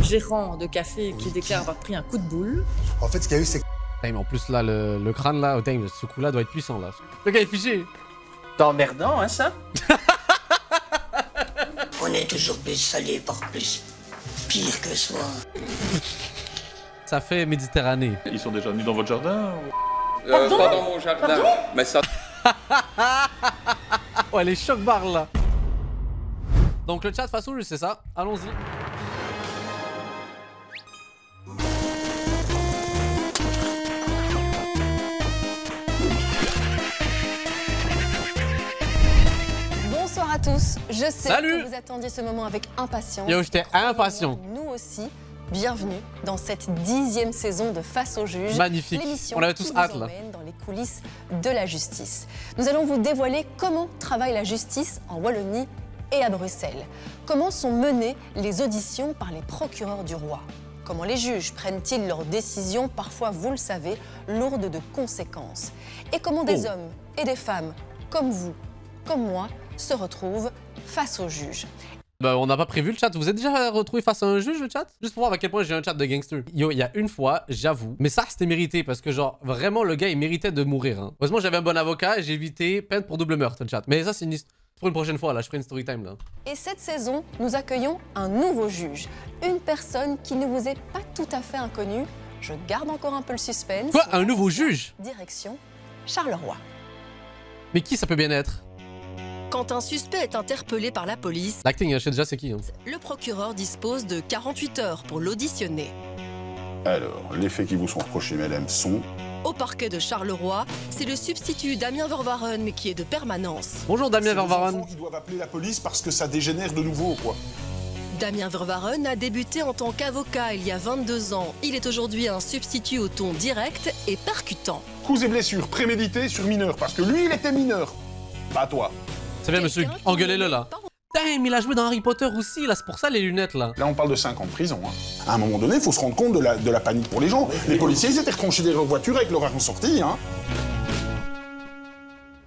gérant de café qui déclare avoir pris un coup de boule. En fait, ce qu'il y a eu, c'est que... Mais en plus, là, le crâne, là, ce coup-là doit être puissant, là. Le gars est figé. C'est emmerdant, hein, ça? On est toujours plus salé par plus pire que soi. Ça fait Méditerranée. Ils sont déjà venus dans votre jardin ou... Pardon Pas dans mon jardin. Pardon Mais ça... Ouais, les chocs barres, là. Donc, le chat façon, c'est ça. Allons-y. Bonsoir à tous, je sais Salut. que vous attendiez ce moment avec impatience. Yo, j'étais impatient. Nous aussi, bienvenue dans cette 10e saison de Face au juge. Magnifique, L'émission on avait qui tous vous hâte là. emmène dans les coulisses de la justice. Nous allons vous dévoiler comment travaille la justice en Wallonie et à Bruxelles. Comment sont menées les auditions par les procureurs du roi. Comment les juges prennent-ils leurs décisions, parfois, vous le savez, lourdes de conséquences. Et comment des hommes et des femmes, comme vous, comme moi, se retrouvent face au juge. Bah, on n'a pas prévu le chat. Vous êtes déjà retrouvé face à un juge, le chat? Juste pour voir à quel point j'ai un chat de gangster. Yo, il y a une fois, j'avoue. Mais ça, c'était mérité parce que, genre, vraiment, le gars, il méritait de mourir. Hein. Heureusement, j'avais un bon avocat et j'ai évité peine pour double meurtre, le chat. Mais ça, c'est pour une prochaine fois, là. Je ferai une story time, là. Et cette saison, nous accueillons un nouveau juge. Une personne qui ne vous est pas tout à fait inconnue. Je garde encore un peu le suspense. Quoi? Un nouveau juge? Direction Charleroi. Mais qui ça peut bien être? Quand un suspect est interpellé par la police, L'acting, je sais déjà c'est qui. Hein. le procureur dispose de 48 heures pour l'auditionner. Alors, les faits qui vous sont reprochés, madame, sont... Au parquet de Charleroi, c'est le substitut Damien Vervaren qui est de permanence. Bonjour Damien Vervaren. Qui doivent appeler la police parce que ça dégénère de nouveau, quoi. Damien Vervaren a débuté en tant qu'avocat il y a 22 ans. Il est aujourd'hui un substitut au ton direct et percutant. Coups et blessures prémédités sur mineur, parce que lui, il était mineur. Pas toi. C'est bien, monsieur. Engueulez-le, là. Damn, il a joué dans Harry Potter aussi, là. C'est pour ça, les lunettes, là. Là, on parle de 5 ans de prison. Hein. À un moment donné, il faut se rendre compte de la panique pour les gens. Les policiers, ils étaient retranchés des voitures avec leur arme sortie, hein.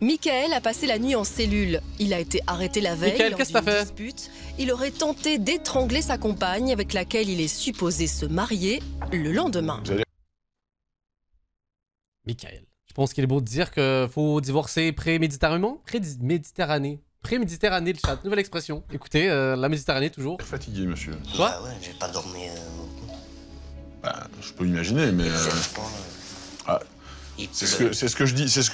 Michael a passé la nuit en cellule. Il a été arrêté la veille Michael, lors qu'est-ce que d'une t'as fait? dispute. Il aurait tenté d'étrangler sa compagne avec laquelle il est supposé se marier le lendemain. Michael. Je pense qu'il est beau de dire qu'il faut divorcer pré-méditerranément. Pré-méditerranée. Pré-méditerranée, le chat. Nouvelle expression. Écoutez, la Méditerranée, toujours. Fatigué, monsieur. Quoi? Ah ouais, j'ai pas dormi beaucoup. Bah, je peux imaginer, mais... Ah, Il c'est ce que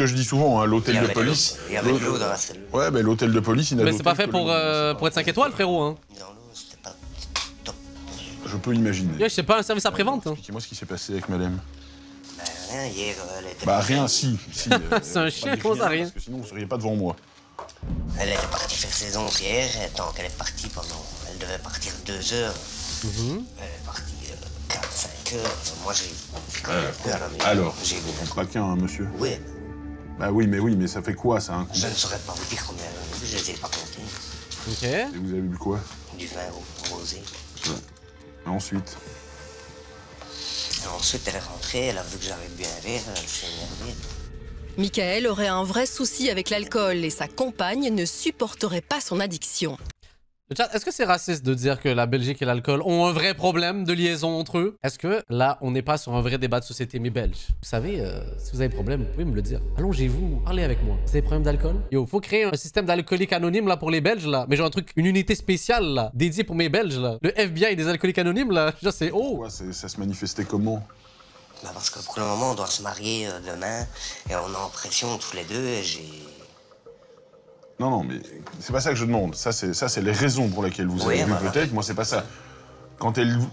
je dis souvent, hein, l'hôtel de police. Il y avait de l'eau dans la cellule. Ouais, mais l'hôtel de police, il n'a Mais c'est pas fait pour être 5 étoiles, frérot. Hein. Dans l'eau, c'était pas top. Je peux imaginer. Yo, c'est pas un service après-vente. Hein. Expliquez-moi ce qui s'est passé avec madame. Ben, rien, hier, elle était... Bah rien, si. C'est un chien, comment ça, rien? Parce que sinon, vous seriez pas devant moi. Elle était partie faire ses ongles hier, tant qu'elle est partie pendant... Elle devait partir 2 heures. Elle est partie 4-5 heures. Moi, j'ai vu à la maison. Alors, J'ai vu... on craquait, hein, monsieur? Oui, Bah oui, mais ça fait quoi, ça, hein? je ne saurais pas vous dire combien elle a vu, je les ai pas comptés. Ok. Et vous avez bu quoi? Du vin rosé. Et ensuite? Et ensuite, elle est rentrée, elle a vu que j'avais bu un verre, elle s'est énervée. Michael aurait un vrai souci avec l'alcool et sa compagne ne supporterait pas son addiction. Le chat, est-ce que c'est raciste de dire que la Belgique et l'alcool ont un vrai problème de liaison entre eux? Est-ce que là, on n'est pas sur un vrai débat de société, mais belge? Vous savez, si vous avez des problèmes, vous pouvez me le dire. Allongez-vous, parlez avec moi. Vous avez des problèmes d'alcool? Yo, faut créer un système d'alcooliques anonymes là pour les Belges là. Mais genre un truc, une unité spéciale là, dédiée pour mes Belges là. Le FBI des alcooliques anonymes là, genre c'est oh. Ouais, ça se manifestait comment? Bah parce que pour le moment, on doit se marier demain, et on est en pression tous les deux, et j'ai... Non, mais c'est pas ça que je demande. Ça, c'est les raisons pour lesquelles vous avez bu, peut-être. Moi, c'est pas ça.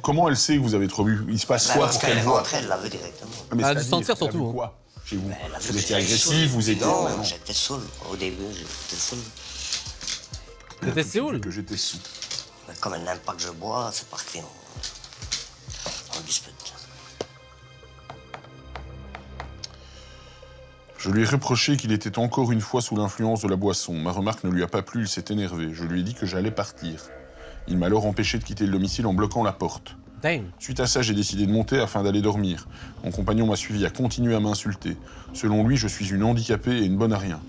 Comment elle sait que vous avez trop bu? Il se passe quoi parce pour qu'elle qu'elle est voit? rentrée, elle l'a vu directement. Elle a dû sentir surtout. Elle a vu quoi chez vous? Elle a vu Vous que étiez j'étais agressif, saoul. vous étiez... Non, j'étais saoul. Au début, j'étais saoul. C'était Séoul? Que j'étais sous. Mais comme elle n'aime pas que je bois, c'est parti en dispute. Je lui ai reproché qu'il était encore une fois sous l'influence de la boisson. Ma remarque ne lui a pas plu, il s'est énervé. Je lui ai dit que j'allais partir. Il m'a alors empêché de quitter le domicile en bloquant la porte. Damn. Suite à ça, j'ai décidé de monter afin d'aller dormir. Mon compagnon m'a suivi, a continué à m'insulter. Selon lui, je suis une handicapée et une bonne à rien.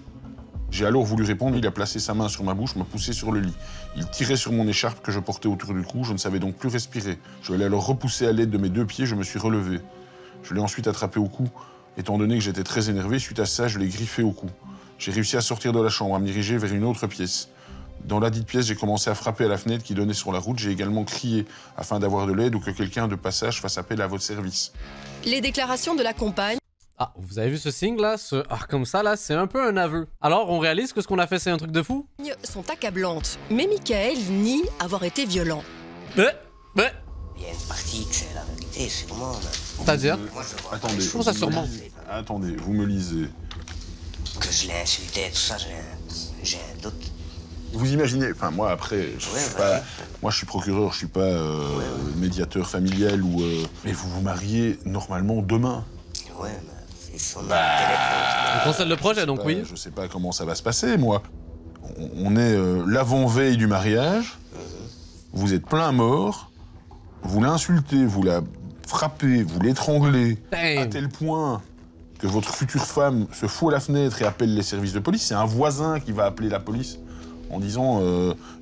J'ai alors voulu répondre, il a placé sa main sur ma bouche, m'a poussé sur le lit. Il tirait sur mon écharpe que je portais autour du cou, je ne savais donc plus respirer. Je l'ai alors repoussé à l'aide de mes 2 pieds, je me suis relevé. Je l'ai ensuite attrapé au cou, étant donné que j'étais très énervé, suite à ça, je l'ai griffé au cou. J'ai réussi à sortir de la chambre, à me diriger vers une autre pièce. Dans la dite pièce, j'ai commencé à frapper à la fenêtre qui donnait sur la route. J'ai également crié afin d'avoir de l'aide ou que quelqu'un de passage fasse appel à votre service. Les déclarations de la compagne Ah, vous avez vu ce signe là? Comme ça là, c'est un peu un aveu. Alors, on réalise que ce qu'on a fait, c'est un truc de fou? sont accablantes, mais Michael nie avoir été violent. Il y a une partie que c'est la vérité, sûrement. C'est-à-dire? Attendez. Comment ça, sûrement? Attendez, vous me lisez. Que je l'ai insulté et tout ça, j'ai un doute. Vous imaginez, enfin moi après, moi je suis procureur, je suis pas médiateur familial ou. Mais vous vous mariez normalement demain. Ouais, mais ils sont On cancelle le projet, donc oui. Je sais pas comment ça va se passer, moi. On est l'avant-veille du mariage. Vous êtes plein mort. Vous l'insultez, vous la frappez, vous l'étranglez à tel point que votre future femme se fout à la fenêtre et appelle les services de police. C'est un voisin qui va appeler la police en disant...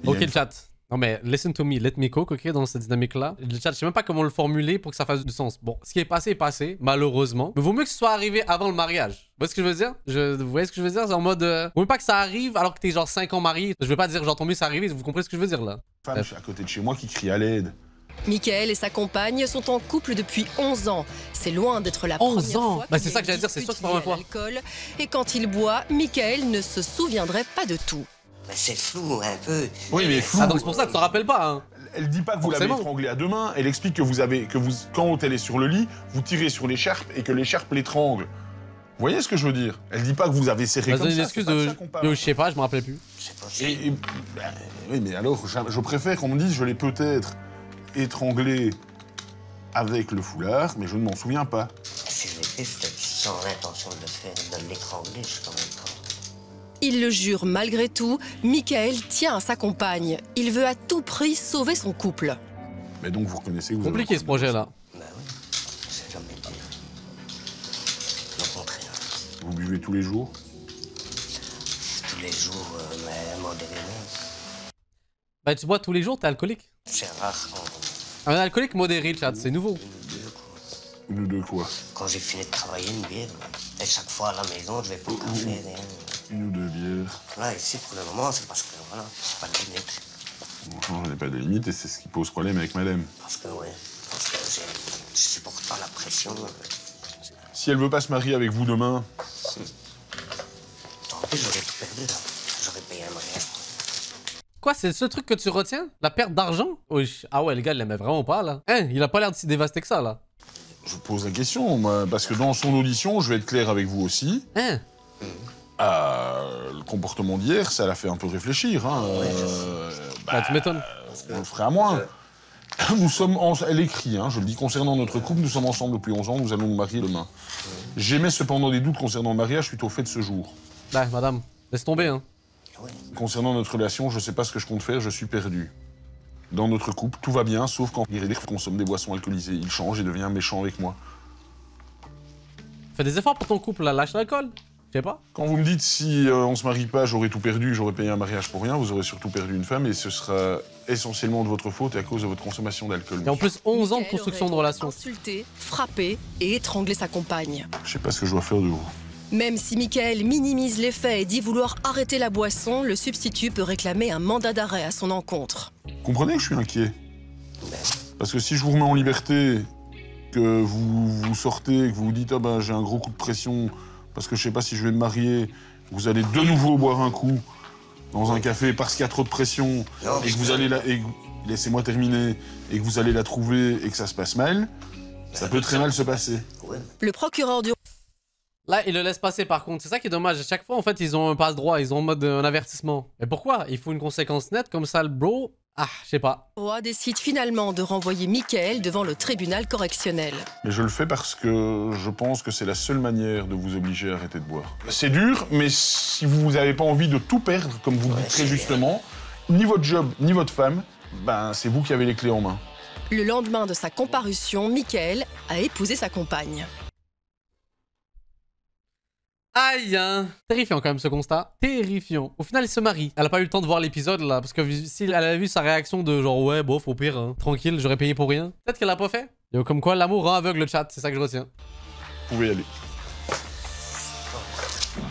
ok, le chat. Non mais, listen to me, let me cook, ok, dans cette dynamique-là. Le chat, je sais même pas comment le formuler pour que ça fasse du sens. Bon, ce qui est passé, malheureusement. Mais vaut mieux que ce soit arrivé avant le mariage. Vous voyez ce que je veux dire? Vous voyez ce que je veux dire? C'est en mode... Vaut mieux pas que ça arrive alors que t'es genre 5 ans marié. Je veux pas dire genre ton mieux c'est arrivé, vous comprenez ce que je veux dire là? Femme à côté de chez moi qui crie à l'aide. Michael et sa compagne sont en couple depuis 11 ans. C'est loin d'être la 11 première ans. fois Bah c'est ça que j'allais dire, c'est sûr que c'est pas la première fois. Et quand il boit, Michael ne se souviendrait pas de tout. Mais c'est flou un peu. Oui, mais flou. Ah donc c'est pour ça que tu t'en rappelles pas, hein. Elle dit pas que vous l'avez étranglée à 2 mains, elle explique que quand elle est sur le lit, vous tirez sur l'écharpe et que l'écharpe l'étrangle. Vous voyez ce que je veux dire? Elle dit pas que vous avez serré comme ça. Une excuse de... Je sais pas, je me rappelais plus. C'est possible. Oui, mais alors, je préfère qu'on me dise je l'ai peut-être étranglé avec le foulard, mais je ne m'en souviens pas. Si je l'ai fait, c'était sans l'intention de le faire, de l'étrangler jusqu'en même temps. Il le jure malgré tout, Michael tient à sa compagne. Il veut à tout prix sauver son couple. Mais donc vous reconnaissez que vous Compliqué ce projet-là. Bah oui, c'est jamais été. Au contraire. Vous buvez tous les jours? Tous les jours, mais modérément. Bah tu bois tous les jours, t'es alcoolique. C'est rare quand... Un alcoolique modéré, chat, c'est nouveau. Une ou deux quoi? Quand j'ai fini de travailler, une bière. Et chaque fois à la maison, je vais pas café, rien. Une ou deux bières. Là, ici, pour le moment, c'est parce que, voilà, j'ai pas de limite. Bon, je n'ai pas de limite et c'est ce qui pose problème avec madame. Parce que, ouais, parce que je supporte pas la pression. Si elle veut pas se marier avec vous demain... Tant pis, j'aurais tout perdu, là. J'aurais payé un mariage. Quoi, c'est le seul truc que tu retiens? La perte d'argent? Oui. Ah ouais, le gars, il l'aimait vraiment pas, là. Hein, il a pas l'air de si dévasté que ça, là. Je pose la question, moi, parce que dans son audition, je vais être clair avec vous aussi. Hein? Le comportement d'hier, ça l'a fait un peu réfléchir. Hein. Bah, tu m'étonnes. On le ferait à moins. Nous sommes, elle écrit, hein, je le dis, concernant notre couple, nous sommes ensemble depuis 11 ans, nous allons nous marier demain. J'émets cependant des doutes concernant le mariage suite au fait de ce jour. Bah, madame, laisse tomber, hein. Concernant notre relation, je sais pas ce que je compte faire, je suis perdu. Dans notre couple, tout va bien, sauf quand il consomme des boissons alcoolisées. Il change et devient méchant avec moi. Fais des efforts pour ton couple, là, lâche l'alcool. Je sais pas. Quand vous me dites si on se marie pas, j'aurais tout perdu, j'aurais payé un mariage pour rien, vous aurez surtout perdu une femme et ce sera essentiellement de votre faute et à cause de votre consommation d'alcool. Et en plus, 11 ans de Michael construction de aurait relation. Insulté, frappé et étranglé sa compagne. Je sais pas ce que je dois faire de vous. Même si Michael minimise les faits et dit vouloir arrêter la boisson, le substitut peut réclamer un mandat d'arrêt à son encontre. Vous comprenez que je suis inquiet? Parce que si je vous remets en liberté, que vous sortez, que vous vous dites « Ah ben j'ai un gros coup de pression parce que je sais pas si je vais me marier », vous allez de nouveau boire un coup dans un café parce qu'il y a trop de pression et que vous allez laissez-moi terminer, et que vous allez la trouver et que ça se passe mal, ça peut très mal se passer. Le procureur du... Là, ils le laissent passer par contre. C'est ça qui est dommage. À chaque fois, en fait, ils ont un passe-droit. Ils ont en mode un avertissement. Mais pourquoi? Il faut une conséquence nette comme ça, le bro. Ah, je sais pas. roi décide finalement de renvoyer Michael devant le tribunal correctionnel. Mais je le fais parce que je pense que c'est la seule manière de vous obliger à arrêter de boire. C'est dur, mais si vous n'avez pas envie de tout perdre, comme vous le dites très justement, ni votre job, ni votre femme, ben c'est vous qui avez les clés en main. Le lendemain de sa comparution, Michael a épousé sa compagne. Aïe, hein. Terrifiant quand même ce constat. Terrifiant. Au final, il se marie. Elle a pas eu le temps de voir l'épisode là, parce que si elle avait vu sa réaction de genre ouais, bof, au pire, hein, tranquille, j'aurais payé pour rien. Peut-être qu'elle l'a pas fait. Yo, comme quoi, l'amour rend aveugle le chat, c'est ça que je retiens. Vous pouvez y aller.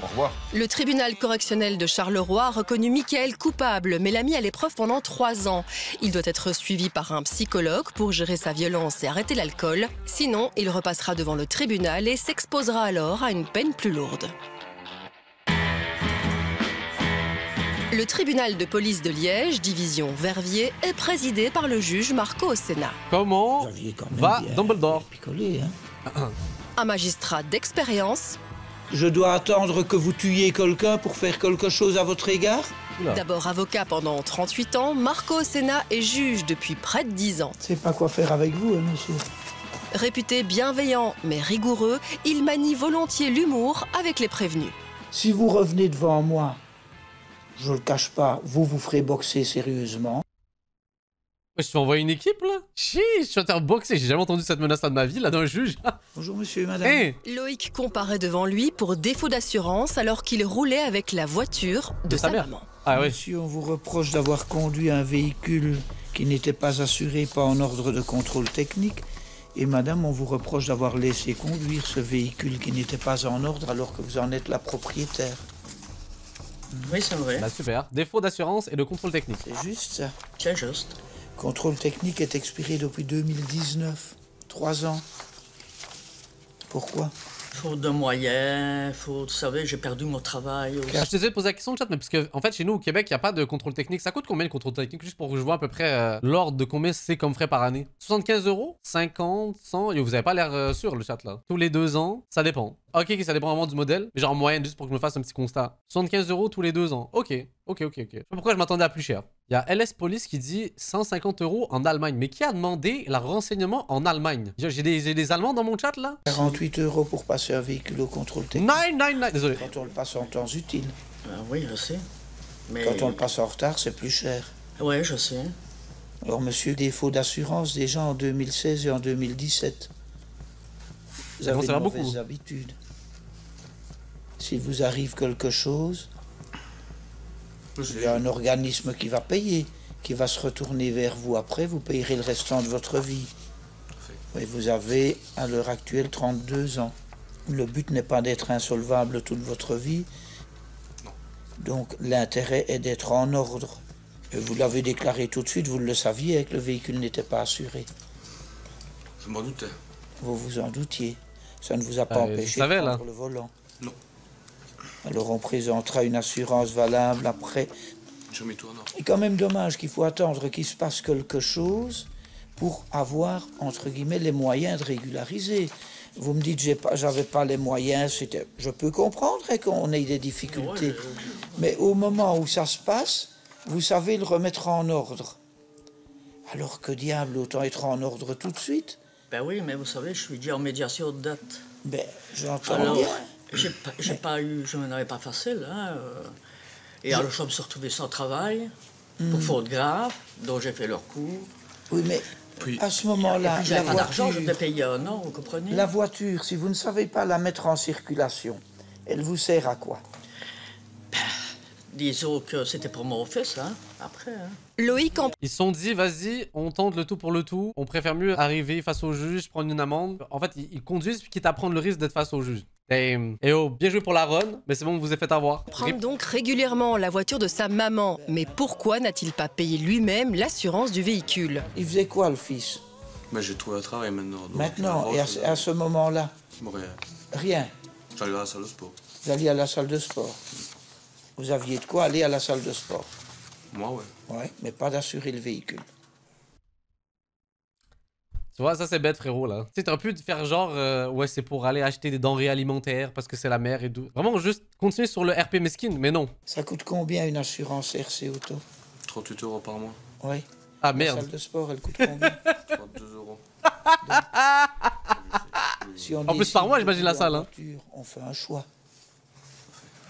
Au revoir. Le tribunal correctionnel de Charleroi a reconnu Mickaël coupable, mais l'a mis à l'épreuve pendant 3 ans. Il doit être suivi par un psychologue pour gérer sa violence et arrêter l'alcool. Sinon, il repassera devant le tribunal et s'exposera alors à une peine plus lourde. Le tribunal de police de Liège, division Verviers, est présidé par le juge Marco Osena. Comment va Dumbledore? Picolé, hein. Un magistrat d'expérience. Je dois attendre que vous tuiez quelqu'un pour faire quelque chose à votre égard? Oula. D'abord avocat pendant 38 ans, Marco Osena est juge depuis près de 10 ans. Je sais pas quoi faire avec vous, hein, monsieur. Réputé bienveillant mais rigoureux, il manie volontiers l'humour avec les prévenus. Si vous revenez devant moi, je le cache pas, vous vous ferez boxer sérieusement. Je te fais envoyer une équipe là? Chiche, je vais te faire boxer. J'ai jamais entendu cette menace là de ma vie, là, d'un juge. Bonjour monsieur et madame. Hey, Loïc comparaît devant lui pour défaut d'assurance alors qu'il roulait avec la voiture de sa mère. maman. Ah ouais. Monsieur, on vous reproche d'avoir conduit un véhicule qui n'était pas assuré, pas en ordre de contrôle technique. Et madame, on vous reproche d'avoir laissé conduire ce véhicule qui n'était pas en ordre alors que vous en êtes la propriétaire. Oui, c'est vrai. Bah super. Défaut d'assurance et de contrôle technique. C'est juste ça. C'est juste. Contrôle technique est expiré depuis 2019. 3 ans. Pourquoi? Faute de moyens, faute, vous savez, j'ai perdu mon travail aussi. Je te disais de poser la question de chat, mais parce que en fait chez nous au Québec, il n'y a pas de contrôle technique. Ça coûte combien le contrôle technique? Juste pour que je vois à peu près l'ordre de combien c'est comme frais par année. 75 €? 50? 100? Yo, vous avez pas l'air sûr le chat là. Tous les 2 ans? Ça dépend. Ok, ça dépend vraiment du modèle. Mais genre en moyenne, juste pour que je me fasse un petit constat. 75 € tous les 2 ans. Ok. Je sais pas pourquoi je m'attendais à plus cher. Il y a LS Police qui dit 150 € en Allemagne. Mais qui a demandé le renseignement en Allemagne? J'ai des Allemands dans mon chat là? 48 € pour passer un véhicule au contrôle technique. Non, désolé. Quand on le passe en temps utile. Oui, je sais. Mais... Quand on le passe en retard, c'est plus cher. Oui, je sais. Alors, monsieur, défaut d'assurance déjà en 2016 et en 2017. Vous avez de mauvaises habitudes. S'il vous arrive quelque chose, il y a un organisme qui va payer, qui va se retourner vers vous après, vous payerez le restant de votre vie. Et vous avez, à l'heure actuelle, 32 ans. Le but n'est pas d'être insolvable toute votre vie. Donc, l'intérêt est d'être en ordre. Et vous l'avez déclaré tout de suite, vous le saviez que le véhicule n'était pas assuré. Je m'en doutais. Vous vous en doutiez. Ça ne vous a pas empêché de prendre le volant. Non. Alors on présentera une assurance valable après. Je m'y tourne. C'est quand même dommage qu'il faut attendre qu'il se passe quelque chose pour avoir, entre guillemets, les moyens de régulariser. Vous me dites j'avais pas les moyens, je peux comprendre qu'on ait des difficultés. Mais au moment où ça se passe, vous savez le remettre en ordre. Alors que diable, autant être en ordre tout de suite. Ben oui, mais vous savez, je suis déjà en médiation de date. Ben, j'entends bien. Je n'en avais pas facile, hein. Et alors, je me suis retrouvé sans travail, pour faute grave, dont j'ai fait le recours. Oui, mais à ce moment-là, j'avais pas d'argent, je devais payer un an, vous comprenez? La voiture, si vous ne savez pas la mettre en circulation, elle vous sert à quoi? Disons que c'était pour mon fils, hein, après. Hein. Loïc en... Ils se sont dit, vas-y, on tente le tout pour le tout. On préfère mieux arriver face au juge, prendre une amende. En fait, ils conduisent quitte à prendre le risque d'être face au juge. Et oh, bien joué pour la run, mais c'est bon, vous vous êtes fait avoir. Prend donc régulièrement la voiture de sa maman. Mais pourquoi n'a-t-il pas payé lui-même l'assurance du véhicule? Il faisait quoi, le fils? Mais j'ai trouvé un travail maintenant. Donc maintenant, et à ce moment-là? Rien. J'allais à la salle de sport. Vous alliez à la salle de sport? Vous aviez de quoi aller à la salle de sport? Moi, ouais. Ouais, mais pas d'assurer le véhicule. Tu vois, ça c'est bête, frérot, là. Tu sais, t'aurais pu te faire genre, ouais, c'est pour aller acheter des denrées alimentaires parce que c'est la mer et tout. Vraiment, juste continuer sur le RP mesquine, mais non. Ça coûte combien une assurance RC Auto? 38 € par mois. Oui. Ah merde. La salle de sport, elle coûte combien? 32 €. Si on en plus, par mois, j'imagine la salle, hein. On fait un choix.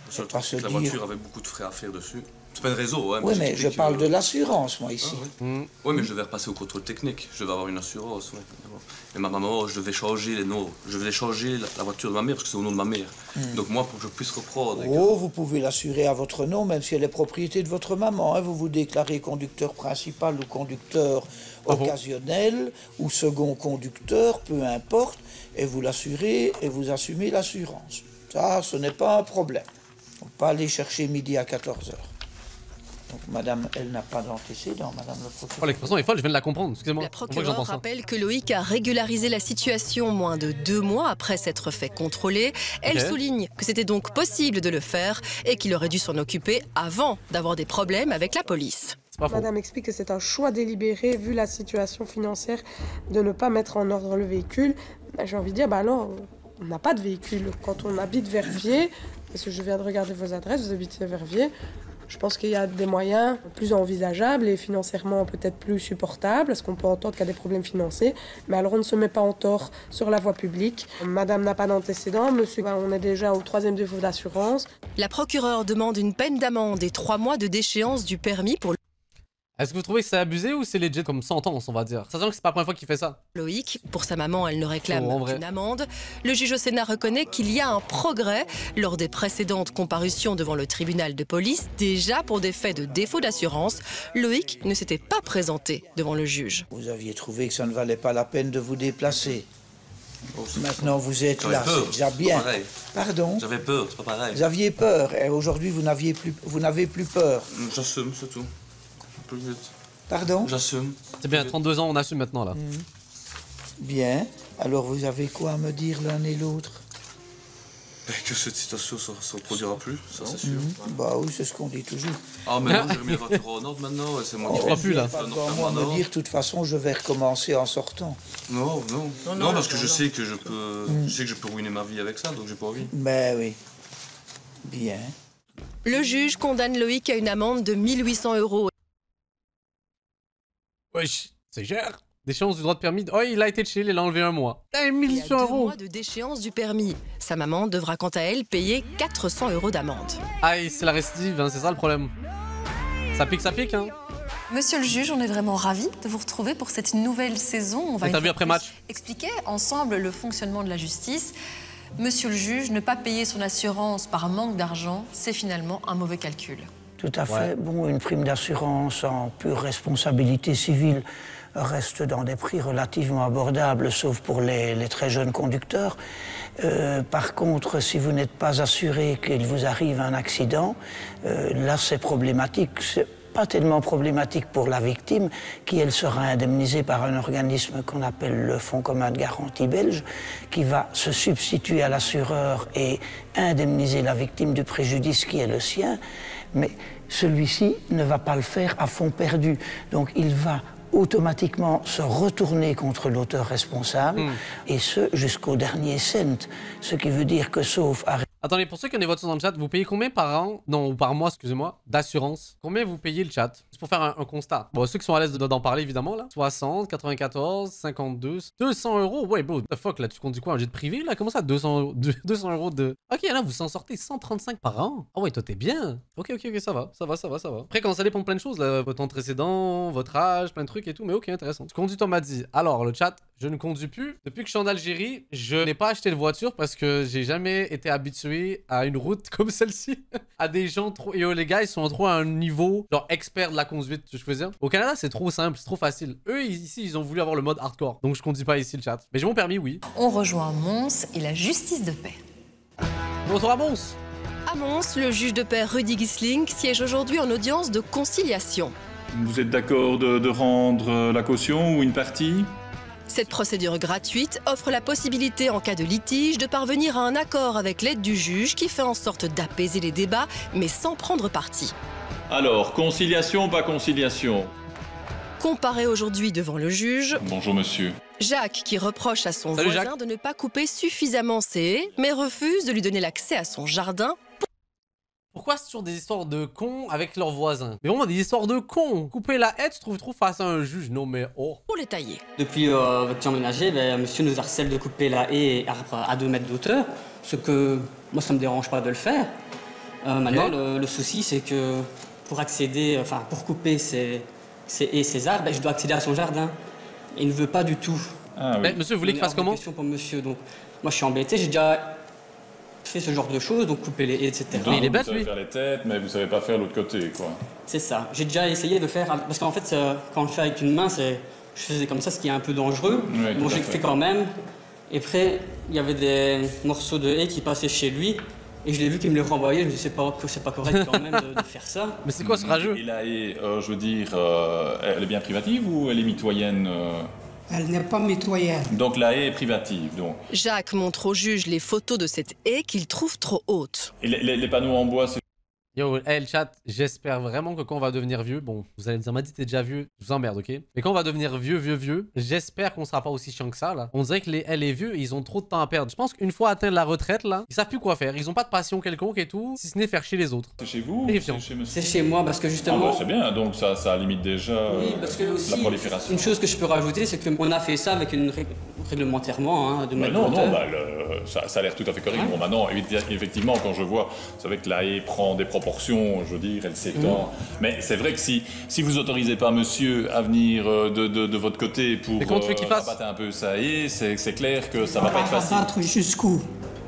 Le seul truc, c'est que la voiture avait beaucoup de frais à faire dessus. C'est pas une réseau, ouais. Oui, mais je parle de l'assurance, moi, ici. Ah, ouais. Oui, mais je vais repasser au contrôle technique. Je vais avoir une assurance, ouais. Et ma maman, je devais changer la voiture de ma mère, parce que c'est au nom de ma mère. Donc moi, pour que je puisse reprendre... Oh, vous pouvez l'assurer à votre nom, même si elle est propriété de votre maman. Hein. Vous vous déclarez conducteur principal ou conducteur occasionnel ou second conducteur, peu importe, et vous l'assurez et vous assumez l'assurance. Ça, ce n'est pas un problème. On peut pas aller chercher midi à 14h. Donc, madame, elle n'a pas d'antécédent, madame le procureur. Oh, l'expression est folle, je viens de la comprendre, excusez-moi. La procureure rappelle que Loïc a régularisé la situation moins de 2 mois après s'être fait contrôler. Elle souligne que c'était donc possible de le faire et qu'il aurait dû s'en occuper avant d'avoir des problèmes avec la police. Madame explique que c'est un choix délibéré, vu la situation financière, de ne pas mettre en ordre le véhicule. J'ai envie de dire, alors, on n'a pas de véhicule. Quand on habite Verviers, parce que je viens de regarder vos adresses, vous habitez Verviers, je pense qu'il y a des moyens plus envisageables et financièrement peut-être plus supportables, parce qu'on peut entendre qu'il y a des problèmes financiers. Mais alors on ne se met pas en tort sur la voie publique. Madame n'a pas d'antécédent, monsieur, on est déjà au 3e défaut d'assurance. La procureure demande une peine d'amende et 3 mois de déchéance du permis pour... Est-ce que vous trouvez que c'est abusé ou c'est legit comme sentence, on va dire? Sachant que c'est pas la première fois qu'il fait ça. Loïc, pour sa maman, elle ne réclame qu'une amende. Le juge au Sénat reconnaît qu'il y a un progrès lors des précédentes comparutions devant le tribunal de police. Déjà pour des faits de défaut d'assurance, Loïc ne s'était pas présenté devant le juge. Vous aviez trouvé que ça ne valait pas la peine de vous déplacer. Maintenant vous êtes là, c'est déjà bien. Pardon? J'avais peur, c'est pas pareil. Vous aviez peur et aujourd'hui vous n'avez plus peur. J'assume, c'est tout. Plus vite. Pardon? J'assume. C'est bien, 32 ans, on assume maintenant là. Bien. Alors vous avez quoi à me dire l'un et l'autre? Que cette situation ne se reproduira plus, ça c'est sûr. Bah oui, c'est ce qu'on dit toujours. Ah, maintenant j'ai remis la voiture au nord maintenant, et c'est moi qui crois plus là. Pas moi me dire, de toute façon, je vais recommencer en sortant. Non, parce que je sais que je peux ruiner ma vie avec ça, donc j'ai pas envie. Mais oui. Bien. Le juge condamne Loïc à une amende de 1 800 €. Wesh, c'est cher. Déchéance du droit de permis. Oh, il a été chill, il a enlevé 1 mois. 1 800 €. Il y a 2 mois de déchéance du permis. Sa maman devra quant à elle payer 400 € d'amende. Aïe, c'est la récidive, hein, c'est ça le problème. Ça pique, hein. Monsieur le juge, on est vraiment ravis de vous retrouver pour cette nouvelle saison. On va expliquer ensemble le fonctionnement de la justice. Monsieur le juge, ne pas payer son assurance par manque d'argent, c'est finalement un mauvais calcul. Tout à fait. Bon, une prime d'assurance en pure responsabilité civile reste dans des prix relativement abordables, sauf pour les très jeunes conducteurs. Par contre, si vous n'êtes pas assuré qu'il vous arrive un accident, là c'est problématique. C'est pas tellement problématique pour la victime, qui elle sera indemnisée par un organisme qu'on appelle le Fonds commun de garantie belge, qui va se substituer à l'assureur et indemniser la victime du préjudice qui est le sien. Mais celui-ci ne va pas le faire à fond perdu. Donc il va automatiquement se retourner contre l'auteur responsable, et ce, jusqu'au dernier cent. Ce qui veut dire que sauf à... Attendez, pour ceux qui ont des voitures dans le chat, vous payez combien par an, non, ou par mois, excusez-moi, d'assurance? Combien vous payez le chat? C'est pour faire un constat. Bon, ceux qui sont à l'aise d'en parler, évidemment, là. 60, 94, 52, 200 €. Ouais, bro, what the fuck, là, tu conduis quoi, un jet privé, là? Comment ça, 200 € de... Ok, là, vous s'en sortez 135 par an? Ah ouais, toi, t'es bien. Ok, ça va. Après, quand ça dépend de plein de choses, là, votre antécédent, votre âge, plein de trucs et tout, mais ok, intéressant. Tu conduis, Tom m'a dit. Alors, le chat, je ne conduis plus. Depuis que je suis en Algérie, je n'ai pas acheté de voiture parce que j'ai jamais été habitué à une route comme celle-ci, à des gens trop... Et les gars, ils sont trop à un niveau, genre, expert de la conduite, je peux dire. Au Canada, c'est trop simple, c'est trop facile. Eux, ici, ils ont voulu avoir le mode hardcore. Donc, je conduis pas ici, le chat. Mais j'ai mon permis, oui. On rejoint Mons et la justice de paix. Bonjour à Mons. À Mons, le juge de paix Rudy Gisling siège aujourd'hui en audience de conciliation. Vous êtes d'accord de rendre la caution ou une partie ? Cette procédure gratuite offre la possibilité, en cas de litige, de parvenir à un accord avec l'aide du juge qui fait en sorte d'apaiser les débats, mais sans prendre parti. Alors, conciliation, pas conciliation? Comparé aujourd'hui devant le juge... Bonjour monsieur. Jacques, qui reproche à son voisin de ne pas couper suffisamment ses haies, mais refuse de lui donner l'accès à son jardin. Pourquoi c'est toujours des histoires de cons avec leurs voisins? Mais vraiment des histoires de cons. Couper la haie, tu trouves trop face à un juge? Non mais oh. Pour les tailler. Depuis votre temps emménagé, monsieur nous harcèle de couper la haie à 2 mètres d'auteur, ce que moi ça me dérange pas de le faire. Maintenant le souci c'est que pour accéder, enfin, pour couper ces haies et ces arbres, ben, je dois accéder à son jardin. Et il ne veut pas du tout. Ah, oui. Mais monsieur, vous voulez qu'il fasse comment? Question pour monsieur, donc moi je suis embêté, j'ai déjà fait ce genre de choses, donc couper les haies, etc. Donc, il est bête, vous savez faire les têtes, mais vous savez pas faire l'autre côté, quoi. C'est ça. J'ai déjà essayé de faire, parce qu'en fait, quand on le fait avec une main, je faisais comme ça, ce qui est un peu dangereux. Oui, bon, j'ai fait quand même. Et après, il y avait des morceaux de haies qui passaient chez lui. Et je l'ai vu qu'il me les renvoyait, je me disais que c'est pas correct quand même de faire ça. Mais c'est quoi ce rageux? Et la haie, je veux dire, elle est bien privative ou elle est mitoyenne Elle n'est pas mitoyenne. Donc la haie est privative, donc. Jacques montre au juge les photos de cette haie qu'il trouve trop haute. Et les panneaux en bois, c'est... Yo, hey, le chat, j'espère vraiment que quand on va devenir vieux, bon, vous allez me dire, Madi, t'es déjà vieux, je vous emmerde, ok? Mais quand on va devenir vieux, j'espère qu'on sera pas aussi chiant que ça, là. On dirait que les vieux, ils ont trop de temps à perdre. Je pense qu'une fois atteint la retraite, là, ils savent plus quoi faire. Ils ont pas de passion quelconque et tout, si ce n'est faire chier les autres. C'est chez vous? C'est chez moi, parce que justement... Ah bah c'est bien, donc ça limite déjà oui, parce que aussi, la prolifération. Une chose que je peux rajouter, c'est qu'on a fait ça avec une réglementairement, hein, de non, bah, ça a l'air tout à fait correct. Bon, maintenant, effectivement, quand je vois, vous savez que la haie prend des proportions, je veux dire, elle s'étend. Mais c'est vrai que si vous autorisez pas monsieur à venir de votre côté pour abattre un peu sa haie, c'est clair que ça va pas être facile. Abattre jusqu'où?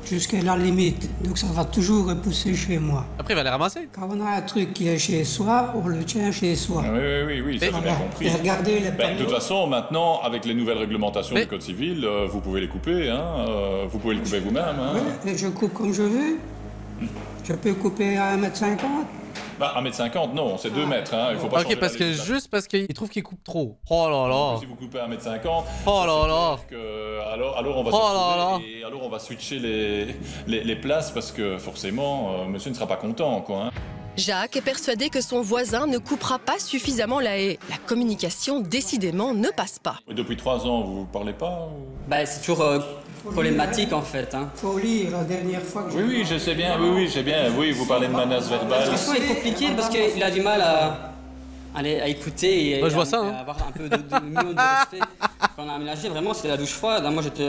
Jusqu'à la limite. Donc ça va toujours repousser chez moi. Après, il va les ramasser. Quand on a un truc qui est chez soi, on le tient chez soi. Oui, ça j'ai bien compris. Regardez les panneaux. De toute façon, maintenant, avec les nouvelles réglementations du Code civil, vous pouvez les couper, hein, vous pouvez le couper vous-même. Hein. Oui, et je coupe comme je veux. Je peux couper à 1,50 m. Bah, 1,50 m, non, c'est 2 mètres. Hein. Il faut pas changer parce que juste parce qu'il trouve qu'il coupe trop. Oh là là. Si vous coupez 1,50 m, oh là là. Alors on va se et alors on va switcher les places parce que forcément, monsieur ne sera pas content, quoi. Hein. Jacques est persuadé que son voisin ne coupera pas suffisamment la haie. La communication, décidément, ne passe pas. Et depuis 3 ans, vous ne parlez pas ou... Bah, c'est toujours problématique, en fait. Hein. Faut lire la dernière fois que Oui, je sais bien, oui, vous parlez de menaces verbales. La situation est compliquée parce qu'il a du mal à écouter et je vois ça, hein. À avoir un peu de minimum de respect. Quand on a aménagé, vraiment, c'était la douche froide. Moi, j'étais...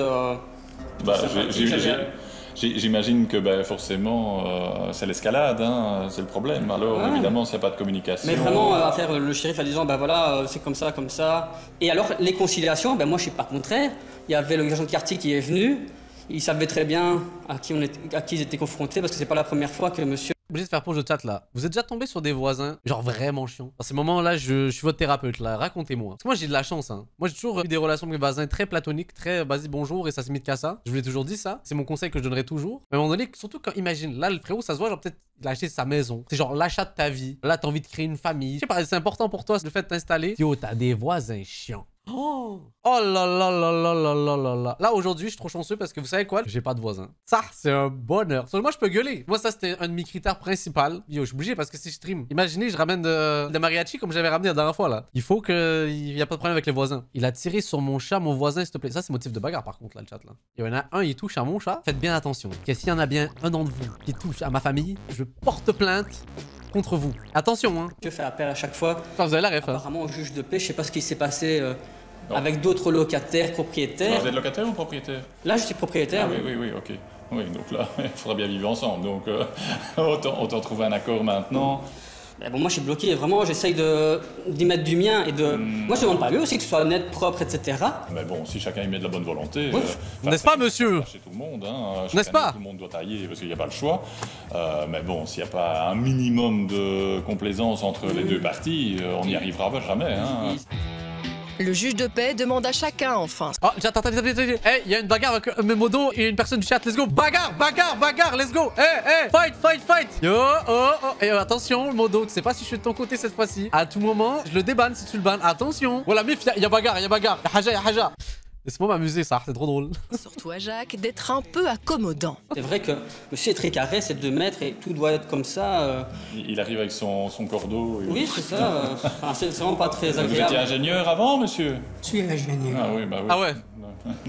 J'imagine que forcément, c'est l'escalade, hein, c'est le problème. Alors évidemment, s'il n'y a pas de communication... Mais vraiment, à faire le shérif en disant, voilà, c'est comme ça. Et alors, les conciliations, moi, je ne suis pas contraire. Il y avait le agent de quartier qui est venu. Il savait très bien à qui ils étaient confrontés, parce que c'est pas la première fois que monsieur... Obligé de faire pause au chat là. Vous êtes déjà tombé sur des voisins, genre vraiment chiants? À ces moments-là, je suis votre thérapeute là, racontez-moi. Parce que moi j'ai de la chance, hein. Moi j'ai toujours eu des relations avec mes voisins très platoniques, très vas-y bonjour et ça se limite qu'à ça. Je vous l'ai toujours dit ça, c'est mon conseil que je donnerai toujours. Mais à un moment donné, surtout quand, imagine, là le frérot, ça se voit, genre peut-être il a acheté sa maison. C'est genre l'achat de ta vie. Là t'as envie de créer une famille. Je sais pas, c'est important pour toi le fait de t'installer. Yo, t'as des voisins chiants. Oh là là là là là là là là. Là aujourd'hui je suis trop chanceux parce que vous savez quoi? J'ai pas de voisins. Ça c'est un bonheur. Moi je peux gueuler. Moi ça c'était un de mes critères principaux. Yo je suis obligé parce que si je stream, imaginez je ramène de mariachi comme j'avais ramené la dernière fois là. Il faut que il y a pas de problème avec les voisins. Il a tiré sur mon chat, mon voisin s'il te plaît. Ça c'est motif de bagarre par contre là le chat là. Il y en a un il touche à mon chat. Faites bien attention. Que s'il y en a bien un d'entre vous qui touche à ma famille, je porte plainte contre vous. Attention hein. Je fais appel à chaque fois. Enfin, vous avez la ref. Apparemment au juge de paix, je sais pas ce qui s'est passé. Avec d'autres locataires, propriétaires. Vous êtes locataire ou propriétaire? Là, je suis propriétaire. Ah, oui, ok. Oui, donc là, il faudra bien vivre ensemble. Donc, autant trouver un accord maintenant. Bon, moi, je suis bloqué. Vraiment, j'essaye d'y mettre du mien et de... Moi, je demande pas mieux aussi que ce soit net, propre, etc. Mais bon, si chacun y met de la bonne volonté... N'est-ce pas, monsieur? Chez tout le monde, hein. N'est-ce pas? Tout le monde doit tailler parce qu'il n'y a pas le choix. Mais bon, s'il n'y a pas un minimum de complaisance entre les deux parties, on n'y arrivera jamais, hein. Le juge de paix demande à chacun enfin. Oh, attends. Hey, il y a une bagarre avec Memodo et une personne du chat. Let's go. Bagarre, let's go. Hey, fight. Yo, oh. Et attention, Modo, tu sais pas si je suis de ton côté cette fois-ci. À tout moment, je le débanne si tu le bannes. Attention. Voilà, mif, il y a bagarre. Il y a haja. Laisse-moi m'amuser, ça, c'est trop drôle. Surtout à Jacques d'être un peu accommodant. C'est vrai que monsieur est très carré, c'est 2 mètres et tout doit être comme ça. Il arrive avec son cordeau. Et... Oui, c'est ça. C'est vraiment pas très agréable. Vous étiez ingénieur avant, monsieur? Je suis ingénieur. Ah oui, bah oui. Ah ouais.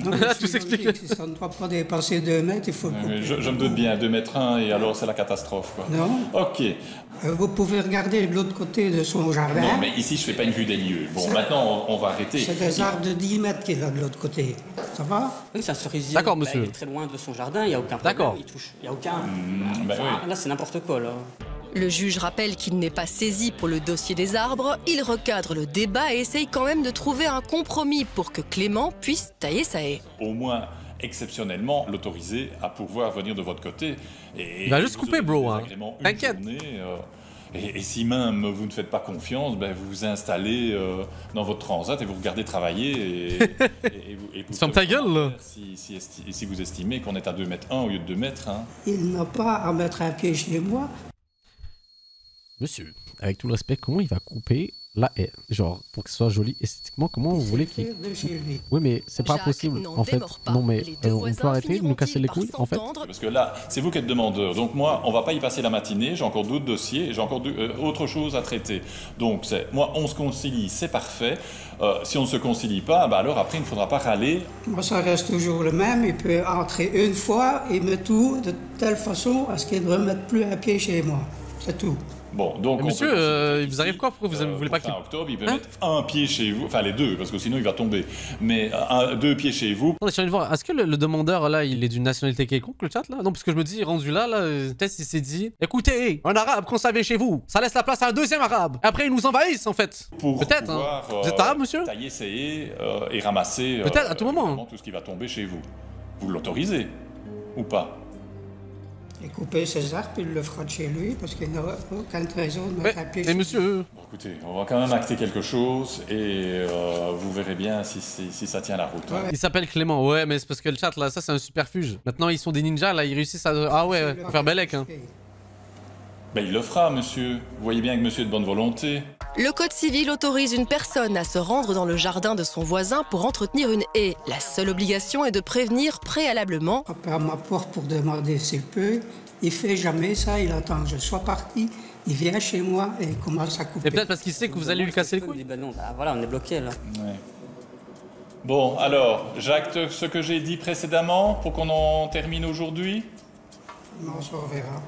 Là, tout s'explique. Si ça ne doit pas dépasser 2 mètres, il faut... Je me doute bien, 2 mètres 1 et alors c'est la catastrophe, quoi. Non. Ok. Vous pouvez regarder de l'autre côté de son jardin. Non, mais ici, je fais pas une vue des lieux. Bon, maintenant, on va arrêter. C'est des arbres de 10 mètres qu'il a de l'autre côté. Ça va? Oui, ça cerisier. D'accord, monsieur. Il est très loin de son jardin, il n'y a aucun problème. D'accord. Il touche. Il n'y a aucun... oui. Là, c'est n'importe quoi, là. Le juge rappelle qu'il n'est pas saisi pour le dossier des arbres. Il recadre le débat et essaye quand même de trouver un compromis pour que Clément puisse tailler sa haie. Au moins, exceptionnellement, l'autoriser à pouvoir venir de votre côté. Et il va juste couper, bro. Hein. T'inquiète. Et si même vous ne faites pas confiance, ben vous vous installez dans votre transat et vous regardez travailler et vous ferme ta gueule, là. Si vous estimez qu'on est à 2,1 m au lieu de 2 mètres. Hein. Il n'a pas à mettre un pied chez moi. Monsieur, avec tout le respect, comment il va couper la haie? Genre, pour que ce soit joli esthétiquement, comment vous voulez qu'il... Oui, mais c'est pas possible, en fait. Non, mais on peut arrêter de nous casser les couilles, en fait. Parce que là, c'est vous qui êtes demandeur. Donc moi, on va pas y passer la matinée. J'ai encore d'autres dossiers et j'ai encore autre chose à traiter. Donc, moi, on se concilie, c'est parfait. Si on ne se concilie pas, bah alors après, il ne faudra pas râler. Moi, ça reste toujours le même. Il peut entrer une fois et mettre tout de telle façon à ce qu'il ne remette plus un pied chez moi. C'est tout. Bon, donc monsieur, il vous arrive quoi? Pourquoi vous ne voulez pas qu'il... Fin octobre, il peut mettre un pied chez vous, enfin les deux, parce que sinon il va tomber. Mais 2 pieds chez vous. On est de voir, est-ce que le demandeur là, il est d'une nationalité quelconque, le chat là? Non, parce que je me dis, rendu là, peut-être il s'est dit, écoutez, un arabe qu'on savait chez vous, ça laisse la place à un deuxième arabe. Après ils nous envahissent en fait. Peut-être. Hein. Vous êtes arabe, monsieur? Tailler ses haies et ramasser. Peut-être à tout moment. Tout ce qui va tomber chez vous. Vous l'autorisez ou pas? Et couper ses arbres, il le fera de chez lui, parce qu'il n'aura aucune raison de mettre un pied chez lui. Monsieur... Bon, écoutez, on va quand même acter quelque chose, et vous verrez bien si ça tient la route. Ouais. Il s'appelle Clément, ouais, mais c'est parce que le chat, là, ça c'est un superfuge. Maintenant, ils sont des ninjas, là, ils réussissent à... Ah ouais, faut faire Bellec, hein. Ben, il le fera, monsieur. Vous voyez bien que monsieur est de bonne volonté. Le code civil autorise une personne à se rendre dans le jardin de son voisin pour entretenir une haie. La seule obligation est de prévenir préalablement. Il frappe à ma porte pour demander s'il peut. Il fait jamais ça, il attend que je sois parti. Il vient chez moi et il commence à couper. Et peut-être parce qu'il sait que vous allez lui casser les couilles. Ben non, bah voilà, on est bloqué là. Ouais. Bon, alors, j'acte ce que j'ai dit précédemment pour qu'on en termine aujourd'hui. Non, ça on verra.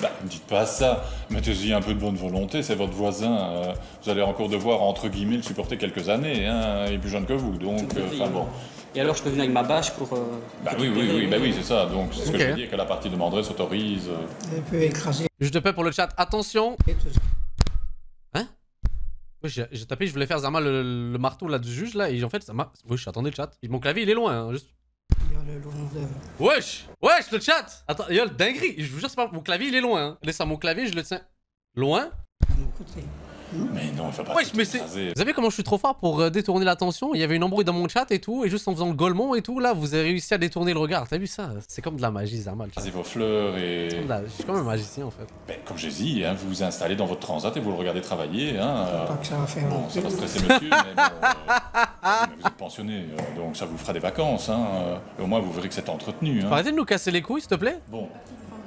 Bah, ne dites pas ça. Mettez-y un peu de bonne volonté, c'est votre voisin. Vous allez encore devoir, entre guillemets, le supporter quelques années. Hein, il est plus jeune que vous, donc... Enfin bon. Et alors, je peux venir avec ma bâche pour... Bah oui, c'est ça. Donc, c'est ce que je veux dire, que la partie demanderait s'autorise. Elle peut écraser. Juste de paix pour le chat. Attention. Hein? Oui, j'ai tapé, je voulais faire Zama le marteau là du juge, là, et en fait, Zama... Oui, attendez le chat. Mon clavier, il est loin, hein, juste... Wesh! Wesh, le chat! Attends, yo, dinguerie! Je vous jure, c'est pas... Mon clavier, il est loin, hein. Laissez mon clavier, je le tiens... Loin? Mais non, il faut pas... Wesh, mais c'est... Vous savez comment je suis trop fort pour détourner l'attention? Il y avait une embrouille dans mon chat et tout, et juste en faisant le golemon et tout, là, vous avez réussi à détourner le regard. T'as vu ça? C'est comme de la magie, Zama, le chat. C'est vos fleurs et... Je suis comme un magicien, en fait. Ben, comme j'ai dit, hein, vous vous installez dans votre transat et vous le regardez travailler. Hein, pas que ça va faire bon, ça va stresser monsieur, mais bon, vous êtes pensionné, donc ça vous fera des vacances. Hein, et au moins, vous verrez que c'est entretenu. Hein. Arrêtez de nous casser les couilles, s'il te plaît. Bon.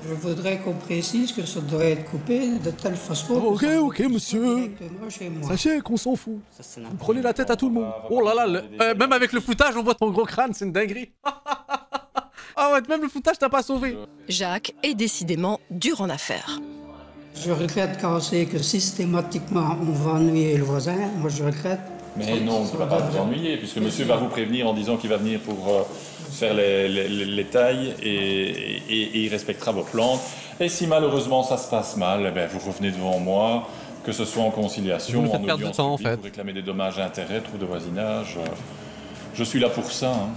Je voudrais qu'on précise que ça doit être coupé de telle façon... Ok, monsieur. Sachez qu'on s'en fout. Vous prenez la tête à tout le monde. Oh là là, même avec le foutage, on voit ton gros crâne, c'est une dinguerie. Ah ouais, même le foutage t'a pas sauvé. Jacques est décidément dur en affaires. Je regrette quand c'est que systématiquement on va ennuyer le voisin. Moi je regrette. Mais non, ça ne va pas vous ennuyer, puisque monsieur va vous prévenir en disant qu'il va venir pour faire les tailles et il respectera vos plantes. Et si malheureusement ça se passe mal, eh bien, vous revenez devant moi, que ce soit en conciliation, en audience publique, en fait. Pour réclamer des dommages et intérêts, troubles de voisinage. Je suis là pour ça. Hein.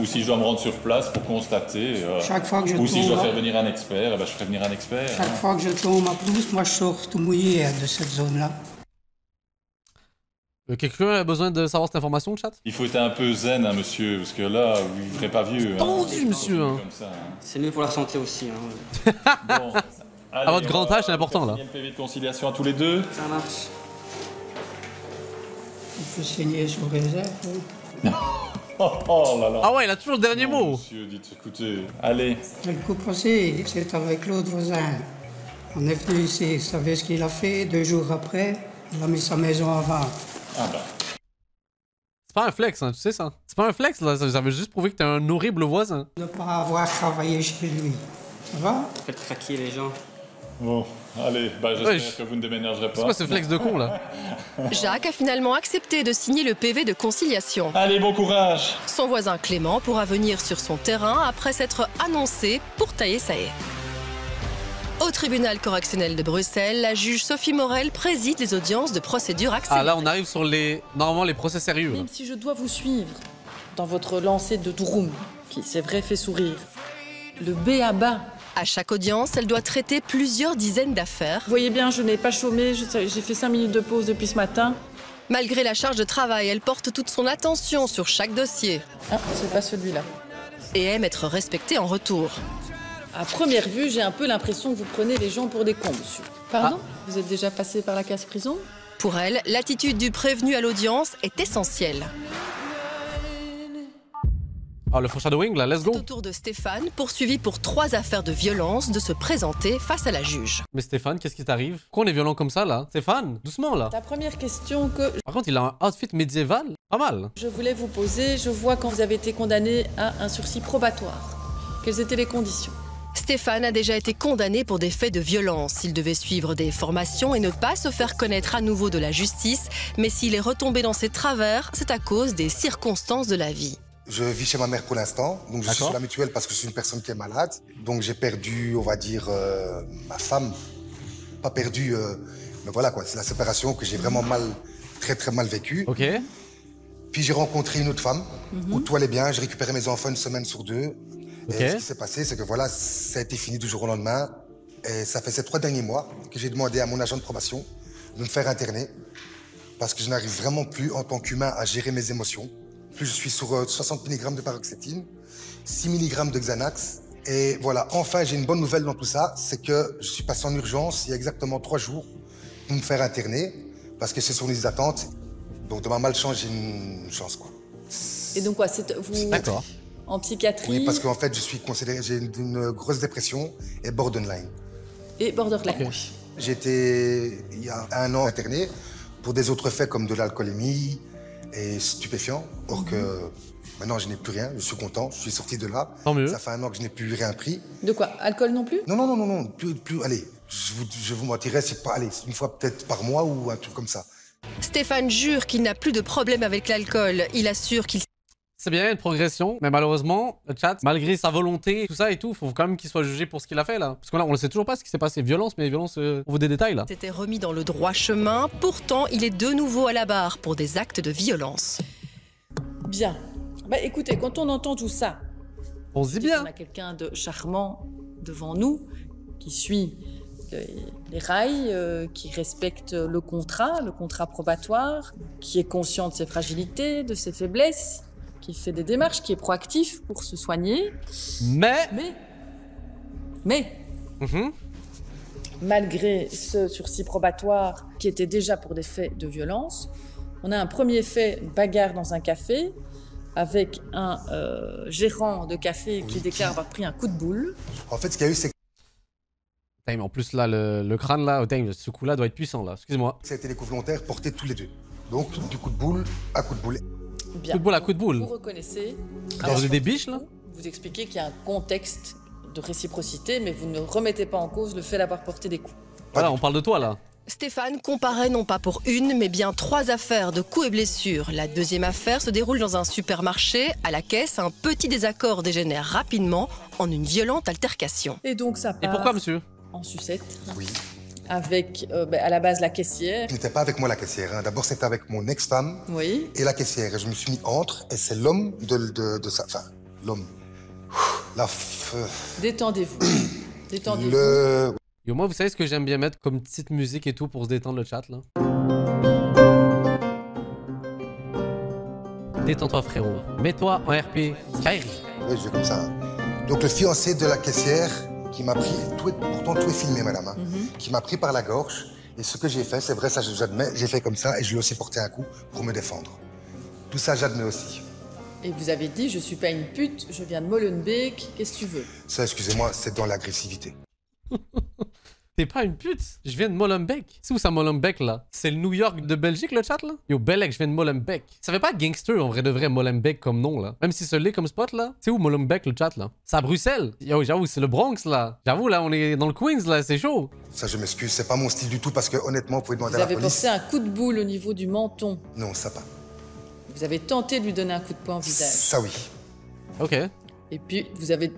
Ou si je dois me rendre sur place pour constater. Chaque fois que je ou si je dois faire venir un expert, eh ben, je ferai venir un expert. Chaque fois que je tourne ma pelouse, moi je sors tout mouillé de cette zone-là. Quelqu'un a besoin de savoir cette information, le chat? Il faut être un peu zen, hein, monsieur, parce que là, vous ne vivrez pas vieux. Tendu, monsieur. Hein. C'est mieux pour la santé aussi. Hein. Bon, allez, à votre grand âge, c'est important, là. Le PV de conciliation à tous les deux. Ça marche. Il faut signer sur réserve. Oh là là. Ah ouais, il a toujours le dernier mot. Monsieur, dites, écoutez, allez. Le coup passé, c'est avec l'autre voisin. On est venu ici, vous savez ce qu'il a fait? 2 jours après, il a mis sa maison à vendre. Ah bah. C'est pas un flex, hein, tu sais ça. C'est pas un flex, là. Ça veut juste prouver que t'es un horrible voisin. De ne pas avoir travaillé chez lui. Ça va? Faites craquer les gens. Bon, allez, bah j'espère que vous ne déménagerez pas. C'est quoi ce flex de con, là? Jacques a finalement accepté de signer le PV de conciliation. Allez, bon courage. Son voisin Clément pourra venir sur son terrain après s'être annoncé pour tailler sa haie. Au tribunal correctionnel de Bruxelles, la juge Sophie Morel préside les audiences de procédure accélérée. Ah là, on arrive sur normalement les procès sérieux. Même si je dois vous suivre dans votre lancée de Durum, qui c'est vrai fait sourire, le b.a.-ba. À chaque audience, elle doit traiter plusieurs dizaines d'affaires. Vous voyez bien, je n'ai pas chômé, j'ai fait 5 minutes de pause depuis ce matin. Malgré la charge de travail, elle porte toute son attention sur chaque dossier. Ah, c'est pas celui-là. Et aime être respectée en retour. À première vue, j'ai un peu l'impression que vous prenez les gens pour des cons, monsieur. Pardon ? Vous êtes déjà passé par la case prison ? Pour elle, l'attitude du prévenu à l'audience est essentielle. Ah, le foreshadowing, là, let's go. C'est au tour de Stéphane, poursuivi pour 3 affaires de violence, de se présenter face à la juge. Mais Stéphane, qu'est-ce qui t'arrive? Pourquoi on est violent comme ça, là? Stéphane, doucement, là. La première question que... Par contre, il a un outfit médiéval. Pas mal. Je voulais vous poser, je vois quand vous avez été condamné à un sursis probatoire. Quelles étaient les conditions? Stéphane a déjà été condamné pour des faits de violence. Il devait suivre des formations et ne pas se faire connaître à nouveau de la justice. Mais s'il est retombé dans ses travers, c'est à cause des circonstances de la vie. Je vis chez ma mère pour l'instant, donc je suis sur la mutuelle parce que je suis une personne qui est malade. Donc j'ai perdu, on va dire, ma femme. Pas perdu, mais voilà quoi, c'est la séparation que j'ai vraiment très mal vécue. Ok. Puis j'ai rencontré une autre femme, où tout allait bien, j'ai récupéré mes enfants 1 semaine sur 2. Et ce qui s'est passé, c'est que voilà, ça a été fini du jour au lendemain. Et ça fait ces 3 derniers mois que j'ai demandé à mon agent de probation de me faire interner. Parce que je n'arrive vraiment plus en tant qu'humain à gérer mes émotions. Plus je suis sur 60 mg de paroxétine, 6 mg de Xanax. Et voilà, enfin, j'ai une bonne nouvelle dans tout ça, c'est que je suis passé en urgence il y a exactement 3 jours pour me faire interner, parce que c'est sur liste d'attente. Donc de ma malchance, j'ai une chance, quoi. Et donc quoi, vous... D'accord. En psychiatrie? Oui, parce qu'en fait, je suis considéré, j'ai une grosse dépression et borderline. Et borderline. Okay. J'ai été, il y a 1 an, interné pour des autres faits comme de l'alcoolémie et stupéfiants. Or que maintenant, je n'ai plus rien, je suis content, je suis sorti de là. Tant mieux. Ça fait 1 an que je n'ai plus rien pris. De quoi? Alcool non plus? Non, plus, allez, je vous mentirais, c'est pas, allez, une fois peut-être par mois ou un truc comme ça. Stéphane jure qu'il n'a plus de problème avec l'alcool. Il assure qu'il... C'est bien, une progression, mais malheureusement, le chat, malgré sa volonté, tout ça et tout, faut quand même qu'il soit jugé pour ce qu'il a fait là. Parce que là, on ne sait toujours pas ce qui s'est passé. Violence, mais violence, on veut des détails là. C'était remis dans le droit chemin, pourtant il est de nouveau à la barre pour des actes de violence. Bien. Bah écoutez, quand on entend tout ça, on se dit bien. On a quelqu'un de charmant devant nous, qui suit les rails, qui respecte le contrat probatoire, qui est conscient de ses fragilités, de ses faiblesses, qui fait des démarches, qui est proactif pour se soigner. Mais malgré ce sursis probatoire qui était déjà pour des faits de violence, on a un premier fait, une bagarre dans un café, avec un gérant de café qui déclare avoir pris un coup de boule. En fait, ce qu'il y a eu, c'est que... Mais en plus, là, le crâne, là, ce coup-là doit être puissant, là. Excusez-moi. Ça a été des coups volontaires portés tous les deux. Donc, du coup de boule à coup de boule. Bien. Coup de boule à coup de boule. Vous reconnaissez. Alors, des biches, là? Vous expliquez qu'il y a un contexte de réciprocité, mais vous ne remettez pas en cause le fait d'avoir porté des coups. Voilà, on parle de toi, là. Stéphane comparaît non pas pour une, mais bien 3 affaires de coups et blessures. La deuxième affaire se déroule dans un supermarché. À la caisse, un petit désaccord dégénère rapidement en une violente altercation. Et donc ça part... Et pourquoi, monsieur? En sucette. Oui. Avec, à la base, la caissière. Ce n'était pas avec moi la caissière. Hein. D'abord, c'était avec mon ex-femme et la caissière. Et je me suis mis entre, et c'est l'homme de sa... Enfin, l'homme. Détendez-vous. Détendez-vous. Et au moins, vous savez ce que j'aime bien mettre comme petite musique et tout pour se détendre le chat, là? Détends-toi, frérot. Mets-toi en RP Skyrim. Oui, je vais comme ça. Donc, le fiancé de la caissière qui m'a pris, pourtant tout est filmé, madame, hein, qui m'a pris par la gorge. Et ce que j'ai fait, c'est vrai, ça j'admets, j'ai fait comme ça et je lui ai aussi porté un coup pour me défendre. Tout ça, j'admets aussi. Et vous avez dit, je suis pas une pute, je viens de Molenbeek, qu'est-ce que tu veux? Ça, excusez-moi, c'est dans l'agressivité. T'es pas une pute? Je viens de Molenbeek. C'est où ça, Molenbeek, là? C'est le New York de Belgique, le chat, là? Yo, Belek, je viens de Molenbeek. Ça fait pas gangster, en vrai de vrai, Molenbeek comme nom, là. Même si c'est l'est comme spot, là. C'est où, Molenbeek, le chat, là? C'est à Bruxelles. Yo, j'avoue, c'est le Bronx, là. J'avoue, là, on est dans le Queens, là, c'est chaud. Ça, je m'excuse, c'est pas mon style du tout, parce que, honnêtement, vous pouvez demander à la police. Vous avez porté un coup de boule au niveau du menton. Non, ça pas. Vous avez tenté de lui donner un coup de poing au visage. Ça, oui. Ok. Et puis, vous avez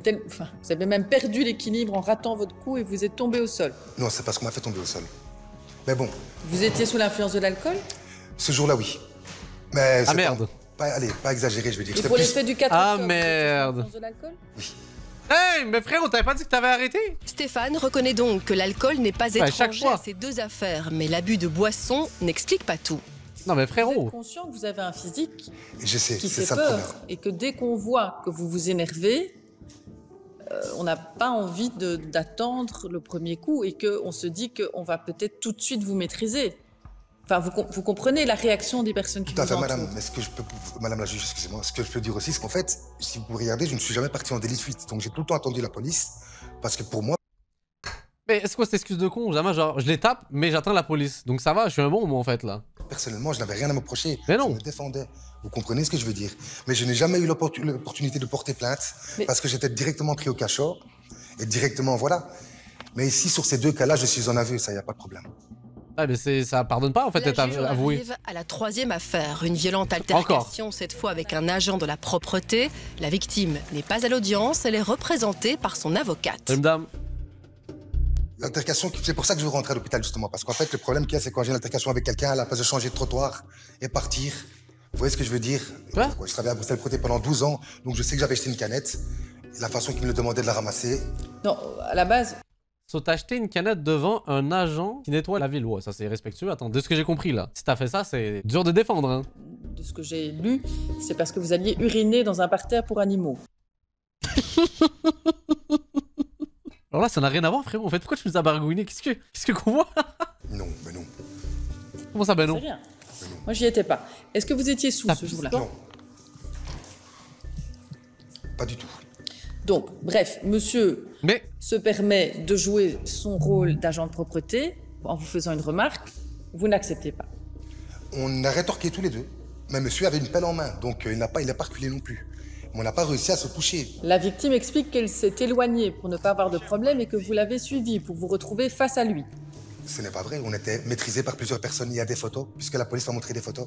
même perdu l'équilibre en ratant votre coup et vous êtes tombé au sol. Non, c'est parce qu'on m'a fait tomber au sol. Mais bon. Vous étiez sous l'influence de l'alcool? Ce jour-là, oui. Mais ah merde. Allez, pas exagéré, je veux dire. Et pour l'effet du 4 octobre, ah merde. de l'alcool? Oui. Hey, mais frérot, t'avais pas dit que t'avais arrêté? Stéphane reconnaît donc que l'alcool n'est pas étranger à ces deux affaires, mais l'abus de boisson n'explique pas tout. Non mais frérot. Vous êtes conscient que vous avez un physique je sais, qui fait ça peur et que dès qu'on voit que vous vous énervez, on n'a pas envie d'attendre le premier coup et qu'on se dit qu'on va peut-être tout de suite vous maîtriser. Enfin, vous comprenez la réaction des personnes qui vous entourent. Tout à fait, madame. Mais ce que je peux, madame la juge, excusez-moi, ce que je peux dire aussi, c'est qu'en fait, si vous regardez, je ne suis jamais parti en délit de fuite. Donc j'ai tout le temps attendu la police, parce que pour moi... Mais est-ce quoi cette excuse de con? Jamais, genre, je les tape, mais j'attends la police. Donc ça va, je suis un bon, moi, en fait, là. Personnellement, je n'avais rien à me reprocher. Mais non. Je me défendais. Vous comprenez ce que je veux dire? Mais je n'ai jamais eu l'opportunité de porter plainte, parce que j'étais directement pris au cachot, et directement, voilà. Mais ici, sur ces deux cas-là, je suis en aveu, ça, il n'y a pas de problème. Ah mais ça pardonne pas en fait d'être avoué. On arrive à la troisième affaire, une violente altercation cette fois avec un agent de la propreté. La victime n'est pas à l'audience, elle est représentée par son avocate. Madame. L'altercation, c'est pour ça que je veux rentrer à l'hôpital justement, parce qu'en fait le problème qu'il y a, c'est quand j'ai une altercation avec quelqu'un, à la place de changer de trottoir et partir. Vous voyez ce que je veux dire? Quoi? Je travaillais à Bruxelles-Proté pendant 12 ans, donc je sais que j'avais acheté une canette. Et la façon qu'il me le demandait de la ramasser. Non, à la base. So, t'as acheté une canette devant un agent qui nettoie la ville. Ouais, ça c'est respectueux. Attends, de ce que j'ai compris là, si t'as fait ça, c'est dur de défendre. Hein. De ce que j'ai lu, c'est parce que vous alliez uriner dans un parterre pour animaux. Alors là, ça n'a rien à voir, frérot. En fait, pourquoi tu nous as baragouiné? Qu'est-ce qu'on voit? Non, mais non. Comment ça, ben non? C'est rien. Moi, j'y étais pas. Est-ce que vous étiez sous ce jour-là? Non. Pas du tout. Donc, bref, monsieur se permet de jouer son rôle d'agent de propreté en vous faisant une remarque. Vous n'acceptez pas. On a rétorqué tous les deux. Mais monsieur avait une pelle en main, donc il n'a pas reculé non plus. Mais on n'a pas réussi à se toucher. La victime explique qu'elle s'est éloignée pour ne pas avoir de problème et que vous l'avez suivi pour vous retrouver face à lui. Ce n'est pas vrai, on était maîtrisé par plusieurs personnes. Il y a des photos, puisque la police m'a montré des photos.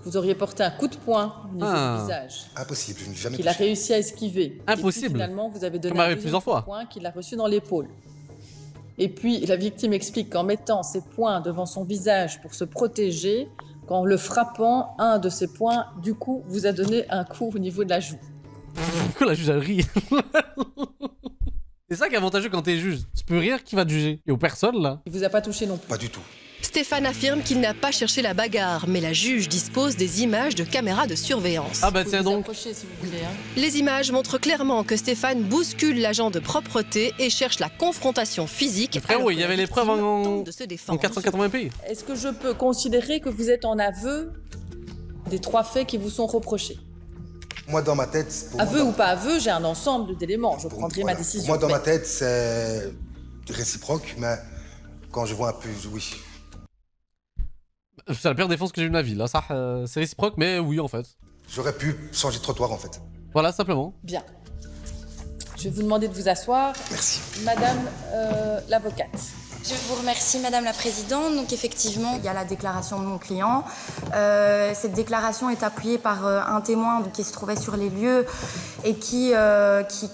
Vous auriez porté un coup de poing au niveau du visage. Impossible, je n'ai jamais qu'il a réussi à esquiver. Impossible. Et puis, finalement, vous avez donné un deuxième coup de poing qu'il a reçu dans l'épaule. Et puis, la victime explique qu'en mettant ses poings devant son visage pour se protéger, qu'en le frappant, un de ses poings, du coup, vous a donné un coup au niveau de la joue. Pourquoi la juge, elle rit? C'est ça qui est avantageux quand t'es juge. Tu peux rire, qui va te juger? Et aux personnes, là. Il vous a pas touché non plus? Pas du tout. Stéphane affirme qu'il n'a pas cherché la bagarre, mais la juge dispose des images de caméras de surveillance. Ah bah tiens donc. Si vous voulez, hein. Les images montrent clairement que Stéphane bouscule l'agent de propreté et cherche la confrontation physique. Frérot, il y avait les preuves en 480p. Est-ce que je peux considérer que vous êtes en aveu des 3 faits qui vous sont reprochés? Moi, dans ma tête... Aveu ou pas aveu, j'ai un ensemble d'éléments. Je prendrai ma décision. Moi, dans ma tête, c'est réciproque, mais quand je vois un peu... Oui. C'est la pire défense que j'ai eu de ma vie, là. Ça, c'est réciproque, mais oui, en fait. J'aurais pu changer de trottoir, en fait. Voilà, simplement. Bien. Je vais vous demander de vous asseoir. Merci. Madame l'avocate. Je vous remercie, Madame la Présidente. Donc effectivement, il y a la déclaration de mon client. Cette déclaration est appuyée par un témoin qui se trouvait sur les lieux et qui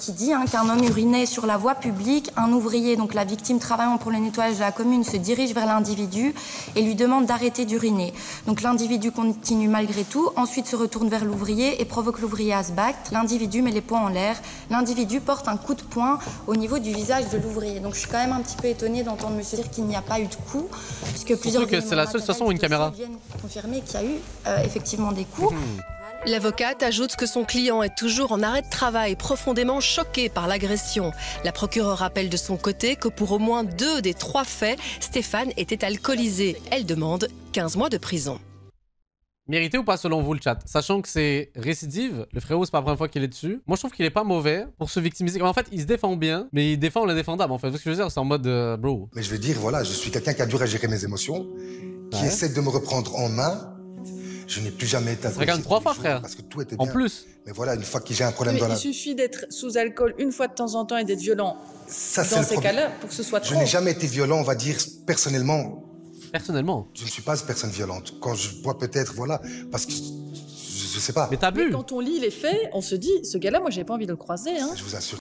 dit qu'un homme urinait sur la voie publique. Un ouvrier, donc la victime travaillant pour le nettoyage de la commune, se dirige vers l'individu et lui demande d'arrêter d'uriner. Donc l'individu continue malgré tout, ensuite se retourne vers l'ouvrier et provoque l'ouvrier à se battre. L'individu met les poings en l'air. L'individu porte un coup de poing au niveau du visage de l'ouvrier. Donc je suis quand même un petit peu étonnée d'entendre monsieur dire qu'il n'y a pas eu de coup, puisque plusieurs que c'est la seule façon où une caméra viennent confirmer qu'il y a eu effectivement des coups. L'avocate ajoute que son client est toujours en arrêt de travail, profondément choqué par l'agression. La procureure rappelle de son côté que pour au moins 2 des 3 faits, Stéphane était alcoolisé. Elle demande 15 mois de prison. Mérité ou pas selon vous le chat? Sachant que c'est récidive, le frérot c'est pas la première fois qu'il est dessus. Moi je trouve qu'il est pas mauvais pour se victimiser. En fait il se défend bien, mais il défend le défendable en fait. Ce que je veux dire c'est en mode bro. Mais je veux dire voilà, je suis quelqu'un qui a dur à gérer mes émotions, qui essaie de me reprendre en main. Je n'ai plus jamais été... Ça fait quand même 3 fois frère. Parce que tout était bien. En plus. Mais voilà, une fois que j'ai un problème dans la... Il suffit d'être sous alcool une fois de temps en temps et d'être violent ça, dans ces cas-là pour que ce soit trop. Je n'ai jamais été violent, on va dire, personnellement. Personnellement? Je ne suis pas une personne violente. Quand je vois peut-être, voilà, parce que je je sais pas. Mais t'as bu. Quand on lit les faits, on se dit, ce gars-là, moi, j'ai pas envie de le croiser. Hein. Je vous assure.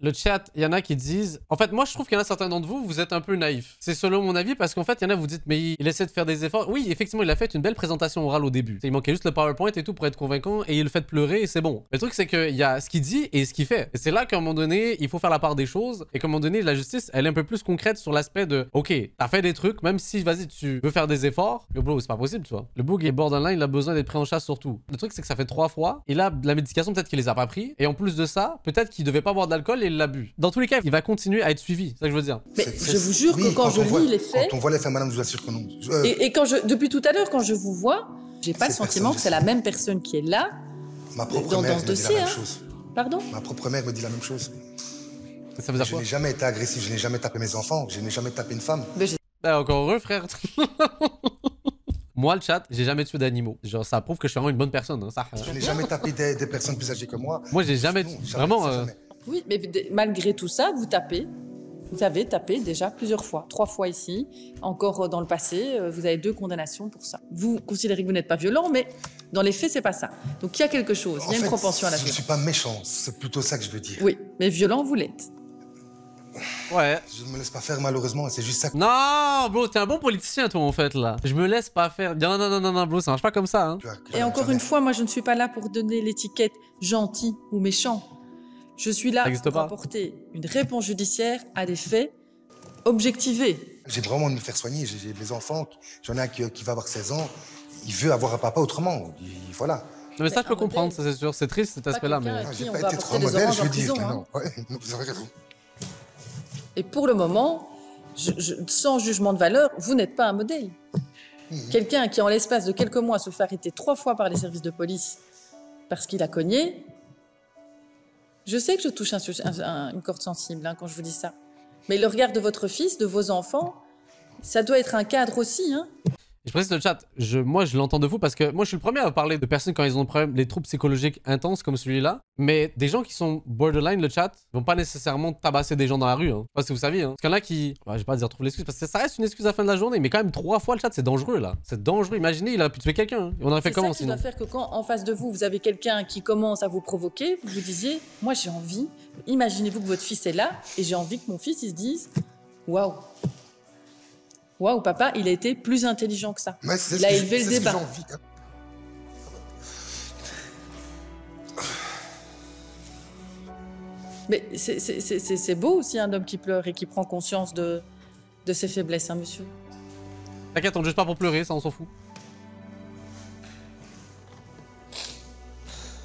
Le chat, il y en a qui disent... En fait, moi, je trouve qu'il y en a certains d'entre vous, vous êtes un peu naïfs. C'est selon mon avis, parce qu'en fait, il y en a, vous dites, mais il essaie de faire des efforts. Oui, effectivement, il a fait une belle présentation orale au début. Il manquait juste le PowerPoint et tout pour être convaincant, et il le fait pleurer, et c'est bon. Mais le truc, c'est qu'il y a ce qu'il dit et ce qu'il fait. Et c'est là qu'à un moment donné, il faut faire la part des choses, et qu'à un moment donné, la justice, elle est un peu plus concrète sur l'aspect de, ok, t'as fait des trucs, même si, vas-y, tu veux faire des efforts, mais bro, c'est pas possible, tu vois. Le bug est borderline, il a besoin d'être pris en chasse surtout. Le truc, c'est que ça fait 3 fois, et là, la médication, peut-être qu'il les a pas pris, et en plus de ça, peut-être qu'il devait pas boire d'alcool et il l'a bu. Dans tous les cas, il va continuer à être suivi, c'est ça que je veux dire. Mais je vous jure que quand je lis les faits... Quand on voit les faits, madame, je vous assure que non. Et quand depuis tout à l'heure, quand je vous vois, j'ai pas le sentiment que c'est la même personne qui est là Ma propre mère me dit la même chose. Pardon? Ma propre mère me dit la même chose. Ça veut dire je quoi? n'ai jamais été agressif, je n'ai jamais tapé mes enfants, je n'ai jamais tapé une femme. Bah, encore heureux, frère. Moi, le chat, j'ai jamais tué d'animaux. Genre, ça prouve que je suis vraiment une bonne personne. Hein. Ça, Je n'ai jamais tapé des personnes plus âgées que moi. Moi, j'ai jamais... Vraiment... Oui, mais malgré tout ça, vous tapez. Vous avez tapé déjà plusieurs fois. 3 fois ici, encore dans le passé. Vous avez 2 condamnations pour ça. Vous considérez que vous n'êtes pas violent, mais dans les faits, c'est pas ça. Donc il y a quelque chose, il y a une propension à la violence. Je ne suis pas méchant, c'est plutôt ça que je veux dire. Oui, mais violent, vous l'êtes. Ouais. Je ne me laisse pas faire malheureusement, c'est juste ça. Non, bro, t'es un bon politicien, toi, en fait, là. Je me laisse pas faire. Non, bro, ça marche pas comme ça, hein. Et encore une fois, moi, je ne suis pas là pour donner l'étiquette gentil ou méchant. Je suis là pour apporter une réponse judiciaire à des faits objectivés. J'ai vraiment envie de me faire soigner. J'ai des enfants, j'en ai un qui va avoir 16 ans. Il veut avoir un papa autrement. Voilà. Non, mais ça, je peux comprendre, ça, c'est sûr. C'est triste, cet aspect-là, mais... J'ai pas été trop modèle, je veux dire. Non, ouais, vous avez raison. Et pour le moment, sans jugement de valeur, vous n'êtes pas un modèle. Quelqu'un qui, en l'espace de quelques mois, se fait arrêter 3 fois par les services de police parce qu'il a cogné... Je sais que je touche une corde sensible hein, quand je vous dis ça. Mais le regard de votre fils, de vos enfants, ça doit être un cadre aussi. Hein. Je précise le chat, moi je l'entends de vous parce que moi je suis le premier à parler de personnes quand ils ont des problèmes, des troubles psychologiques intenses comme celui-là. Mais des gens qui sont borderline, le chat, vont pas nécessairement tabasser des gens dans la rue. Hein. Je sais pas si vous saviez. Hein. Parce qu'il y en a qui, je vais pas dire trouver l'excuse parce que ça reste une excuse à la fin de la journée. Mais quand même 3 fois le chat, c'est dangereux là. C'est dangereux. Imaginez, il a pu tuer quelqu'un. Hein. On aurait fait comment sinon? C'est ça qui doit faire que quand en face de vous, vous avez quelqu'un qui commence à vous provoquer, vous vous disiez, moi j'ai envie. Imaginez-vous que votre fils est là et j'ai envie que mon fils il se dise, waouh. Waouh, papa, il a été plus intelligent que ça. Il a élevé le débat. Mais c'est beau aussi un homme qui pleure et qui prend conscience de ses faiblesses, hein, monsieur. T'inquiète, on ne juge pas pour pleurer, ça on s'en fout.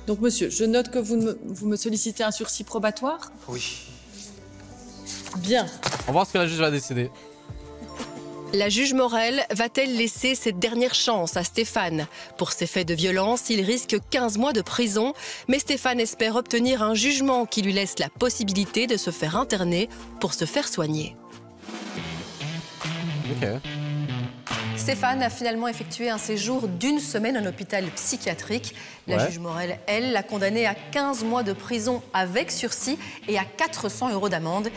Donc monsieur, je note que vous me sollicitez un sursis probatoire. Oui. Bien. On va voir ce que la juge va décider. La juge Morel va-t-elle laisser cette dernière chance à Stéphane? Pour ces faits de violence, il risque 15 mois de prison, mais Stéphane espère obtenir un jugement qui lui laisse la possibilité de se faire interner pour se faire soigner. Ok. Stéphane a finalement effectué un séjour d'1 semaine en hôpital psychiatrique. La juge Morel, elle, l'a condamné à 15 mois de prison avec sursis et à 400 € d'amende.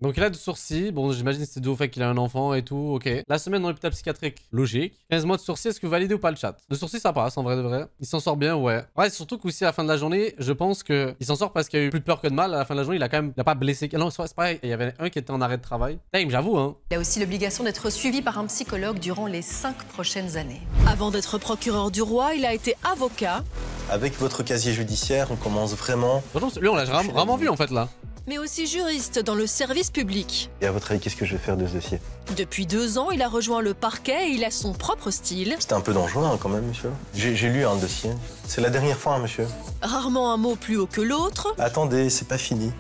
Donc il a du sursis, bon j'imagine que c'est dû au fait qu'il a un enfant et tout, ok. La semaine dans l'hôpital psychiatrique, logique. 15 mois de sursis, est-ce que vous validez ou pas le chat? Le sursis ça passe en vrai de vrai. Il s'en sort bien, ouais. Ouais, surtout qu'aussi à la fin de la journée, je pense qu'il s'en sort parce qu'il a eu plus de peur que de mal. À la fin de la journée, il a pas blessé. Non, c'est pareil, il y avait un qui était en arrêt de travail. Damn, j'avoue, hein. Il a aussi l'obligation d'être suivi par un psychologue durant les 5 prochaines années. Avant d'être procureur du roi, il a été avocat. Avec votre casier judiciaire, on commence vraiment... Lui, on l'a vraiment vu en fait là. Mais aussi juriste dans le service public. Et à votre avis, qu'est-ce que je vais faire de ce dossier? Depuis 2 ans, il a rejoint le parquet et il a son propre style. C'était un peu dangereux hein, quand même, monsieur. J'ai lu un dossier. C'est la dernière fois, hein, monsieur. Rarement un mot plus haut que l'autre. Attendez, c'est pas fini.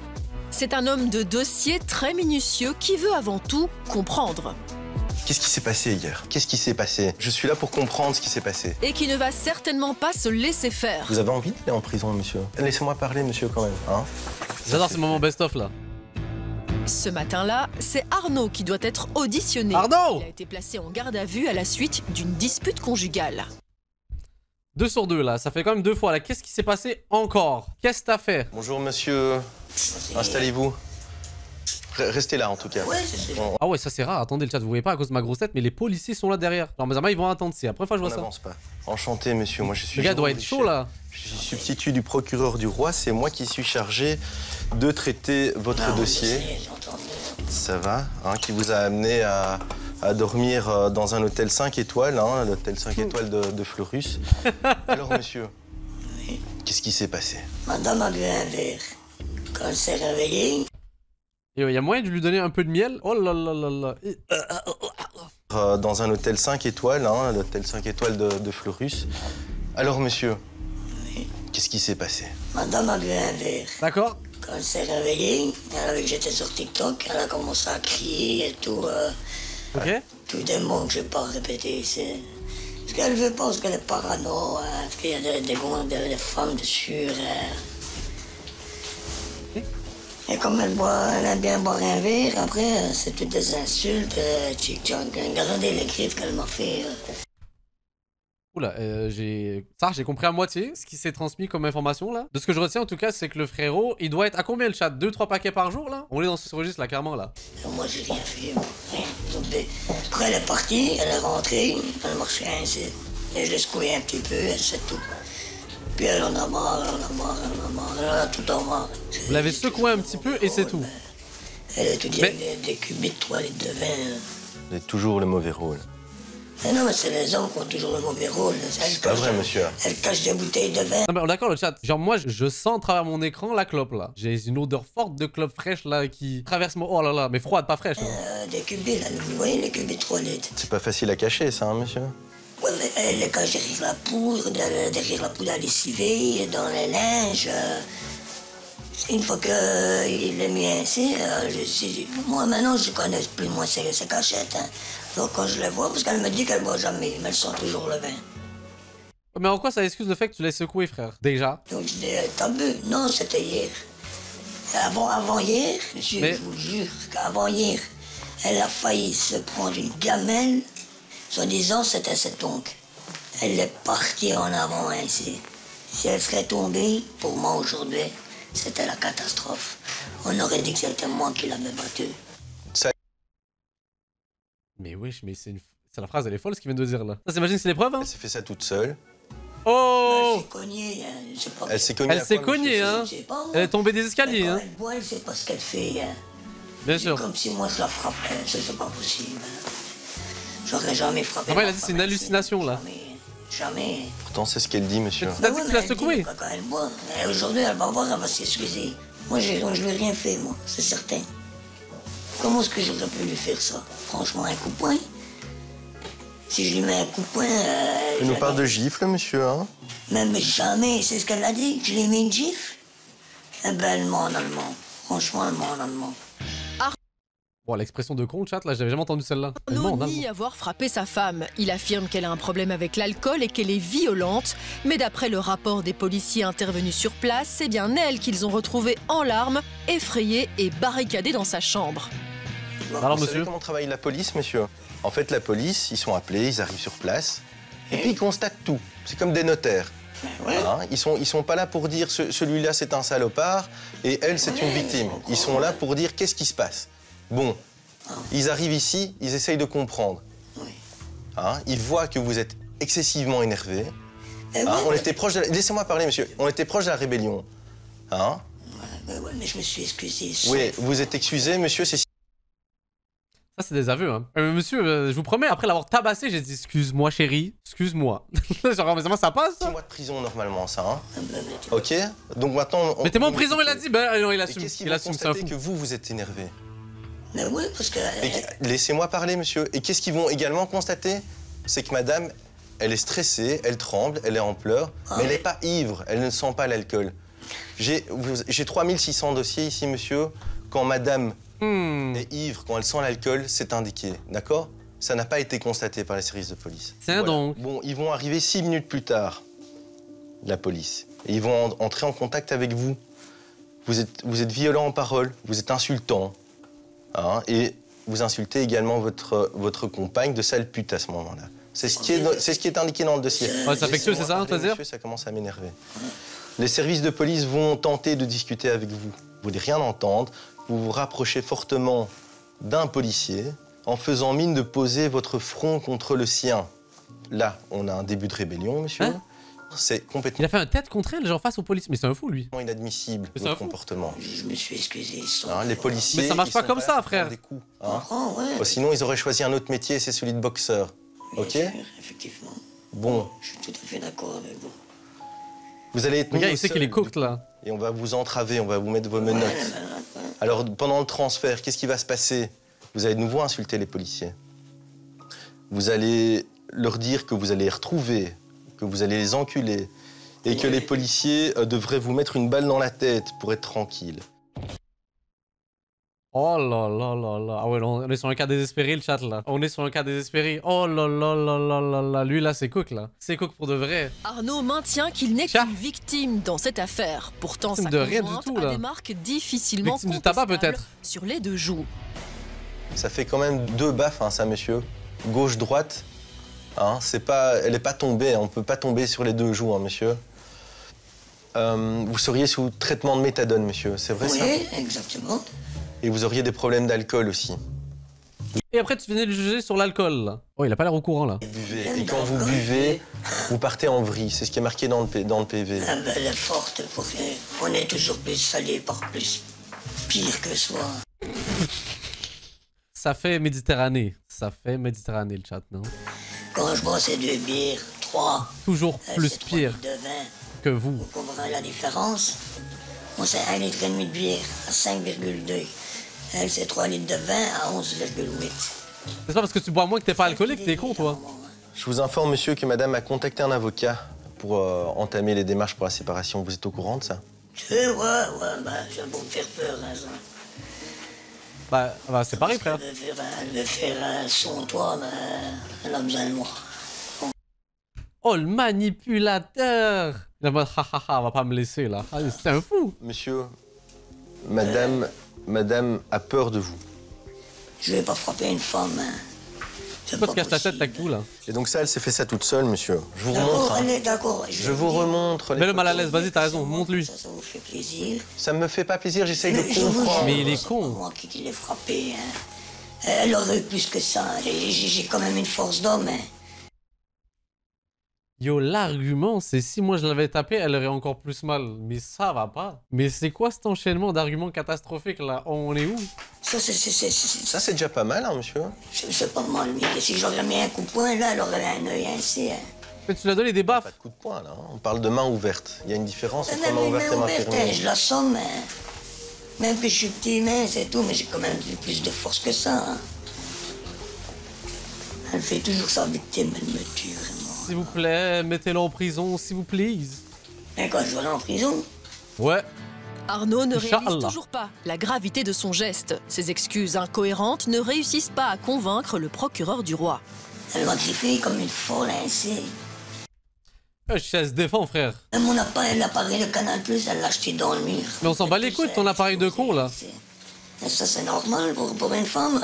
C'est un homme de dossier très minutieux qui veut avant tout comprendre. Qu'est-ce qui s'est passé hier? Qu'est-ce qui s'est passé? Je suis là pour comprendre ce qui s'est passé. Et qui ne va certainement pas se laisser faire. Vous avez envie d'aller en prison, monsieur? Laissez-moi parler, monsieur, quand même. Hein? J'adore ces moments best-of, là. Ce matin-là, c'est Arnaud qui doit être auditionné. Arnaud! Il a été placé en garde à vue à la suite d'une dispute conjugale. 2 sur 2, là. Ça fait quand même 2 fois, là. Qu'est-ce qui s'est passé encore? Qu'est-ce que t'as fait? Bonjour, monsieur. Installez-vous. Restez là en tout cas. Ah ouais, ça c'est rare. Attendez le chat, vous voyez pas à cause de ma grosse tête, mais les policiers sont là derrière. Alors Benjamin, ils vont attendre. C'est la première fois que je vois ça. On n'avance pas. Enchanté, monsieur. Moi, je suis. Le gars doit être chaud là. Je suis substitut du procureur du roi. C'est moi qui suis chargé de traiter votre dossier. Ça va, hein, qui vous a amené à dormir dans un hôtel 5 étoiles, hein, l'hôtel 5 étoiles de Fleurus. Alors, monsieur, qu'est-ce qui s'est passé? Madame a bu un verre. Quand elle s'est réveillée... Il y a moyen de lui donner un peu de miel? Oh là là là là. Dans un hôtel 5 étoiles, hein, l'hôtel 5 étoiles de Fleurus. Alors, monsieur, qu'est-ce qui s'est passé? Madame a bu un verre. D'accord. Quand elle s'est réveillée, elle a vu que j'étais sur TikTok, elle a commencé à crier et tout. Tous des mots que je n'ai pas répétés. Parce qu'elle veut pas, parce qu'elle est parano, parce qu'il y a des femmes dessus. Et comme elle aime bien boire un verre, après, c'est toutes des insultes, tchic-tchac. Regardez les griffes qu'elle m'a fait. Oula, j'ai compris à moitié ce qui s'est transmis comme information là. De ce que je retiens en tout cas, c'est que le frérot, il doit être à combien le chat? 2-3 paquets par jour là? On est dans ce registre là, clairement là. Moi j'ai rien fait, rien. Après elle est partie, elle est rentrée, elle marchait ainsi. Et je l'ai secoué un petit peu, c'est tout. Puis elle en a marre, elle en a tout en marre. Vous l'avez secoué un petit peu et c'est tout. Elle étudie des cubits de 3 litres de vin. Vous avez toujours le mauvais rôle. Mais non, mais c'est les hommes qui ont toujours le mauvais rôle. C'est pas vrai, monsieur. Elle cache des bouteilles de vin. Non mais d'accord le chat, genre moi je sens à travers mon écran la clope là. J'ai une odeur forte de clope fraîche là qui traverse mon... Oh là là, mais froide, pas fraîche. Des cubits là, vous voyez les cubits de 3 litres. C'est pas facile à cacher ça, hein, monsieur? Ouais, mais elle les cache derrière la poudre, à lessiver, dans les linges. Une fois qu'il est mis ainsi, moi maintenant je connais plus moins ses cachettes. Hein. Donc quand je les vois, parce qu'elle me dit qu'elle boit jamais, mais elle sent toujours le vin. Mais en quoi ça excuse le fait que tu l'aies secoué, frère? Déjà? Donc je dis, t'as bu? Non, c'était hier. Avant hier, je vous jure qu'avant hier, elle a failli se prendre une gamelle, soi-disant c'était cet oncle. Elle est partie en avant ainsi. Si elle serait tombée, pour moi aujourd'hui, c'était la catastrophe. On aurait dit que c'était moi qui l'avais battue. Mais wesh, mais c'est la phrase, elle est folle ce qu'il vient de dire là. Ça s'imagine c'est l'épreuve, hein? Elle s'est fait ça toute seule. Oh! Elle s'est cognée, hein. Je sais pas. Elle s'est cognée. Elle s'est cognée, hein? Elle est tombée des escaliers, hein? Elle boit, elle sait pas ce qu'elle fait, hein. Bien sûr. Comme si moi je la frappais, c'est pas possible. J'aurais jamais frappé. Après, il a dit c'est une hallucination là. Jamais. Pourtant, c'est ce qu'elle dit, monsieur. T'as dit que tu l'as secouée? Quand elle boit. Aujourd'hui, elle va voir, elle va s'excuser. Moi, je lui ai rien fait, moi, c'est certain. Comment est-ce que j'aurais pu lui faire ça? Franchement, un coup de poing? Si je lui mets un coup de poing... Elle nous parle de gifle, monsieur, hein? Même jamais, c'est ce qu'elle a dit, que je lui ai mis une gifle. Eh ben, elle ment en allemand. Franchement, elle ment en allemand. Bon, l'expression de con, chat, là, j'avais jamais entendu celle-là. Arnaud nie avoir frappé sa femme. Il affirme qu'elle a un problème avec l'alcool et qu'elle est violente. Mais d'après le rapport des policiers intervenus sur place, c'est bien elle qu'ils ont retrouvée en larmes, effrayée et barricadée dans sa chambre. Alors, vous monsieur, savez comment travaille la police, monsieur? En fait, la police, ils sont appelés, ils arrivent sur place, et puis ils constatent tout. C'est comme des notaires. Hein, ils sont pas là pour dire celui-là c'est un salopard et elle c'est une victime. Ils sont là pour dire qu'est-ce qui se passe. Bon, ils arrivent ici, ils essayent de comprendre. Hein, ils voient que vous êtes excessivement énervé. Hein, on était proche de laissez-moi parler, monsieur. On était proche de la rébellion. Hein? Mais je me suis excusé. Oui, vous êtes excusé, monsieur, c'est... ça c'est des aveux, hein. Monsieur, je vous promets, après l'avoir tabassé, j'ai dit excuse-moi chérie, excuse-moi. Genre, ça passe? 6 mois de prison normalement, ça, hein? Ok? Donc maintenant... Mettez-moi en prison, il a dit, ben non, il assume. Qu'est-ce qu'ils Il vont assume, c'est un constater fou. que vous êtes énervé? Mais oui, parce que... Laissez-moi parler, monsieur. Et qu'est-ce qu'ils vont également constater? C'est que madame, elle est stressée, elle tremble, elle est en pleurs, mais elle n'est pas ivre, elle ne sent pas l'alcool. J'ai 3600 dossiers ici, monsieur. Quand madame est ivre, quand elle sent l'alcool, c'est indiqué, d'accord? Ça n'a pas été constaté par les services de police. Tiens donc. Bon, ils vont arriver 6 minutes plus tard, la police. Et ils vont entrer en contact avec vous. Vous êtes violent en parole, vous êtes insultant. Hein, et vous insultez également votre compagne de sale pute à ce moment-là. C'est ce qui est indiqué dans le dossier. Ouais, c'est affectueux, c'est ça, tu veux dire? Monsieur, ça commence à m'énerver. Les services de police vont tenter de discuter avec vous. Vous voulez rien entendre. vous vous rapprochez fortement d'un policier en faisant mine de poser votre front contre le sien. Là, on a un début de rébellion, monsieur. Hein? C'est complètement... Il a fait un tête contre elle, genre face aux policiers. Mais c'est un fou, lui. Inadmissible, votre comportement. Je me suis excusé. Hein, les policiers... Mais ça marche pas comme ça, frère. Des coups, hein. Sinon, ils auraient choisi un autre métier, c'est celui de boxeur. Ok? Effectivement. Bon. Je suis tout à fait d'accord avec vous. Vous allez être... Le gars, il sait qu'il est cooked, là. Et on va vous entraver, on va vous mettre vos menottes. Alors, pendant le transfert, qu'est-ce qui va se passer? Vous allez de nouveau insulter les policiers. Vous allez leur dire que vous allez les retrouver, que vous allez les enculer, et que les policiers devraient vous mettre une balle dans la tête pour être tranquille. Oh là là là là. Ah ouais, on est sur un cas désespéré, le chat, là. On est sur un cas désespéré. Oh là là là là là là. Lui, là, c'est cook, là. C'est cook pour de vrai. Arnaud maintient qu'il n'est qu'une victime dans cette affaire. Pourtant, sa conjointe a des marques difficilement contestables sur les 2 joues. Ça fait quand même 2 baffes, hein, ça, monsieur. Gauche-droite. Hein, elle n'est pas tombée, on ne peut pas tomber sur les 2 joues, hein, monsieur. Vous seriez sous traitement de méthadone, monsieur, c'est vrai ça? Oui, exactement. Et vous auriez des problèmes d'alcool aussi. Et après, tu venais de le juger sur l'alcool, là. Oh, il a pas l'air au courant, là. Et quand vous buvez, vous partez en vrille, c'est ce qui est marqué dans le PV. Ah ben, elle est forte, on est toujours plus salé par plus pire que soi. Ça fait Méditerranée. Ça fait Méditerranée, le chat, non? Quand je bois ces 2 bières, 3... Toujours plus pire que vous. Vous comprenez la différence? Moi, c'est 1,5 litre de bière à 5,2. Elle, c'est 3 litres de vin à 11,8. C'est pas parce que tu bois moins que t'es pas alcoolique, t'es con, toi. Je vous informe, monsieur, que madame a contacté un avocat pour entamer les démarches pour la séparation. Vous êtes au courant de ça? Ouais, bah, j'ai beau me faire peur, hein, ça. Bah c'est pareil, frère. Elle veut faire son toit, mais elle a besoin de moi. Oh, le manipulateur! Il est en mode, on va pas me laisser, là. Ah, c'est un fou! Monsieur, madame a peur de vous. Je vais pas frapper une femme, hein. C'est pas ce cache ta tête, t'as tout, là. Et donc ça, elle s'est fait ça toute seule, monsieur. Je vous remontre. D'accord, je vous remontre. Mets-le mal à l'aise, vas-y, t'as raison, montre-lui. Ça vous fait plaisir. Ça me fait pas plaisir, j'essaye de comprendre. Mais il est con. C'est pas moi qui l'ai frappé, hein. Elle aurait eu plus que ça. J'ai quand même une force d'homme, hein. Yo, l'argument, c'est si moi je l'avais tapé, elle aurait encore plus mal. Mais ça va pas. Mais c'est quoi cet enchaînement d'arguments catastrophiques, là? On est où? Ça, c'est déjà pas mal, hein, monsieur. C'est pas mal, mais si j'aurais mis un coup de poing, là, elle aurait un œil ainsi, hein. Mais tu l'as donné des baffes. Pas de coup de poing, là. On parle de main ouverte. Il y a une différence entre main ouverte et main fermée. Je l'assomme, hein. Même que je suis petit, mais c'est tout, mais j'ai quand même plus de force que ça, hein. Elle fait toujours sa victime, elle me tue, vraiment. S'il vous plaît, mettez-le en prison, s'il vous plaît. Et quoi, je vais aller en prison? Ouais. Arnaud ne réalise toujours pas la gravité de son geste. Ses excuses incohérentes ne réussissent pas à convaincre le procureur du roi. Elle m'a griffé comme une folle ainsi. Elle se défend, frère. Mon appareil, l'appareil, le Canal+, elle l'a acheté dans le mur. Mais on s'en bat les couilles de ton appareil de con, là. Et ça, c'est normal pour une femme.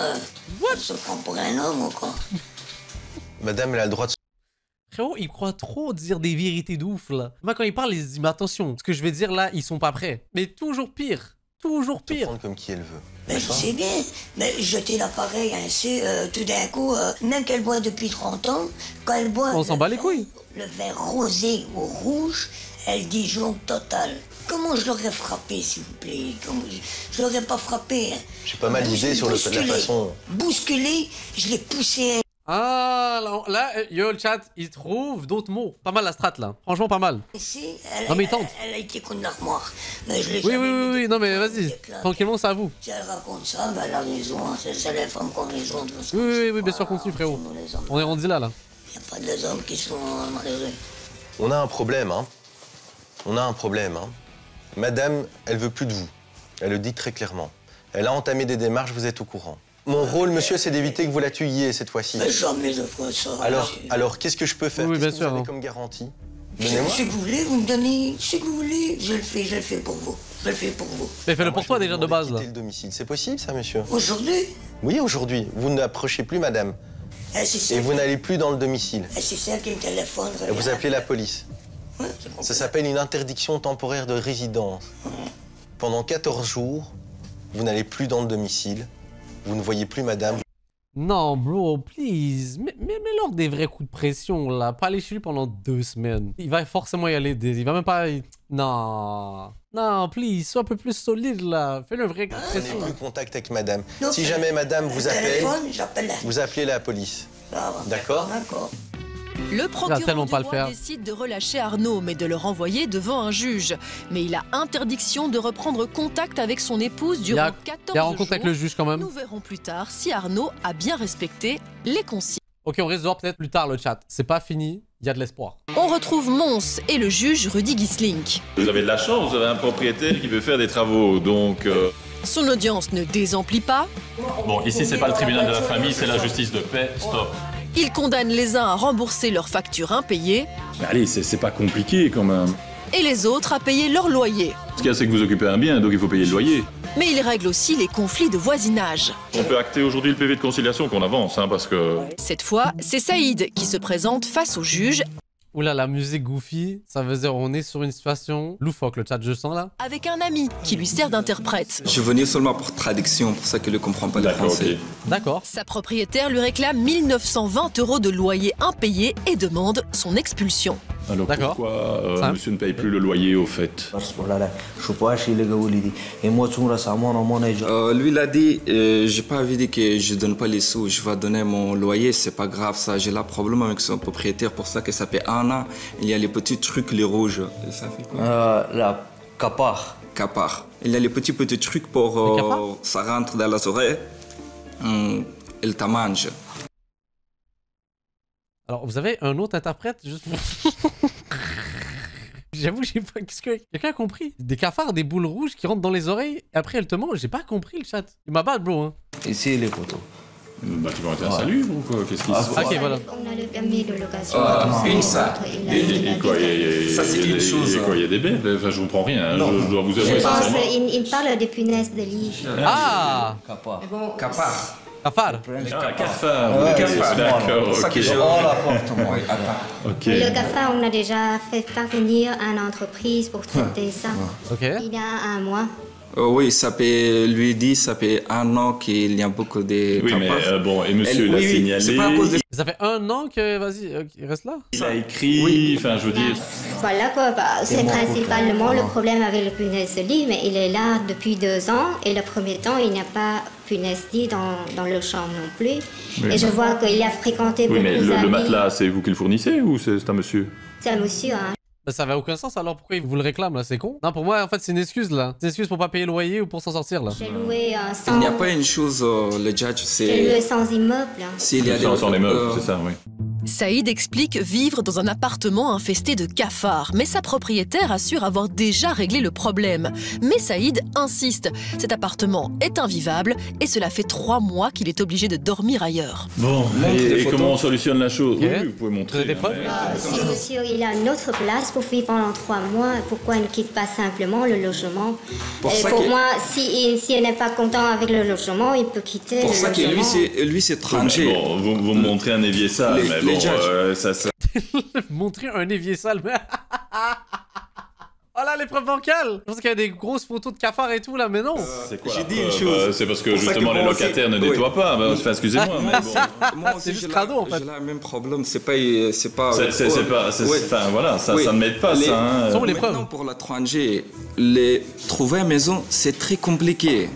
Elle se prend pour un homme ou quoi? Madame, elle a le droit de... Frérot, il croit trop dire des vérités de ouf, là. Moi, quand il parle, il se dit, mais attention, ce que je vais dire, là, ils sont pas prêts. Mais toujours pire. Toujours pire. Comme qui elle veut. Mais je sais bien. Mais jeter l'appareil ainsi, tout d'un coup, même qu'elle boit depuis 30 ans, quand elle boit... On s'en bat les couilles. Le vin rosé ou rouge, elle dit jaune total. Comment je l'aurais frappé, s'il vous plaît? Je l'aurais pas frappé. Hein. J'ai pas mal d'idées sur la façon... Bousculé, je l'ai poussé... Ah, là, yo, le chat, il trouve d'autres mots. Pas mal la strat, là. Franchement, pas mal. Ici, non, mais il tente. Elle a été contre l'armoire. Mais je l'ai oui, non, mais vas-y. Tranquillement, c'est à vous. Si elle raconte ça, ben, elle a raison. C'est les femmes qui ont raison. Oui, bien sûr, continue, frérot. On est rendu là. Il n'y a pas de hommes qui sont malheureux. On a un problème, hein. On a un problème, hein. Madame, elle veut plus de vous. Elle le dit très clairement. Elle a entamé des démarches, vous êtes au courant. Mon rôle, monsieur, c'est d'éviter que vous la tuiez cette fois-ci. Mais jamais je ferai ça. Alors qu'est-ce que je peux faire? Oui, bien sûr. Vous avez comme garantie? Donnez-moi. Si vous voulez, vous me donnez. Si vous voulez, je le fais pour vous. Je le fais pour vous. Mais fais-le pour toi déjà de base, là. Le domicile, c'est possible, ça, monsieur? Aujourd'hui? Oui, aujourd'hui. Vous n'approchez plus, madame. Et vous n'allez plus dans le domicile. Et c'est celle qui me téléphone. Et vous appelez la police. Ouais, ça s'appelle une interdiction temporaire de résidence. Pendant 14 jours, vous n'allez plus dans le domicile, vous ne voyez plus madame. Non, bro, please. Mets-leur des vrais coups de pression, là. Pas aller chez lui pendant 2 semaines. Il va forcément y aller. Il va même pas... Non. Non, please, sois un peu plus solide, là. Fais le vrai coup de pression. Vous n'avez plus contact avec madame. Si jamais madame vous appelle, vous appelez la police. D'accord? D'accord. Le procureur du roi décide de relâcher Arnaud, mais de le renvoyer devant un juge. Mais il a interdiction de reprendre contact avec son épouse durant 14 jours. Contact avec le juge quand même. Nous verrons plus tard si Arnaud a bien respecté les consignes. Ok, on risque de voir peut-être plus tard le chat. C'est pas fini, il y a de l'espoir. On retrouve Mons et le juge Rudy Gisling. Vous avez de la chance, vous avez un propriétaire qui veut faire des travaux, donc... Son audience ne désemplit pas. Bon, ici, c'est pas le tribunal de la famille, c'est la justice de paix. Stop. Il condamne les uns à rembourser leurs factures impayées. Mais allez, c'est pas compliqué quand même. Et les autres à payer leur loyer. Ce qu'il y a, c'est que vous occupez un bien, donc il faut payer le loyer. Mais il règle aussi les conflits de voisinage. On peut acter aujourd'hui le PV de conciliation qu'on avance, hein, parce que... Cette fois, c'est Saïd qui se présente face au juge. Oula, la musique goofy, ça veut dire on est sur une situation loufoque, le chat, je sens là. Avec un ami qui lui sert d'interprète. Je venais seulement pour traduction, pour ça qu'il ne comprend pas le français. D'accord. Sa propriétaire lui réclame 1920 € de loyer impayé et demande son expulsion. Alors pourquoi monsieur ne paye plus le loyer au fait? Lui il a dit, j'ai pas envie de dire que je donne pas les sous, je vais donner mon loyer, c'est pas grave ça, j'ai là problème avec son propriétaire pour ça que ça fait 1 an, il y a les petits trucs, les rouges. Et ça fait quoi? La capard. Capard. Il y a les petits trucs pour ça rentre dans les oreilles, il te mange. Alors, vous avez un autre interprète juste... J'avoue, j'ai pas... Qu'est-ce que... Quelqu'un a compris? Des cafards, des boules rouges qui rentrent dans les oreilles, et après elles te mangent. J'ai pas compris le chat. Il m'a battu, bro. Hein. Ici, les poteaux. Bah, tu vas être insalubre ou quoi? Qu'est-ce qui se passe? Ok, voilà. On a le permis de location. Ça. Et quoi? Ça, c'est une chose. Il y a des bêtes? Enfin, je comprends rien. Hein. Je dois vous avouer Je pense sincèrement. il parle des punaises de lit. Ah! Capard. Capard. Cafard. Ah, cafard. D'accord, ok. Le cafard, on a déjà fait parvenir à une entreprise pour traiter ça. Il y a 1 mois. Oui, ça peut lui dire, ça fait 1 an qu'il y a beaucoup de... Oui, mais bon, et monsieur l'a signalé... C'est pas à cause de... Ça fait 1 an que... Vas-y, il reste là. Il a écrit, enfin, je veux dire... Voilà quoi, c'est principalement le problème avec le punaise de lit, mais il est là depuis 2 ans, et le premier temps, il n'y a pas punaise de lit dans le chambre non plus. Oui. Et je vois qu'il a fréquenté beaucoup d'amis. Oui, mais le matelas, c'est vous qui le fournissez ou c'est un monsieur? C'est un monsieur, hein. Ça avait aucun sens, alors pourquoi il vous le réclame là? C'est con? Non, pour moi, en fait, c'est une excuse là. C'est une excuse pour pas payer le loyer ou pour s'en sortir là. J'ai loué sans... Il n'y a pas une chose, le judge, c'est... J'ai loué sans immeuble. S'il y a des... Sans immeuble, c'est ça, oui. Saïd explique vivre dans un appartement infesté de cafards, mais sa propriétaire assure avoir déjà réglé le problème. Mais Saïd insiste, cet appartement est invivable et cela fait 3 mois qu'il est obligé de dormir ailleurs. Bon, et comment on solutionne la chose? Oui, vous pouvez montrer. Des preuves? Si monsieur il a une autre place pour vivre pendant 3 mois, pourquoi il ne quitte pas simplement le logement? Pour moi, s'il n'est pas content avec le logement, il peut quitter pour le ça logement. Que lui c'est étranger. Bon, vous me montrez un évier sale, mais bon, ça... Montrer un évier sale, mais... Oh là, les preuves bancales! Je pense qu'il y a des grosses photos de cafards et tout là, mais non! C'est quoi? J'ai dit une chose. C'est parce que justement les locataires ne nettoient pas. Enfin, excusez-moi, mais bon. Moi aussi, juste crado en fait. J'ai le même problème. C'est pas. Enfin voilà, ça ne m'aide pas ça. Hein. Sont les preuves. Maintenant pour l'étranger, trouver une maison, c'est très compliqué.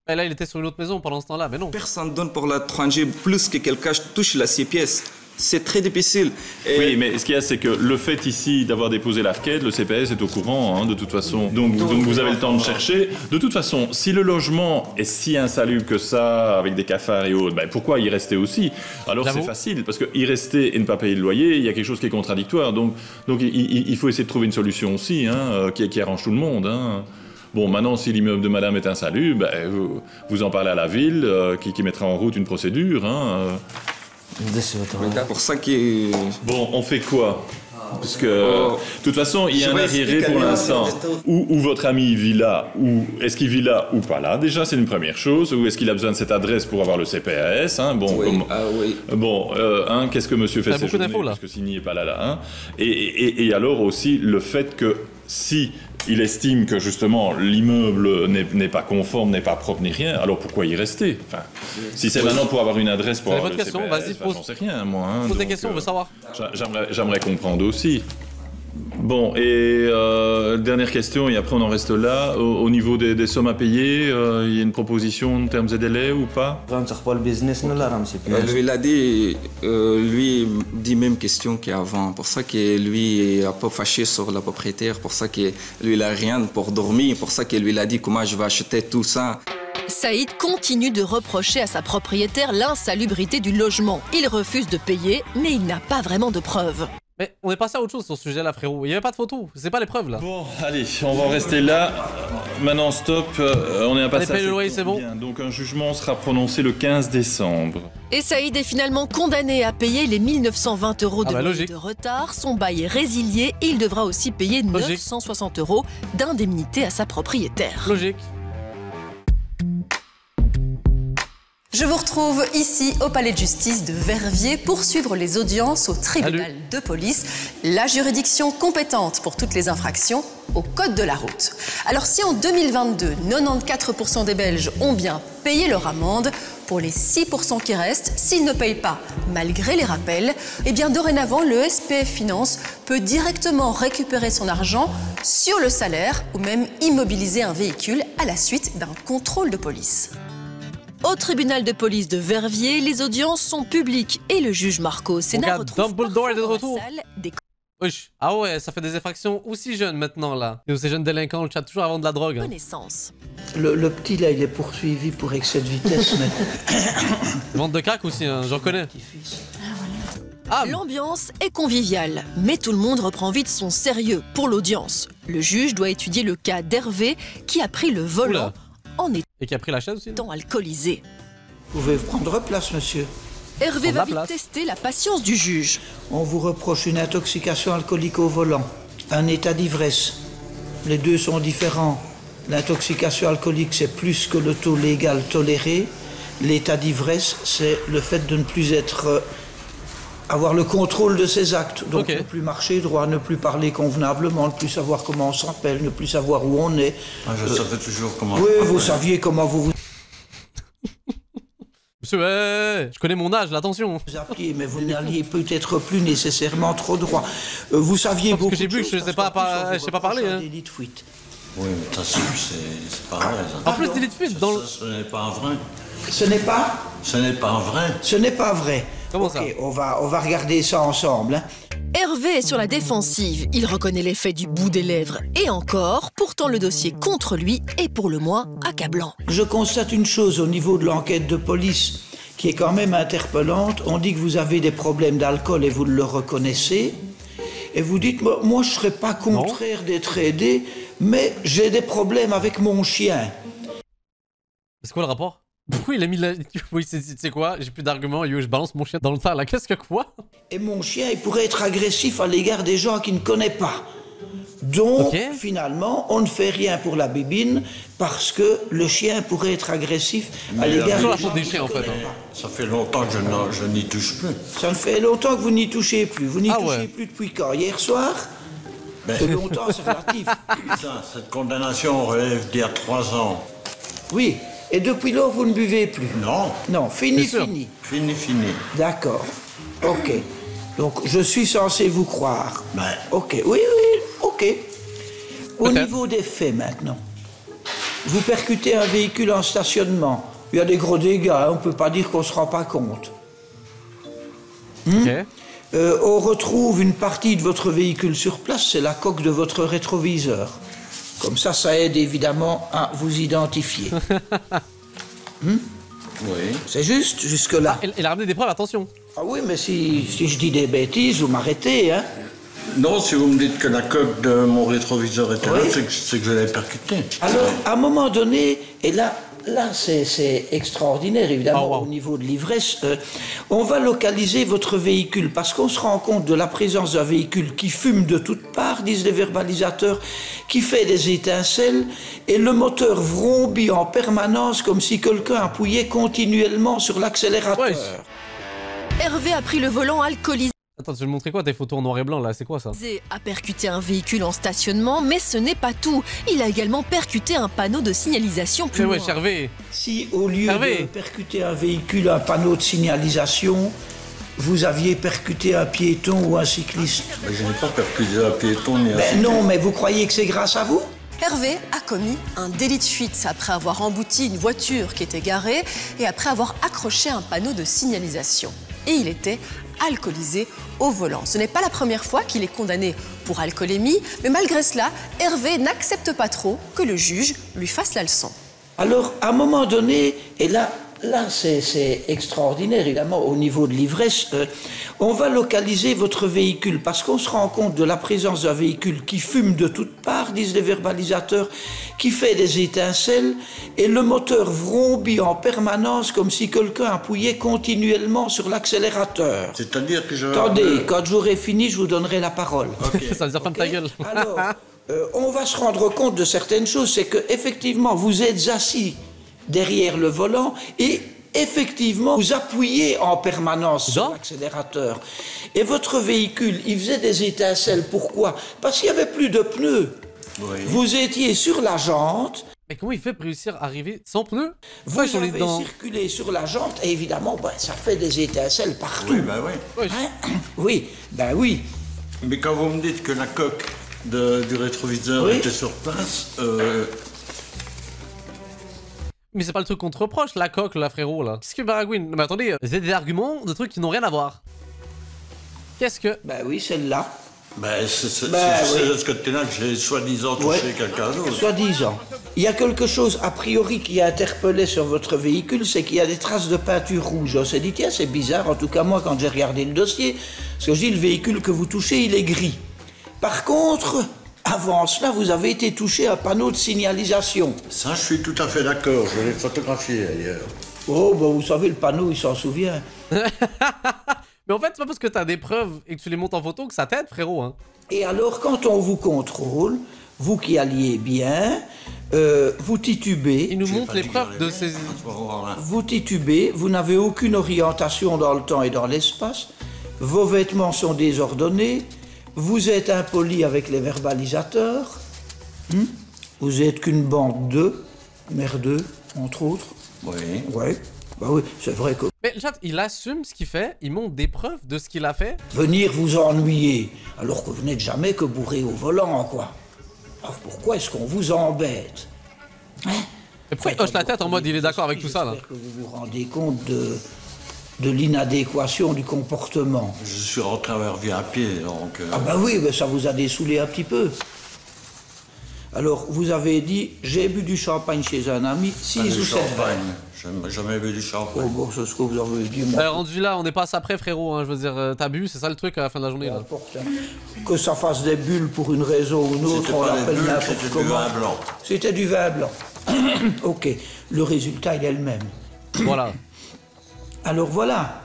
Et là, il était sur une autre maison pendant ce temps-là, mais non. Personne donne pour l'étranger plus que quelqu'un touche la 6 pièces. C'est très difficile. Et... Oui, mais ce qu'il y a, c'est que le fait ici d'avoir déposé la requête, le CPS est au courant, hein, de toute façon. Donc vous avez le temps de chercher. De toute façon, si le logement est si insalubre que ça, avec des cafards et autres, ben pourquoi y rester aussi? Alors c'est facile, parce que y rester et ne pas payer le loyer, il y a quelque chose qui est contradictoire. Donc il faut essayer de trouver une solution aussi, hein, qui arrange tout le monde. Hein. Bon, maintenant, si l'immeuble de madame est insalubre, ben, vous en parlez à la ville, qui mettra en route une procédure. Hein, C'est pour ça que... Bon, on fait quoi? Parce que, de toute façon, il y a un arriéré pour l'instant. Ou votre ami vit là, ou est-ce qu'il vit là ou pas là? Déjà, c'est une première chose. Ou est-ce qu'il a besoin de cette adresse pour avoir le CPAS? Hein? Bon, oui. Bon, qu'est-ce que monsieur fait cette journée? Parce que s'il n'y est pas là, hein? Et alors aussi, le fait que si il estime que justement l'immeuble n'est pas conforme, n'est pas propre ni rien, alors pourquoi y rester? Enfin, si c'est maintenant pour avoir une adresse pour avoir votre question, vas-y, pose. J'en sais rien, moi. Pose des questions, on veut savoir. J'aimerais comprendre aussi. Bon, et dernière question, et après on en reste là. Au niveau des sommes à payer, il y a une proposition en termes de délai ou pas? Lui, il a dit, lui dit même question qu'avant. Pour ça que lui a pas fâché sur la propriétaire, pour ça que lui il a rien pour dormir, pour ça que lui il a dit comment je vais acheter tout ça. Saïd continue de reprocher à sa propriétaire l'insalubrité du logement. Il refuse de payer, mais il n'a pas vraiment de preuves. Mais on est passé à autre chose sur ce sujet-là, frérot. Il n'y avait pas de photo, c'est pas les preuves, là. Bon, allez, on va en rester là. Maintenant, stop. On est à passer. Allez, paye le loyer, c'est bon. Donc, un jugement sera prononcé le 15 décembre. Et Saïd est finalement condamné à payer les 1920 € de loyer logique. de retard. Son bail est résilié et il devra aussi payer 960 € d'indemnité à sa propriétaire. Logique. Je vous retrouve ici au Palais de Justice de Verviers pour suivre les audiences au tribunal de police, la juridiction compétente pour toutes les infractions au code de la route. Alors si en 2022, 94% des Belges ont bien payé leur amende, pour les 6% qui restent, s'ils ne payent pas malgré les rappels, eh bien dorénavant le SPF Finance peut directement récupérer son argent sur le salaire ou même immobiliser un véhicule à la suite d'un contrôle de police. Au tribunal de police de Verviers, les audiences sont publiques et le juge Marco Sénat retrouve Dumbledore est de parfois retour. dans la salle des... Wesh. Ah ouais, ça fait des infractions aussi jeunes maintenant, là. Et ces jeunes délinquants, le chat toujours avant de la drogue. Hein. Connaissance. Le petit, là, il est poursuivi pour excès de vitesse, mais... Vente de crack aussi, hein, j'en connais. L'ambiance est conviviale, mais tout le monde reprend vite son sérieux pour l'audience. Le juge doit étudier le cas d'Hervé qui a pris le volant en Et qui a pris la chaise aussi. étant alcoolisé. Vous pouvez prendre place, monsieur. Hervé va vite tester la patience du juge. On vous reproche une intoxication alcoolique au volant, un état d'ivresse. Les deux sont différents. L'intoxication alcoolique, c'est plus que le taux légal toléré. L'état d'ivresse, c'est le fait de ne plus avoir le contrôle de ses actes. Donc ne plus marcher droit, ne plus parler convenablement, ne plus savoir comment on s'appelle, ne plus savoir où on est. Ah, je savais toujours comment... Oui, vous saviez comment vous... Monsieur, je connais mon âge, là, attention. Vous appeliez, mais vous n'alliez peut-être plus nécessairement trop droit. Vous saviez beaucoup de choses. Parce que j'ai vu que je ne sais pas parler. Hein. Oui, mais de toute façon, c'est pas vrai. En plus, délit de fuite dans le... Ce n'est pas vrai. Ce n'est pas... Ce n'est pas vrai. Ce n'est pas vrai. Comment ça? On va regarder ça ensemble. Hein. Hervé est sur la défensive. Il reconnaît les faits du bout des lèvres. Et encore, pourtant le dossier contre lui est pour le moins accablant. Je constate une chose au niveau de l'enquête de police qui est quand même interpellante. On dit que vous avez des problèmes d'alcool et vous le reconnaissez. Et vous dites, moi je ne serais pas contraire d'être aidé, mais j'ai des problèmes avec mon chien. C'est quoi le rapport? Oui, il a mis la... Oui, c'est quoi? J'ai plus d'arguments, je balance mon chien dans le tas, là. Qu'est-ce que quoi? Et mon chien, il pourrait être agressif à l'égard des gens qu'il ne connaît pas. Donc, finalement, on ne fait rien pour la bébine parce que le chien pourrait être agressif à l'égard des chiens, en fait. Ça fait longtemps que je n'y touche plus. Ça fait longtemps que vous n'y touchez plus. Vous n'y touchez plus depuis quand? Hier soir? C'est longtemps, c'est relatif. Cette condamnation relève d'il y a 3 ans. Oui. Et depuis lors, vous ne buvez plus? Non. Non, fini. Fini. D'accord. Ok. Donc, je suis censé vous croire. Ben. Ok, oui, ok. Au niveau des faits, maintenant. Vous percutez un véhicule en stationnement. Il y a des gros dégâts, hein, on ne peut pas dire qu'on ne se rend pas compte. On retrouve une partie de votre véhicule sur place, c'est la coque de votre rétroviseur. Comme ça aide évidemment à vous identifier. Oui. C'est juste, jusque-là. Il a ramené des preuves, attention. Ah oui, mais si je dis des bêtises, vous m'arrêtez, hein? Non, si vous me dites que la coque de mon rétroviseur était là, c'est que je l'ai percuté. Alors, à un moment donné, et là c'est extraordinaire, évidemment, au niveau de l'ivresse, on va localiser votre véhicule, parce qu'on se rend compte de la présence d'un véhicule qui fume de toutes parts, disent les verbalisateurs, qui fait des étincelles, et le moteur vrombit en permanence comme si quelqu'un appuyait continuellement sur l'accélérateur. Hervé a pris le volant alcoolisé. Attends, tu veux me montrer quoi tes photos en noir et blanc là? C'est quoi ça? Hervé a percuté un véhicule en stationnement, mais ce n'est pas tout. Il a également percuté un panneau de signalisation plus loin. Ouais, Hervé. Si au lieu de percuter un véhicule, un panneau de signalisation, vous aviez percuté un piéton ou un cycliste. Mais je n'ai pas percuté un piéton ni un cycliste. Non, mais vous croyez que c'est grâce à vous? Hervé a commis un délit de fuite après avoir embouti une voiture qui était garée et après avoir accroché un panneau de signalisation. Et il était alcoolisé au volant. Ce n'est pas la première fois qu'il est condamné pour alcoolémie, mais malgré cela, Hervé n'accepte pas trop que le juge lui fasse la leçon. Alors, à un moment donné, et là c'est extraordinaire, évidemment, au niveau de l'ivresse, on va localiser votre véhicule, parce qu'on se rend compte de la présence d'un véhicule qui fume de toutes parts, disent les verbalisateurs, qui fait des étincelles, et le moteur vrombit en permanence comme si quelqu'un appuyait continuellement sur l'accélérateur. C'est-à-dire que je... Attendez, quand j'aurai fini, je vous donnerai la parole. Okay. Ça veut dire ferme ta gueule. Alors, on va se rendre compte de certaines choses, c'est que effectivement, vous êtes assis derrière le volant et effectivement, vous appuyez en permanence sur l'accélérateur. Et votre véhicule, il faisait des étincelles. Pourquoi? Parce qu'il n'y avait plus de pneus. Oui. Vous étiez sur la jante. Mais comment il fait pour réussir à arriver sans pneus? Vous avez circulé sur la jante et évidemment, ça fait des étincelles partout. Oui, ben oui. Hein? Oui, ben oui. Mais quand vous me dites que la coque du rétroviseur était sur place... Mais c'est pas le truc qu'on te reproche, la coque, là, frérot, là. Qu'est-ce que Baragouine? Mais attendez, c'est des arguments de trucs qui n'ont rien à voir. Qu'est-ce que... Ben oui, celle-là. Ben, c'est ce côté-là que j'ai soi-disant touché quelqu'un d'autre. Soi-disant. Il y a quelque chose, a priori, qui a interpellé sur votre véhicule, c'est qu'il y a des traces de peinture rouge. On s'est dit, tiens, c'est bizarre, en tout cas moi, quand j'ai regardé le dossier, parce que je dis, le véhicule que vous touchez, il est gris. Par contre... Avant cela, vous avez été touché à un panneau de signalisation. Ça, je suis tout à fait d'accord. Je l'ai photographié ailleurs. Oh, ben vous savez, le panneau, il s'en souvient. Mais en fait, c'est pas parce que t'as des preuves et que tu les montes en photo que ça t'aide, frérot. Hein. Et alors, quand on vous contrôle, vous qui alliez bien, vous titubez. Il nous montre les preuves de ces... Vous titubez, vous n'avez aucune orientation dans le temps et dans l'espace. Vos vêtements sont désordonnés. Vous êtes impoli avec les verbalisateurs. Vous êtes qu'une bande de merdeux, entre autres. Oui. Ouais. Bah oui, c'est vrai que... Mais le chat, il assume ce qu'il fait, il montre des preuves de ce qu'il a fait. Venir vous ennuyer, alors que vous n'êtes jamais que bourré au volant, quoi. Alors pourquoi est-ce qu'on vous embête? Mais pourquoi il hoche la tête en mode il est d'accord avec tout ça, là? J'espère que vous vous rendez compte de l'inadéquation du comportement. Je suis rentré à pied, donc... Ah bah oui, mais ça vous a dessoulé un petit peu. Alors, vous avez dit, j'ai bu du champagne chez un ami, 6 ou 7 champagne, j'ai jamais bu du champagne. Oh bon, c'est ce que vous avez dit. Rendu là, on n'est pas après, frérot, hein, je veux dire, t'as bu, c'est ça le truc à la fin de la journée, là. Que ça fasse des bulles pour une raison ou une autre, on l'appelle n'importe comment. C'était du vin blanc. C'était du vin blanc. Ok, le résultat, il est le même. Voilà. Alors voilà,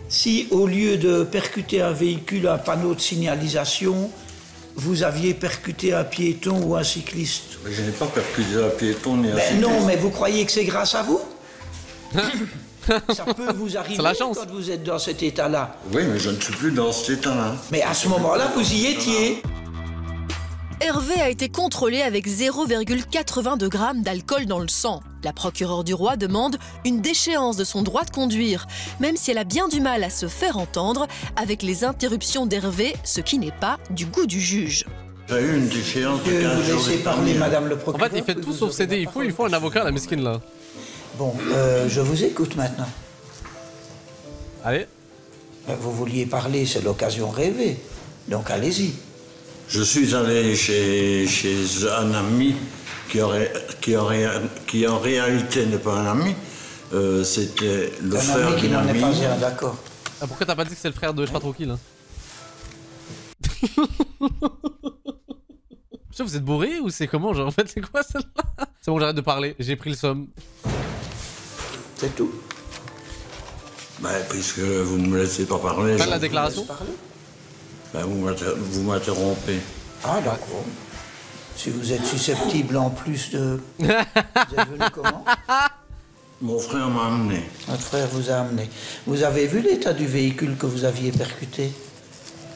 si au lieu de percuter un véhicule, un panneau de signalisation, vous aviez percuté un piéton ou un cycliste. Je n'ai pas percuté un piéton ni un cycliste. Non, mais vous croyez que c'est grâce à vous? Ça peut vous arriver quand vous êtes dans cet état-là. Oui, mais je ne suis plus dans cet état-là. Mais à ce moment-là, vous y étiez. Hervé a été contrôlé avec 0,82 g d'alcool dans le sang. La procureure du roi demande une déchéance de son droit de conduire, même si elle a bien du mal à se faire entendre avec les interruptions d'Hervé, ce qui n'est pas du goût du juge. J'ai eu une déchéance de 15 jours. Vous laissez parler, madame le procureur. En fait, il fait tout sauf céder. Il faut un avocat, la mesquine, là. Bon, je vous écoute maintenant. Allez. Vous vouliez parler, c'est l'occasion rêvée. Donc allez-y. Je suis allé chez un ami qui en réalité n'est pas un ami. C'était le frère qui n'en est pas un, d'accord. Ah, pourquoi t'as pas dit que c'est le frère de je sais pas trop qui, là? Vous êtes bourré ou c'est comment, genre, en fait, c'est quoi celle-là? C'est bon, j'arrête de parler, j'ai pris le somme. C'est tout. Ben, puisque vous ne me laissez pas parler... Pas la déclaration? Ben, vous m'interrompez. Ah, d'accord. Si vous êtes susceptible en plus de... Vous êtes venu comment? Mon frère m'a amené. Votre frère vous a amené. Vous avez vu l'état du véhicule que vous aviez percuté?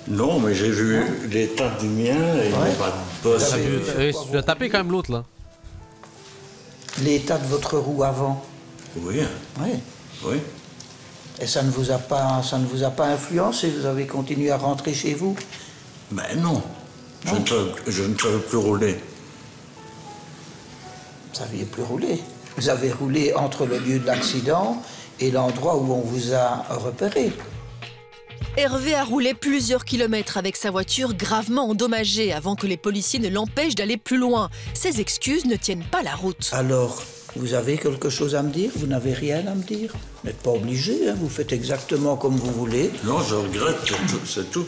Non, mais j'ai vu l'état du mien et il n'y a pas de bosse. Tu as tapé quand même l'autre, là. L'état de votre roue avant? Oui. Oui. Oui. Et ça ne vous a pas influencé? Vous avez continué à rentrer chez vous? Ben non. Je ne savais plus rouler. Vous ne saviez plus rouler? Vous avez roulé entre le lieu de l'accident et l'endroit où on vous a repéré. Hervé a roulé plusieurs kilomètres avec sa voiture gravement endommagée avant que les policiers ne l'empêchent d'aller plus loin. Ses excuses ne tiennent pas la route. Alors, vous avez quelque chose à me dire? Vous n'avez rien à me dire? Vous n'êtes pas obligé, hein? Vous faites exactement comme vous voulez. Non, je regrette, c'est tout.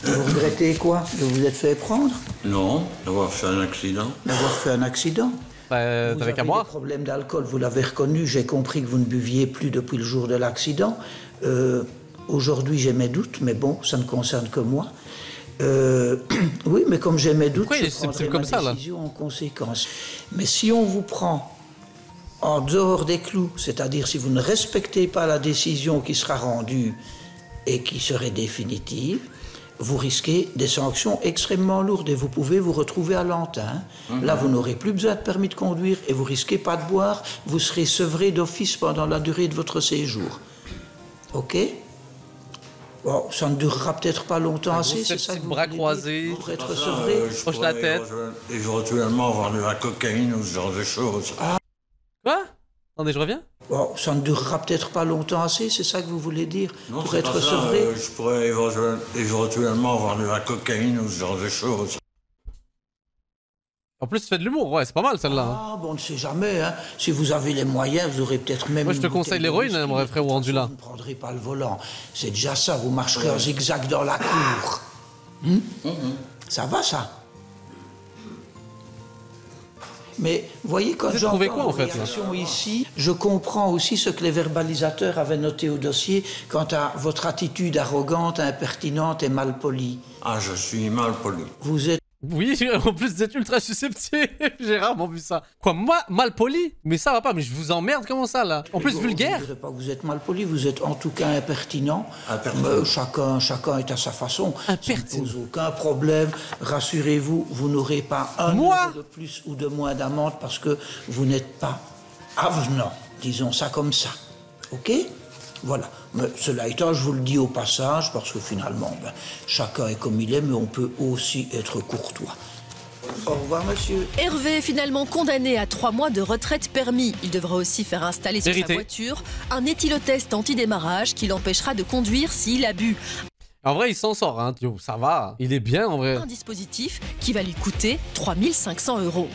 Vous regrettez quoi? De vous être fait prendre? Non, d'avoir fait un accident. D'avoir fait un accident? T'avais qu'à moi. Vous avez des problèmes d'alcool, vous l'avez reconnu. J'ai compris que vous ne buviez plus depuis le jour de l'accident. Aujourd'hui, j'ai mes doutes, mais bon, ça ne concerne que moi. Oui, mais comme j'ai mes doutes, je prendrai ma décision en conséquence. Mais si on vous prend en dehors des clous, c'est-à-dire si vous ne respectez pas la décision qui sera rendue et qui serait définitive, vous risquez des sanctions extrêmement lourdes et vous pouvez vous retrouver à l'Antin. Là, vous n'aurez plus besoin de permis de conduire et vous risquez pas de boire. Vous serez sevré d'office pendant la durée de votre séjour. OK? Bon, ça ne durera peut-être pas longtemps assez, c'est ça que vous bras croisés, pour être sevré. Proche la tête. Éventuellement avoir de la cocaïne ou ce genre de choses. Quoi? Attendez, je reviens. Bon, ça ne durera peut-être pas longtemps assez, c'est ça que vous voulez dire? Non, pour être sevré. Je pourrais éventuellement avoir de la cocaïne ou ce genre de choses. En plus, tu fais de l'humour, ouais, c'est pas mal celle-là. Ah, bon, on ne sait jamais, hein. Si vous avez les moyens, vous aurez peut-être même... Moi, je te conseille l'héroïne, hein, mon frère rendu là. Vous ne prendrez pas le volant. C'est déjà ça, vous marcherez en zigzag dans la cour. Ça va, ça? Mais voyez, quand j'entends vos réactions ici, je comprends aussi ce que les verbalisateurs avaient noté au dossier quant à votre attitude arrogante, impertinente et malpolie. Ah, je suis malpoli. Vous êtes... Oui, en plus vous êtes ultra susceptible, j'ai rarement vu ça. Quoi, moi, malpoli? Mais ça va pas, mais je vous emmerde, comment ça là? En plus vulgaire? Je ne dirais pas que vous êtes malpoli, vous êtes en tout cas impertinent. Chacun est à sa façon. Ça ne pose aucun problème. Rassurez-vous, vous n'aurez pas un euro de plus ou de moins d'amende parce que vous n'êtes pas avenant, disons ça comme ça. OK? Voilà. Mais cela étant, je vous le dis au passage, parce que finalement, chacun est comme il est, mais on peut aussi être courtois. Au revoir, monsieur. Hervé est finalement condamné à 3 mois de retraite permis. Il devra aussi faire installer sur sa voiture un éthylotest anti-démarrage qui l'empêchera de conduire s'il a bu. En vrai, il s'en sort, hein. Yo, ça va. Il est bien, en vrai. Un dispositif qui va lui coûter 3 500 €.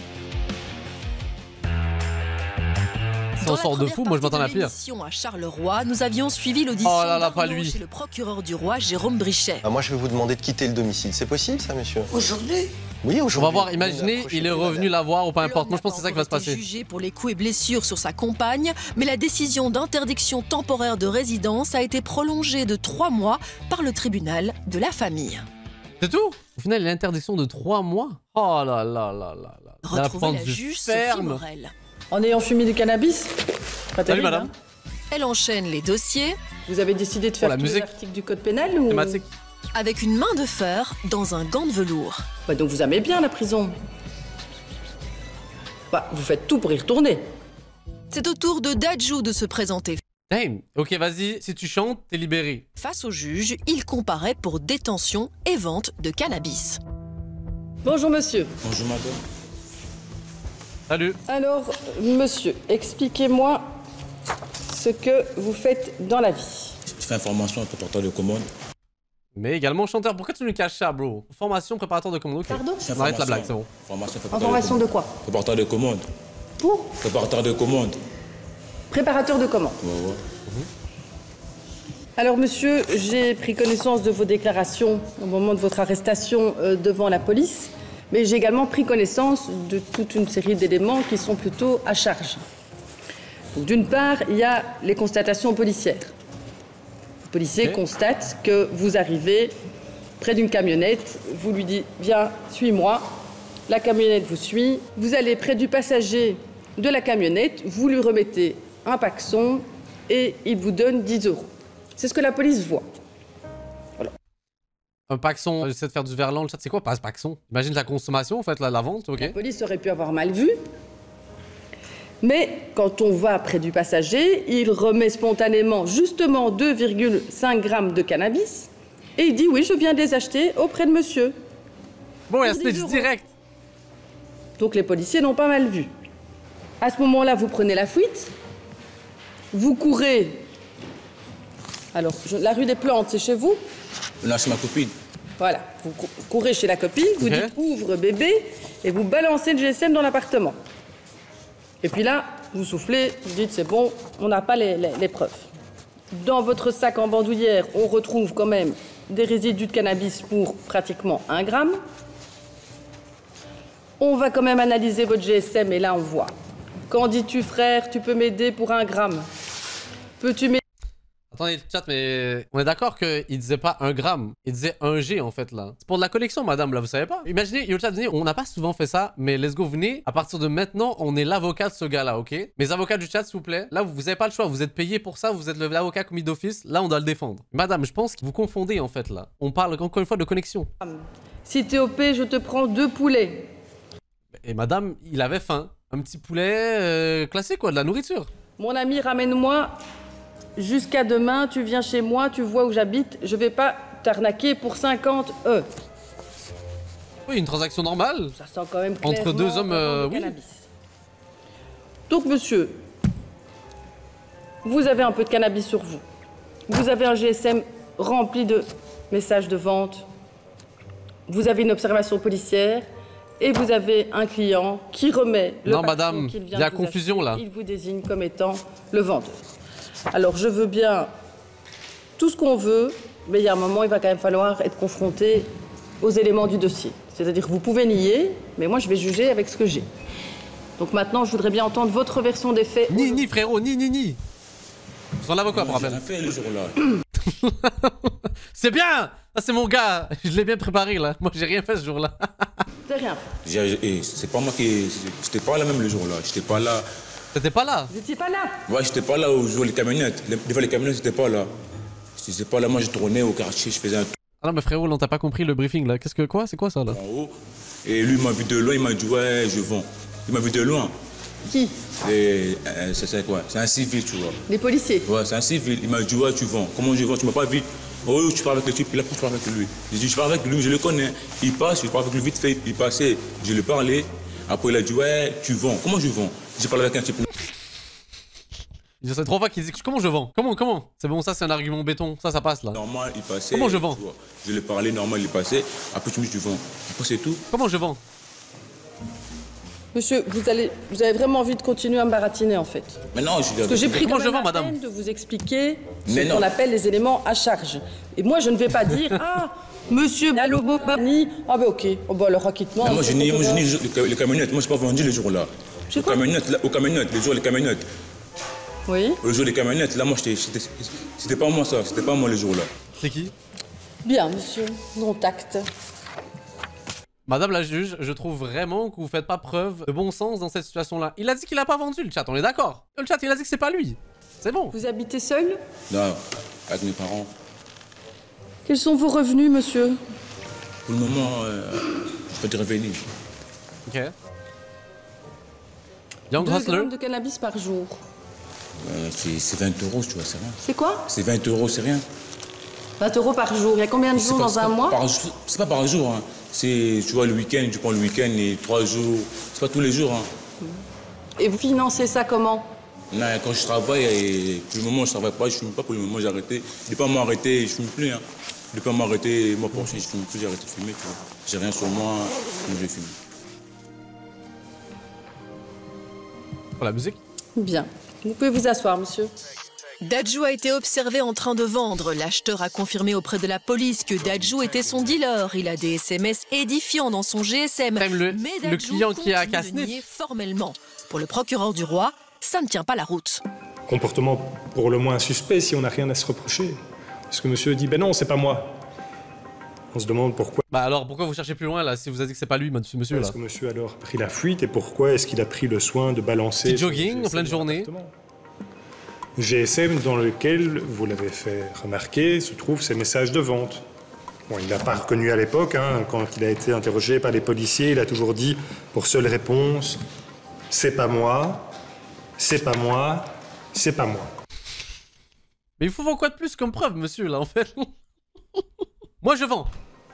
S'en sort de fou, moi je m'attends à pire. À Charleroi, nous avions suivi l'audition chez le procureur du roi, Jérôme Brichet. Moi je vais vous demander de quitter le domicile, c'est possible ça, monsieur? Aujourd'hui? Oui, aujourd'hui. On va voir, imaginez, il est revenu la voir ou peu importe. Moi je pense que c'est ça qui va se passer. Jugé pour les coups et blessures sur sa compagne, mais la décision d'interdiction temporaire de résidence a été prolongée de 3 mois par le tribunal de la famille. C'est tout? Au final, il y a l'interdiction de 3 mois. Oh là là là là là. Retrouvez la juge Sophie Morel. En ayant fumé du cannabis? Pas terrible, madame. Hein. Elle enchaîne les dossiers. Vous avez décidé de faire tous les articles du code pénal ou... Thématique. Avec une main de fer dans un gant de velours. Bah donc vous aimez bien la prison. Bah, vous faites tout pour y retourner. C'est au tour de Dadju de se présenter. Damn. Ok, vas-y, si tu chantes, t'es libéré. Face au juge, il comparaît pour détention et vente de cannabis. Bonjour monsieur. Bonjour madame. Salut. Alors, monsieur, expliquez-moi ce que vous faites dans la vie. Je fais formation en préparateur de commande. Mais également chanteur. Pourquoi tu nous caches ça, bro? Formation préparateur de commande. Okay. Pardon? On arrête la blague, c'est bon. Formation de quoi? Préparateur de commande. Pour? Préparateur de commande. Préparateur de commande. Ouais. Alors, monsieur, j'ai pris connaissance de vos déclarations au moment de votre arrestation devant la police. Mais j'ai également pris connaissance de toute une série d'éléments qui sont plutôt à charge. D'une part, il y a les constatations policières. Le policier constate que vous arrivez près d'une camionnette, vous lui dites « Viens, suis-moi ». La camionnette vous suit, vous allez près du passager de la camionnette, vous lui remettez un paxon et il vous donne 10 €. C'est ce que la police voit. Un paxon, j'essaie de faire du verlan, le chat, c'est quoi pas ce paxon? Imagine la consommation, en fait, la vente, ok. La police aurait pu avoir mal vu. Mais quand on va près du passager, il remet spontanément justement 2,5 grammes de cannabis et il dit oui, je viens de les acheter auprès de monsieur. Bon, il y a snitch direct. Donc les policiers n'ont pas mal vu. À ce moment-là, vous prenez la fuite, vous courez. Alors, la rue des Plantes, c'est chez vous? Là, c'est ma copine. Voilà, vous courez chez la copine, vous dites ouvre bébé et vous balancez le GSM dans l'appartement. Et puis là, vous soufflez, vous dites c'est bon, on n'a pas les preuves. Dans votre sac en bandoulière, on retrouve quand même des résidus de cannabis pour pratiquement 1 gramme. On va quand même analyser votre GSM et là on voit. Quand dis-tu frère, tu peux m'aider pour 1 gramme? Peux-tu m'aider? Attendez, chat, mais on est d'accord qu'il disait pas 1 gramme, il disait 1 G en fait là. C'est pour de la collection, madame, là, vous savez pas? Imaginez, yo chat, on n'a pas souvent fait ça, mais let's go, venez. À partir de maintenant, on est l'avocat de ce gars-là, ok? Mes avocats du chat, s'il vous plaît. Là, vous avez pas le choix, vous êtes payé pour ça, vous êtes l'avocat commis d'office. Là, on doit le défendre. Madame, je pense que vous confondez en fait là. On parle encore une fois de connexion. Si t'es OP, je te prends 2 poulets. Et madame, il avait faim. Un petit poulet classique, quoi, de la nourriture. Mon ami, ramène-moi. Jusqu'à demain, tu viens chez moi, tu vois où j'habite, je vais pas t'arnaquer pour 50 €. Oui, une transaction normale. Ça sent quand même entre deux hommes, oui. Cannabis. Donc, monsieur, vous avez un peu de cannabis sur vous. Vous avez un GSM rempli de messages de vente. Vous avez une observation policière. Et vous avez un client qui remet le paxon madame, qu'il vient il y a de vous confusion acheter. là. Il vous désigne comme étant le vendeur. Alors, je veux bien tout ce qu'on veut, mais il y a un moment, il va quand même falloir être confronté aux éléments du dossier. C'est-à-dire que vous pouvez nier, mais moi, je vais juger avec ce que j'ai. Donc maintenant, je voudrais bien entendre votre version des faits. Ni, frérot, ni. Son avocat, pour rappel. J'ai fait le jour-là. C'est bien! Ça, c'est mon gars. Je l'ai bien préparé, là. Moi, j'ai rien fait ce jour-là. C'est rien. C'est pas moi qui... J'étais pas là même le jour-là. J'étais pas là... T'étais pas là? Vous étiez pas là? Ouais, j'étais pas là où je jouais les camionnettes. Des fois, les camionnettes, j'étais pas là. J'étais pas là. Moi, je tournais au quartier, je faisais un tour. Ah non, mais frérot, là, t'as pas compris le briefing, là. Qu'est-ce que... Quoi? C'est quoi, ça, là? En haut. Et lui, il m'a vu de loin, il m'a dit, ouais, je vends. Il m'a vu de loin. Qui? C'est quoi? C'est un civil, tu vois. Les policiers? Ouais, c'est un civil. Il m'a dit, ouais, tu vends. Comment je vends? Tu m'as pas vu? Oh, oui, tu parles avec le type, il a pris, tu parles avec lui. J'ai dit, je parle avec lui, je le connais. Il passe, je parle avec lui vite fait. Il passait, je lui parlais. Après, il a dit, ouais, tu vends. Comment je vends? J'ai parlé avec un type. Il sait 3 fois qu'il dit, comment je vends? Comment? C'est bon, ça, c'est un argument béton. Ça passe, là. Normal, il passait. Comment je vends? Je lui parlais, normal, il passait. Après, tu me dis, tu vends. Après, c'est tout. Comment je vends? Monsieur, vous avez vraiment envie de continuer à me baratiner, en fait. Mais non, je Parce que j'ai pris la peine de vous expliquer ce qu'on appelle les éléments à charge. Et moi, je ne vais pas dire, ah, monsieur Alobobani, ah ben ok, oh, ben, alors acquittement. Moi, je nie les camionnettes. Moi, je n'ai pas vendu les jours-là. Aux camionnettes, les jours les camionnettes. Oui. Le jour des camionnettes, là, moi, c'était pas moi ça, c'était pas moi les jours-là. C'est qui? Bien, monsieur, non tact. Madame la juge, je trouve vraiment que vous faites pas preuve de bon sens dans cette situation-là. Il a dit qu'il a pas vendu le chat, on est d'accord? Le chat, il a dit que c'est pas lui. C'est bon. Vous habitez seul? Non, avec mes parents. Quels sont vos revenus, monsieur? Pour le moment, je peux te revenir. Ok. 2 grammes de cannabis par jour. C'est 20 €, tu vois, c'est rien. C'est quoi? C'est 20 €, c'est rien. 20 € par jour. Il y a combien de jours dans un mois? C'est pas par jour. Hein. C'est, tu vois, le week-end, tu prends le week-end et 3 jours. C'est pas tous les jours. Hein. Et vous financez ça comment? Non, quand je travaille, et pour le moment, je travaille pas, je fume pas. Pour le moment, j'ai arrêté. Depuis moi arrêté, je fume plus. Hein. Depuis moi arrêté, moi pour je fume plus, j'ai arrêté de fumer. Tu vois. J'ai rien sur moi, donc je fume. Pour la musique? Bien. Vous pouvez vous asseoir, monsieur. Dadju a été observé en train de vendre. L'acheteur a confirmé auprès de la police que Dadju était son dealer. Il a des SMS édifiants dans son GSM. Même le client qui a nié formellement. Pour le procureur du roi, ça ne tient pas la route. Comportement pour le moins suspect si on n'a rien à se reprocher. Parce que monsieur dit, ben non, c'est pas moi. On se demande pourquoi. Bah alors pourquoi vous cherchez plus loin là si vous avez dit que c'est pas lui, monsieur là? Parce que monsieur alors a pris la fuite et pourquoi est-ce qu'il a pris le soin de balancer... Petit jogging en pleine journée. GSM dans lequel, vous l'avez fait remarquer, se trouvent ces messages de vente. Bon, il n'a pas reconnu à l'époque, hein, quand il a été interrogé par les policiers, il a toujours dit, pour seule réponse, « c'est pas moi, c'est pas moi, c'est pas moi ». Mais il faut voir quoi de plus comme preuve, monsieur, là, en fait? Moi, je vends.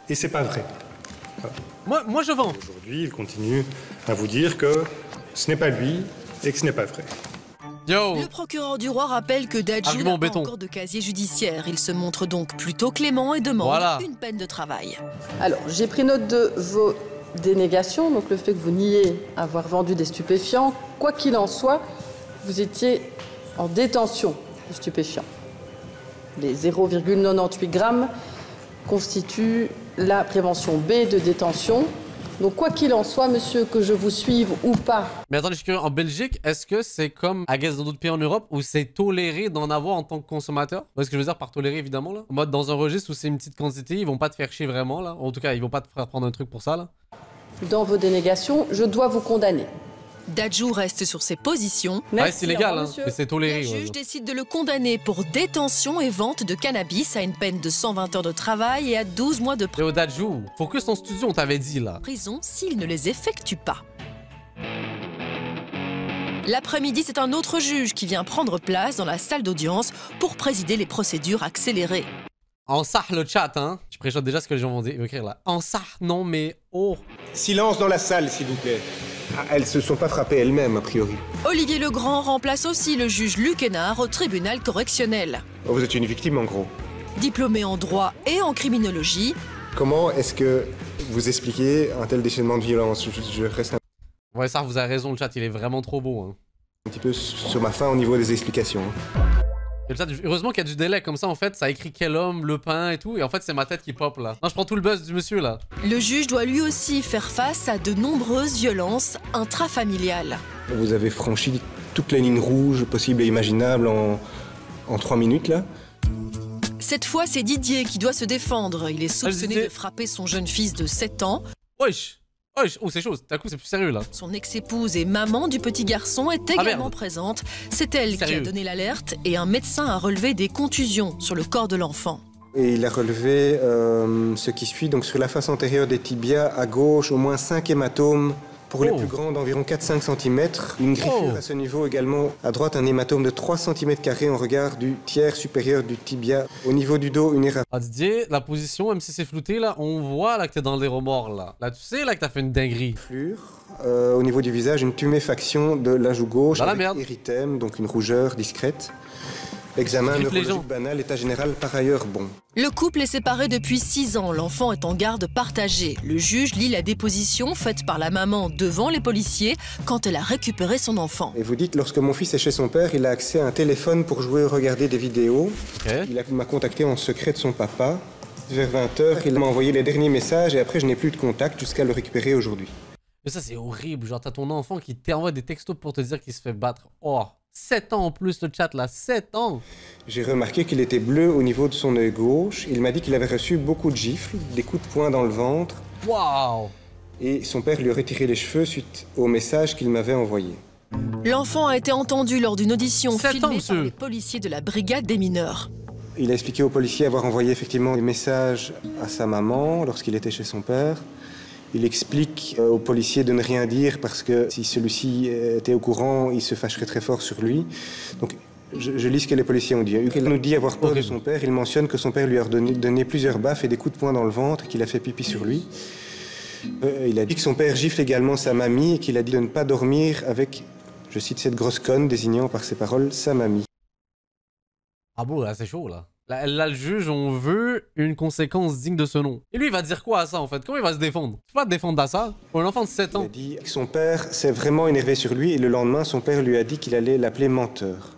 Et c'est pas vrai. Moi, je vends. Aujourd'hui, il continue à vous dire que ce n'est pas lui et que ce n'est pas vrai. Yo. Le procureur du roi rappelle que Dadju n'a pas encore de casier judiciaire. Il se montre donc plutôt clément et demande une peine de travail. Alors, j'ai pris note de vos dénégations, donc le fait que vous niez avoir vendu des stupéfiants. Quoi qu'il en soit, vous étiez en détention de stupéfiants. Les 0,98 grammes constituent la prévention B de détention. Donc quoi qu'il en soit, monsieur, que je vous suive ou pas. Mais attendez, je suis curieux, en Belgique, est-ce que c'est comme à guess dans d'autres pays en Europe où c'est toléré d'en avoir en tant que consommateur? Vous voyez ce que je veux dire par toléré, évidemment, là? En mode, dans un registre où c'est une petite quantité, ils vont pas te faire chier vraiment, là. En tout cas, ils vont pas te faire prendre un truc pour ça, là. Dans vos dénégations, je dois vous condamner. Dadju reste sur ses positions. Ouais, c'est légal, hein, mais c'est toléré. Le juge décide de le condamner pour détention et vente de cannabis à une peine de 120 heures de travail et à 12 mois de prison. Et au Dadju, focus en studio, on t'avait dit, là. Prison s'il ne les effectue pas. L'après-midi, c'est un autre juge qui vient prendre place dans la salle d'audience pour présider les procédures accélérées. En sah le chat, hein. Je préchote déjà ce que les gens vont écrire là. En sah, non mais oh. Silence dans la salle, s'il vous plaît. Elles se sont pas frappées elles-mêmes, a priori. Olivier Legrand remplace aussi le juge Luc Hénard au tribunal correctionnel. Vous êtes une victime, en gros. Diplômé en droit et en criminologie. Comment est-ce que vous expliquez un tel déchaînement de violence? Je reste Ouais, ça, vous avez raison, le chat, il est vraiment trop beau. Hein. Un petit peu sur ma faim au niveau des explications. Et le chat, heureusement qu'il y a du délai, comme ça, en fait, ça écrit quel homme, le pain et tout, et en fait, c'est ma tête qui pop, là. Non, je prends tout le buzz du monsieur, là. Le juge doit lui aussi faire face à de nombreuses violences intrafamiliales. Vous avez franchi toutes les lignes rouges possibles et imaginables en 3 minutes, là. Cette fois, c'est Didier qui doit se défendre. Il est soupçonné de frapper son jeune fils de 7 ans. Wesh. Oh, c'est chaud, d'un coup, c'est plus sérieux, là. Son ex-épouse et maman du petit garçon est également présente. C'est elle qui a donné l'alerte et un médecin a relevé des contusions sur le corps de l'enfant. Et il a relevé ce qui suit, donc sur la face antérieure des tibias, à gauche, au moins 5 hématomes. Pour les plus grands, d'environ 4-5 cm. Une griffure à ce niveau également. À droite, un hématome de 3 cm² en regard du tiers supérieur du tibia. Au niveau du dos, une éraflure. Ah, Didier, la position, même si c'est flouté, là, on voit là que t'es dans les remords, là. Là, tu sais, là, que t'as fait une dinguerie. Au niveau du visage, une tuméfaction de la joue gauche. Dans la avec merde. érythème, donc une rougeur discrète. Examen neurologique banal, état général par ailleurs bon. Le couple est séparé depuis 6 ans. L'enfant est en garde partagée. Le juge lit la déposition faite par la maman devant les policiers quand elle a récupéré son enfant. Et vous dites, lorsque mon fils est chez son père, il a accès à un téléphone pour jouer ou regarder des vidéos. Il m'a contacté en secret de son papa. Vers 20h, il m'a envoyé les derniers messages et après je n'ai plus de contact jusqu'à le récupérer aujourd'hui. Mais ça, c'est horrible. Genre, t'as ton enfant qui t'envoie des textos pour te dire qu'il se fait battre. Oh, 7 ans en plus, le chat, là. 7 ans. J'ai remarqué qu'il était bleu au niveau de son œil gauche. Il m'a dit qu'il avait reçu beaucoup de gifles, des coups de poing dans le ventre. Waouh. Et son père lui aurait tiré les cheveux suite au message qu'il m'avait envoyé. L'enfant a été entendu lors d'une audition filmée par les policiers de la brigade des mineurs. Il a expliqué aux policiers avoir envoyé effectivement des messages à sa maman lorsqu'il était chez son père. Il explique aux policiers de ne rien dire parce que si celui-ci était au courant, il se fâcherait très fort sur lui. Donc, je lis ce que les policiers ont dit. Il nous dit avoir peur de son père. Il mentionne que son père lui a donné plusieurs baffes et des coups de poing dans le ventre, qu'il a fait pipi sur lui. Il a dit que son père gifle également sa mamie et qu'il a dit de ne pas dormir avec, je cite, cette grosse conne, désignant par ses paroles sa mamie. Ah bon, là, c'est chaud, là. Là, le juge, on veut une conséquence digne de ce nom. Et lui, il va dire quoi à ça, en fait? Comment il va se défendre? Tu peux pas te défendre à ça? Pour un enfant de 7 ans. Il a dit que son père s'est vraiment énervé sur lui et le lendemain, son père lui a dit qu'il allait l'appeler menteur.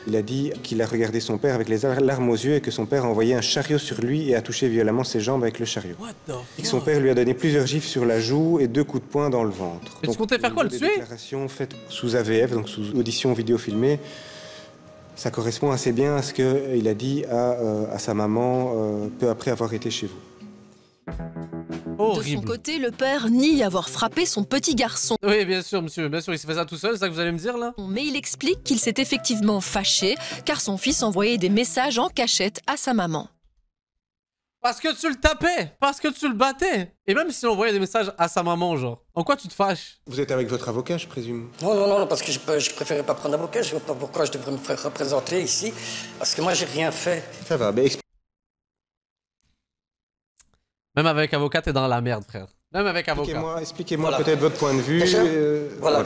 Il a dit qu'il a regardé son père avec les larmes aux yeux et que son père a envoyé un chariot sur lui et a touché violemment ses jambes avec le chariot. Et que son père lui a donné plusieurs gifles sur la joue et 2 coups de poing dans le ventre. Mais tu comptais faire quoi, le tuer? Déclaration faite sous AVF, donc sous audition vidéo filmée. Ça correspond assez bien à ce qu'il a dit à sa maman peu après avoir été chez vous. Horrible. De son côté, le père nie avoir frappé son petit garçon. Oui, bien sûr, monsieur. Bien sûr, il s'est fait ça tout seul, c'est ça que vous allez me dire, là? Mais il explique qu'il s'est effectivement fâché, car son fils envoyait des messages en cachette à sa maman. Parce que tu le tapais, parce que tu le battais. Et même s'il envoyait des messages à sa maman, genre, en quoi tu te fâches? Vous êtes avec votre avocat, je présume? Non, parce que je préférais pas prendre d'avocat. Je vois pas pourquoi je devrais me faire représenter ici. Parce que moi, j'ai rien fait. Ça va, mais Même avec avocat, t'es dans la merde, frère. Même avec avocat. Expliquez-moi Voilà. peut-être votre point de vue. Déjà,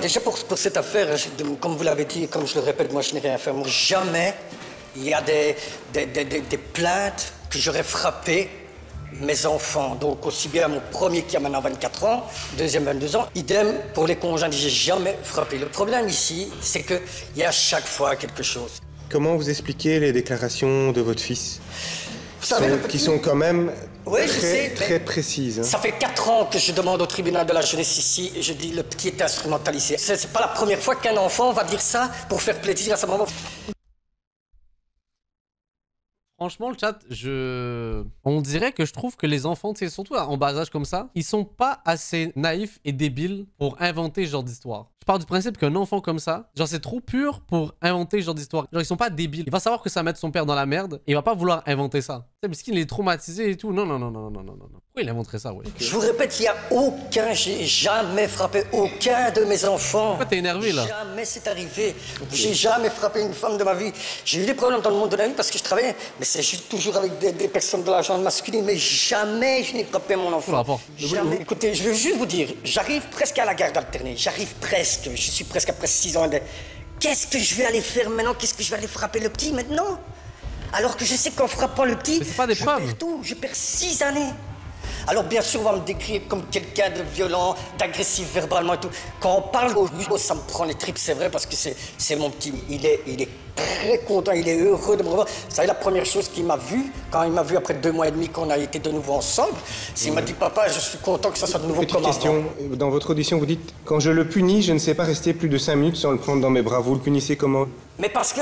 déjà pour cette affaire, comme vous l'avez dit, comme je le répète, moi, je n'ai rien fait. Moi, jamais il y a des plaintes que j'aurais frappé mes enfants. Donc, aussi bien mon premier qui a maintenant 24 ans, deuxième 22 ans, idem pour les conjoints, j'ai jamais frappé. Le problème ici, c'est qu'il y a à chaque fois quelque chose. Comment vous expliquez les déclarations de votre fils? Vous savez, qui sont quand même oui, très précises. Hein. Ça fait 4 ans que je demande au tribunal de la jeunesse ici, et je dis le petit est instrumentalisé. C'est pas la première fois qu'un enfant va dire ça pour faire plaisir à sa maman. Franchement, le chat, on dirait que je trouve que les enfants, tu sais, surtout en bas âge comme ça, ils sont pas assez naïfs et débiles pour inventer ce genre d'histoire. Je pars du principe qu'un enfant comme ça, genre c'est trop pur pour inventer ce genre d'histoire. Genre ils sont pas débiles. Il va savoir que ça va mettre son père dans la merde et il va pas vouloir inventer ça. Tu sais, parce qu'il est traumatisé et tout. Non. Pourquoi il inventerait ça, ouais? Je vous répète, il y a j'ai jamais frappé aucun de mes enfants. Pourquoi t'es énervé là? Jamais c'est arrivé. J'ai jamais frappé une femme de ma vie. J'ai eu des problèmes dans le monde de la vie parce que je travaillais, mais c'est juste toujours avec des personnes de la genre masculine, mais jamais je n'ai frappé mon enfant. Jamais. Écoutez, je veux juste vous dire, j'arrive presque à la garde alternée. J'arrive presque. Je suis presque après 6 ans. Qu'est-ce que je vais aller faire maintenant? Qu'est-ce que je vais aller frapper le petit maintenant? Alors que je sais qu'en frappant le petit, je perds tout. Je perds 6 années. Alors bien sûr, on va me décrire comme quelqu'un de violent, d'agressif verbalement et tout. Quand on parle au juge, ça me prend les tripes, c'est vrai, parce que c'est mon petit. Il est très content, il est heureux de me revoir. Vous savez, la première chose qu'il m'a vu, quand il m'a vu après 2 mois et demi qu'on a été de nouveau ensemble, c'est qu'il m'a dit, papa, je suis content que ça soit de nouveau comme question. avant. Dans votre audition, vous dites, quand je le punis, je ne sais pas rester plus de 5 minutes sans le prendre dans mes bras. Vous le punissez comment? Mais parce que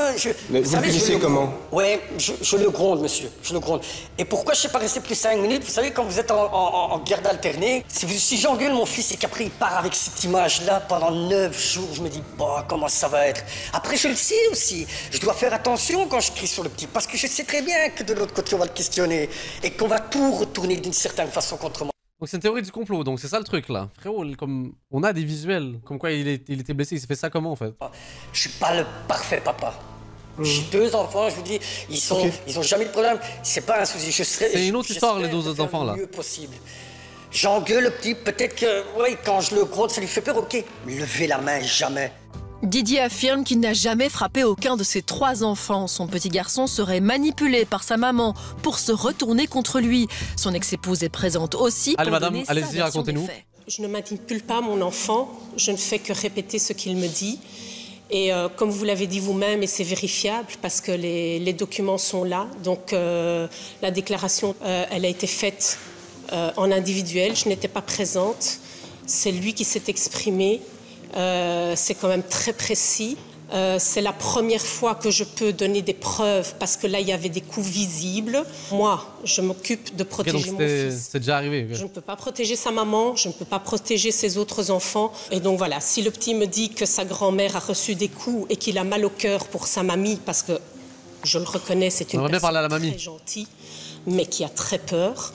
Mais vous le punissez comment? Ouais, je le gronde, monsieur, je le gronde. Et pourquoi je ne sais pas rester plus 5 minutes? Vous savez, quand vous êtes en garde alternée, si j'engueule mon fils et qu'après il part avec cette image-là pendant 9 jours, je me dis, bah, comment ça va être? Après, je le sais aussi, je dois faire attention quand je crie sur le petit, parce que je sais très bien que de l'autre côté, on va le questionner et qu'on va tout retourner d'une certaine façon contre moi. Donc c'est une théorie du complot, donc c'est ça le truc là. Frérot, comme on a des visuels, comme quoi il était blessé, il s'est fait ça comment en fait? Je suis pas le parfait papa. J'ai 2 enfants, je vous dis, ils ont jamais de problème. C'est pas un souci. C'est une autre histoire les 2 autres enfants là. Le mieux possible. J'engueule le petit, peut-être que, oui, quand je le gronde, ça lui fait peur, ok. Mais levez la main, jamais. Didier affirme qu'il n'a jamais frappé aucun de ses 3 enfants. Son petit garçon serait manipulé par sa maman pour se retourner contre lui. Son ex-épouse est présente aussi. Allez madame, allez-y, racontez-nous. Je ne manipule pas mon enfant, je ne fais que répéter ce qu'il me dit. Et comme vous l'avez dit vous-même, et c'est vérifiable parce que les documents sont là. Donc la déclaration, elle a été faite en individuel, je n'étais pas présente. C'est lui qui s'est exprimé. C'est quand même très précis. C'est la première fois que je peux donner des preuves parce que là, il y avait des coups visibles. Moi, je m'occupe de protéger mon fils. C'est déjà arrivé. Je ne peux pas protéger sa maman, je ne peux pas protéger ses autres enfants. Et donc voilà, si le petit me dit que sa grand-mère a reçu des coups et qu'il a mal au cœur pour sa mamie, parce que je le reconnais, c'est une personne très gentille, mais qui a très peur.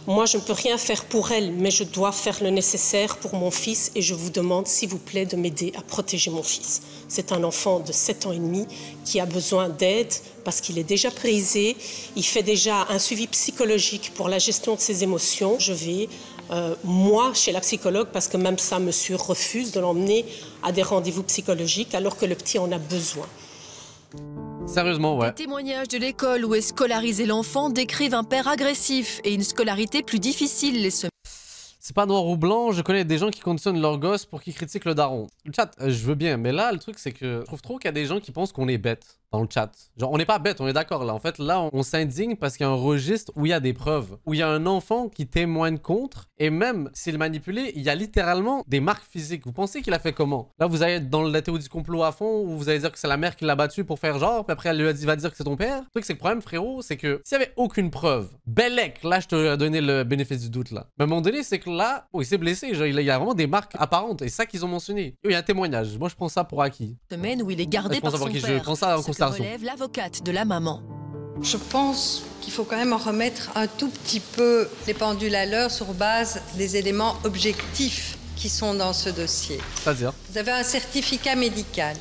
Moi, je ne peux rien faire pour elle, mais je dois faire le nécessaire pour mon fils et je vous demande, s'il vous plaît, de m'aider à protéger mon fils. C'est un enfant de 7 ans et demi qui a besoin d'aide parce qu'il est déjà brisé. Il fait déjà un suivi psychologique pour la gestion de ses émotions. Je vais, moi, chez la psychologue, parce que même ça, monsieur refuse de l'emmener à des rendez-vous psychologiques alors que le petit en a besoin. Sérieusement, ouais. Les témoignages de l'école où est scolarisé l'enfant décrivent un père agressif et une scolarité plus difficile les semaines. C'est pas noir ou blanc, je connais des gens qui conditionnent leurs gosses pour qu'ils critiquent le daron. Le chat, je veux bien, mais là, le truc, c'est que je trouve trop qu'il y a des gens qui pensent qu'on est bêtes. dans le chat. Genre, on n'est pas bête, on est d'accord là. En fait, là, on s'indigne parce qu'il y a un registre où il y a des preuves, où il y a un enfant qui témoigne contre, et même s'il est manipulé, il y a littéralement des marques physiques. Vous pensez qu'il a fait comment? Là, vous allez être dans la théorie du complot à fond, où vous allez dire que c'est la mère qui l'a battu pour faire genre, puis après, elle lui a dit, va dire que c'est ton père. Le truc, c'est que le problème, frérot, c'est que s'il y avait aucune preuve, Bellec, là, je te donné le bénéfice du doute, là. Mais à un moment donné, c'est que là, il s'est blessé. Genre, il y a vraiment des marques apparentes, et c'est ça qu'ils ont mentionné. Il y a un témoignage. Moi, je prends ça pour acquis. Semaine où il est gardé par son père. Je prends ça en considération. Relève l'avocate de la maman. Je pense qu'il faut quand même en remettre un tout petit peu les pendules à l'heure sur base des éléments objectifs qui sont dans ce dossier. C'est-à-dire? Vous avez un certificat médical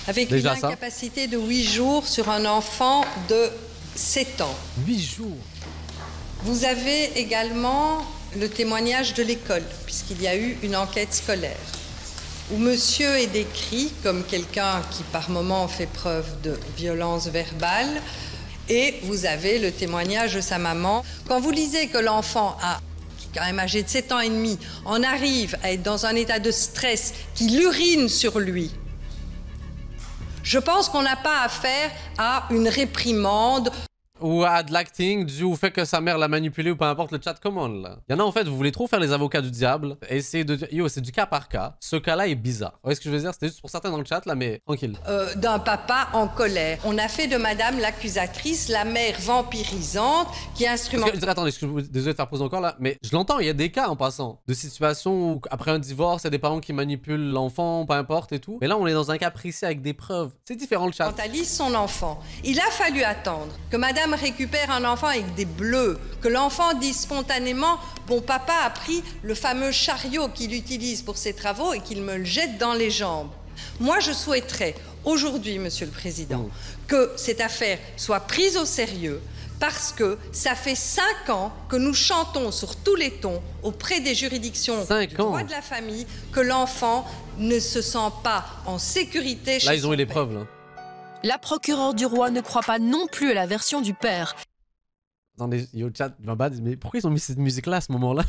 avec déjà une incapacité de 8 jours sur un enfant de 7 ans. 8 jours. Vous avez également le témoignage de l'école, puisqu'il y a eu une enquête scolaire, où monsieur est décrit comme quelqu'un qui par moments fait preuve de violence verbale, et vous avez le témoignage de sa maman. Quand vous lisez que l'enfant qui est quand même âgé de 7 ans et demi, en arrive à être dans un état de stress, qu'il urine sur lui, je pense qu'on n'a pas affaire à une réprimande. Ou à de l'acting dû au fait que sa mère l'a manipulé ou peu importe le chat commande là. Il y en a en fait, vous voulez trop faire les avocats du diable. Essayez de dire, yo, c'est du cas par cas. Ce cas-là est bizarre. Vous voyez ce que je veux dire? C'était juste pour certains dans le chat là, mais tranquille. D'un papa en colère. On a fait de madame l'accusatrice la mère vampirisante qui instrumente. Attendez, désolé de faire pause encore là, mais je l'entends, il y a des cas en passant. De situations où après un divorce, il y a des parents qui manipulent l'enfant, peu importe et tout. Mais là, on est dans un cas précis avec des preuves. C'est différent le chat. Quand Alice, son enfant, il a fallu attendre que madame récupère un enfant avec des bleus, que l'enfant dit spontanément « Bon, papa a pris le fameux chariot qu'il utilise pour ses travaux et qu'il me le jette dans les jambes. » Moi, je souhaiterais aujourd'hui, Monsieur le Président, que cette affaire soit prise au sérieux, parce que ça fait 5 ans que nous chantons sur tous les tons auprès des juridictions du droit de la famille que l'enfant ne se sent pas en sécurité chez là, ils ont eu les père. preuves, là. La procureure du roi ne croit pas non plus à la version du père. Attendez, yo chat, mais pourquoi ils ont mis cette musique-là à ce moment-là?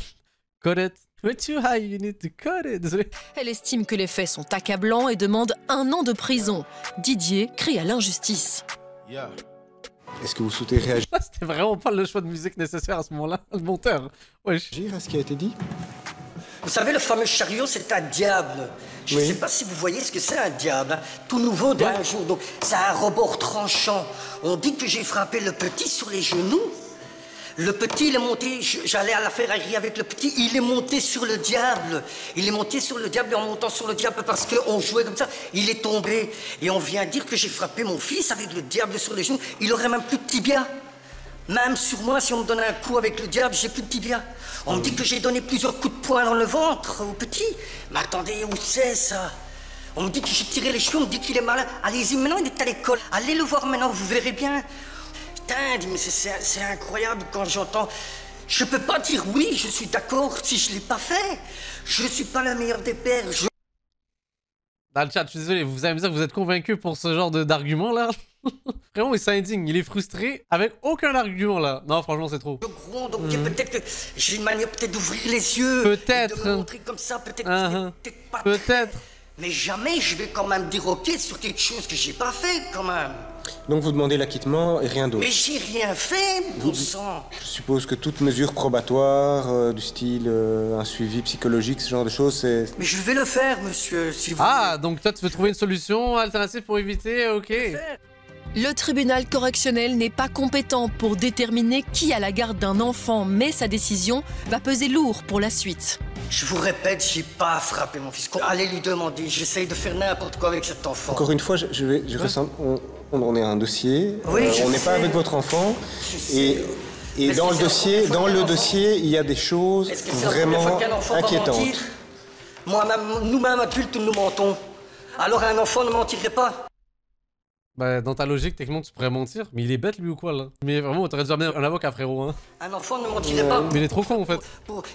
Cut it. But too high, you need to cut it. Désolé. Elle estime que les faits sont accablants et demande 1 an de prison. Didier crie à l'injustice. Est-ce que vous souhaitez réagir? C'était vraiment pas le choix de musique nécessaire à ce moment-là, le monteur. Wesh. Réagir à ce qui a été dit? Vous savez, le fameux chariot, c'est un diable. Je ne sais pas si vous voyez ce que c'est un diable. Hein. Tout nouveau d'un jour. Donc, c'est un rebord tranchant. On dit que j'ai frappé le petit sur les genoux. Le petit, il est monté, j'allais à la ferraillerie avec le petit, il est monté sur le diable. Il est monté sur le diable, et en montant sur le diable, parce qu'on jouait comme ça, il est tombé. Et on vient dire que j'ai frappé mon fils avec le diable sur les genoux. Il aurait même plus de tibia. Même sur moi, si on me donne un coup avec le diable, j'ai plus de tibia. On me dit que j'ai donné plusieurs coups de poing dans le ventre au petit. Mais attendez, où c'est ça? On me dit que j'ai tiré les cheveux, on me dit qu'il est malin. Allez-y, maintenant il est à l'école. Allez le voir maintenant, vous verrez bien. Putain, mais c'est incroyable quand j'entends... Je peux pas dire oui, je suis d'accord si je l'ai pas fait. Je suis pas le meilleur des pères. Dans le chat, je suis désolé, vous allez me dire que vous êtes convaincu pour ce genre d'argument là? Vraiment, il s'indigne, il est frustré avec aucun argument là. Non, franchement, c'est trop. Donc peut-être que j'ai une manière peut-être d'ouvrir les yeux. Peut-être. De me montrer comme ça, peut-être pas. Peut-être. Mais jamais je vais quand même dire ok sur quelque chose que j'ai pas fait quand même. Donc vous demandez l'acquittement et rien d'autre? Mais j'ai rien fait, bon sang. Je suppose que toute mesure probatoire, du style un suivi psychologique, ce genre de choses, c'est... Mais je vais le faire, monsieur, si vous voulez. Donc toi, tu veux trouver une solution alternative pour éviter, ok. Le tribunal correctionnel n'est pas compétent pour déterminer qui a la garde d'un enfant, mais sa décision va peser lourd pour la suite. Je vous répète, j'ai pas frappé mon fils. Allez lui demander, j'essaye de faire n'importe quoi avec cet enfant. Encore une fois, on est un dossier, oui, on n'est pas avec votre enfant, et dans le dossier, il y a des choses vraiment inquiétantes. Moi-même, nous-mêmes adultes, nous mentons. Alors un enfant ne mentirait pas. Bah, dans ta logique, techniquement, tu pourrais mentir. Mais il est bête, lui, ou quoi, là? Mais vraiment, t'aurais dû amener un avocat, frérot, hein. Un enfant ne mentirait pas. Mais il est trop con, en fait.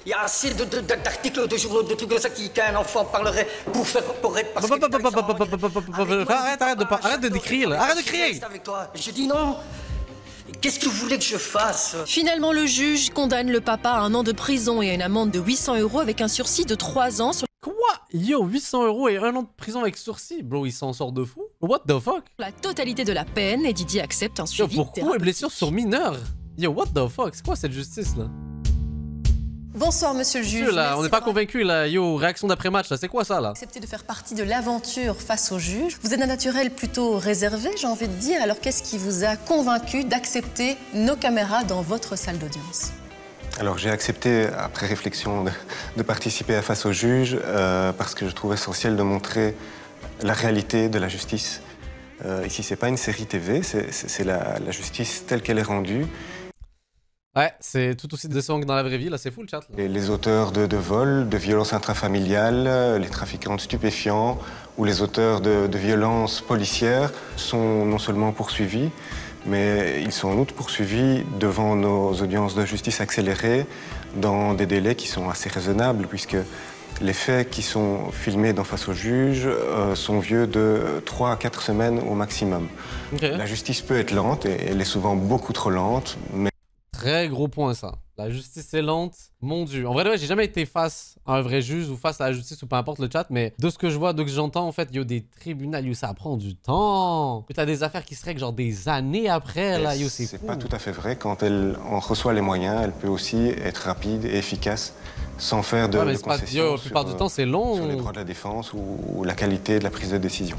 Il y a assez d'articles, de journaux, de trucs comme ça qu'un enfant parlerait pour être... Arrête de décrire, là. Arrête de crier. Je dis non. Qu'est-ce que vous voulez que je fasse? Finalement, le juge condamne le papa à 1 an de prison et à une amende de 800 € avec un sursis de 3 ans sur... Quoi? Yo, 800 € et 1 an de prison avec sursis? Bro, il s'en sort de fou? What the fuck? La totalité de la peine et Didier accepte un suivi. Pourquoi blessure sur mineur? Yo, what the fuck? C'est quoi cette justice là? Bonsoir, monsieur le juge. Là, on n'est pas convaincu là. Yo, réaction d'après-match, là, c'est quoi ça là? Accepté de faire partie de l'aventure face au juge. Vous êtes un naturel plutôt réservé, j'ai envie de dire. Alors, qu'est-ce qui vous a convaincu d'accepter nos caméras dans votre salle d'audience? Alors, j'ai accepté, après réflexion, de participer à Face au juge parce que je trouve essentiel de montrer la réalité de la justice. Ici, c'est pas une série TV, c'est la justice telle qu'elle est rendue. Ouais, c'est tout aussi décevant que dans la vraie vie, là c'est fou le chat. Là. Les auteurs de vols, de violences intrafamiliales, les trafiquants de stupéfiants ou les auteurs de violences policières sont non seulement poursuivis, mais ils sont en outre poursuivis devant nos audiences de justice accélérées dans des délais qui sont assez raisonnables puisque les faits qui sont filmés dans Face au juge sont vieux de 3 à 4 semaines au maximum. Okay. La justice peut être lente et elle est souvent beaucoup trop lente, mais... Très gros point ça. La justice est lente, mon dieu. En vrai, ouais, j'ai jamais été face à un vrai juge ou face à la justice ou peu importe le chat, mais de ce que je vois, de ce que j'entends, en fait, il y a des tribunaux où ça prend du temps. Puis t'as des affaires qui se règlent genre des années après, là, yo, c'est pas tout à fait vrai. Quand elle en reçoit les moyens, elle peut aussi être rapide et efficace sans faire de concessions. La plupart du temps, c'est long. Sur les droits de la défense ou la qualité de la prise de décision.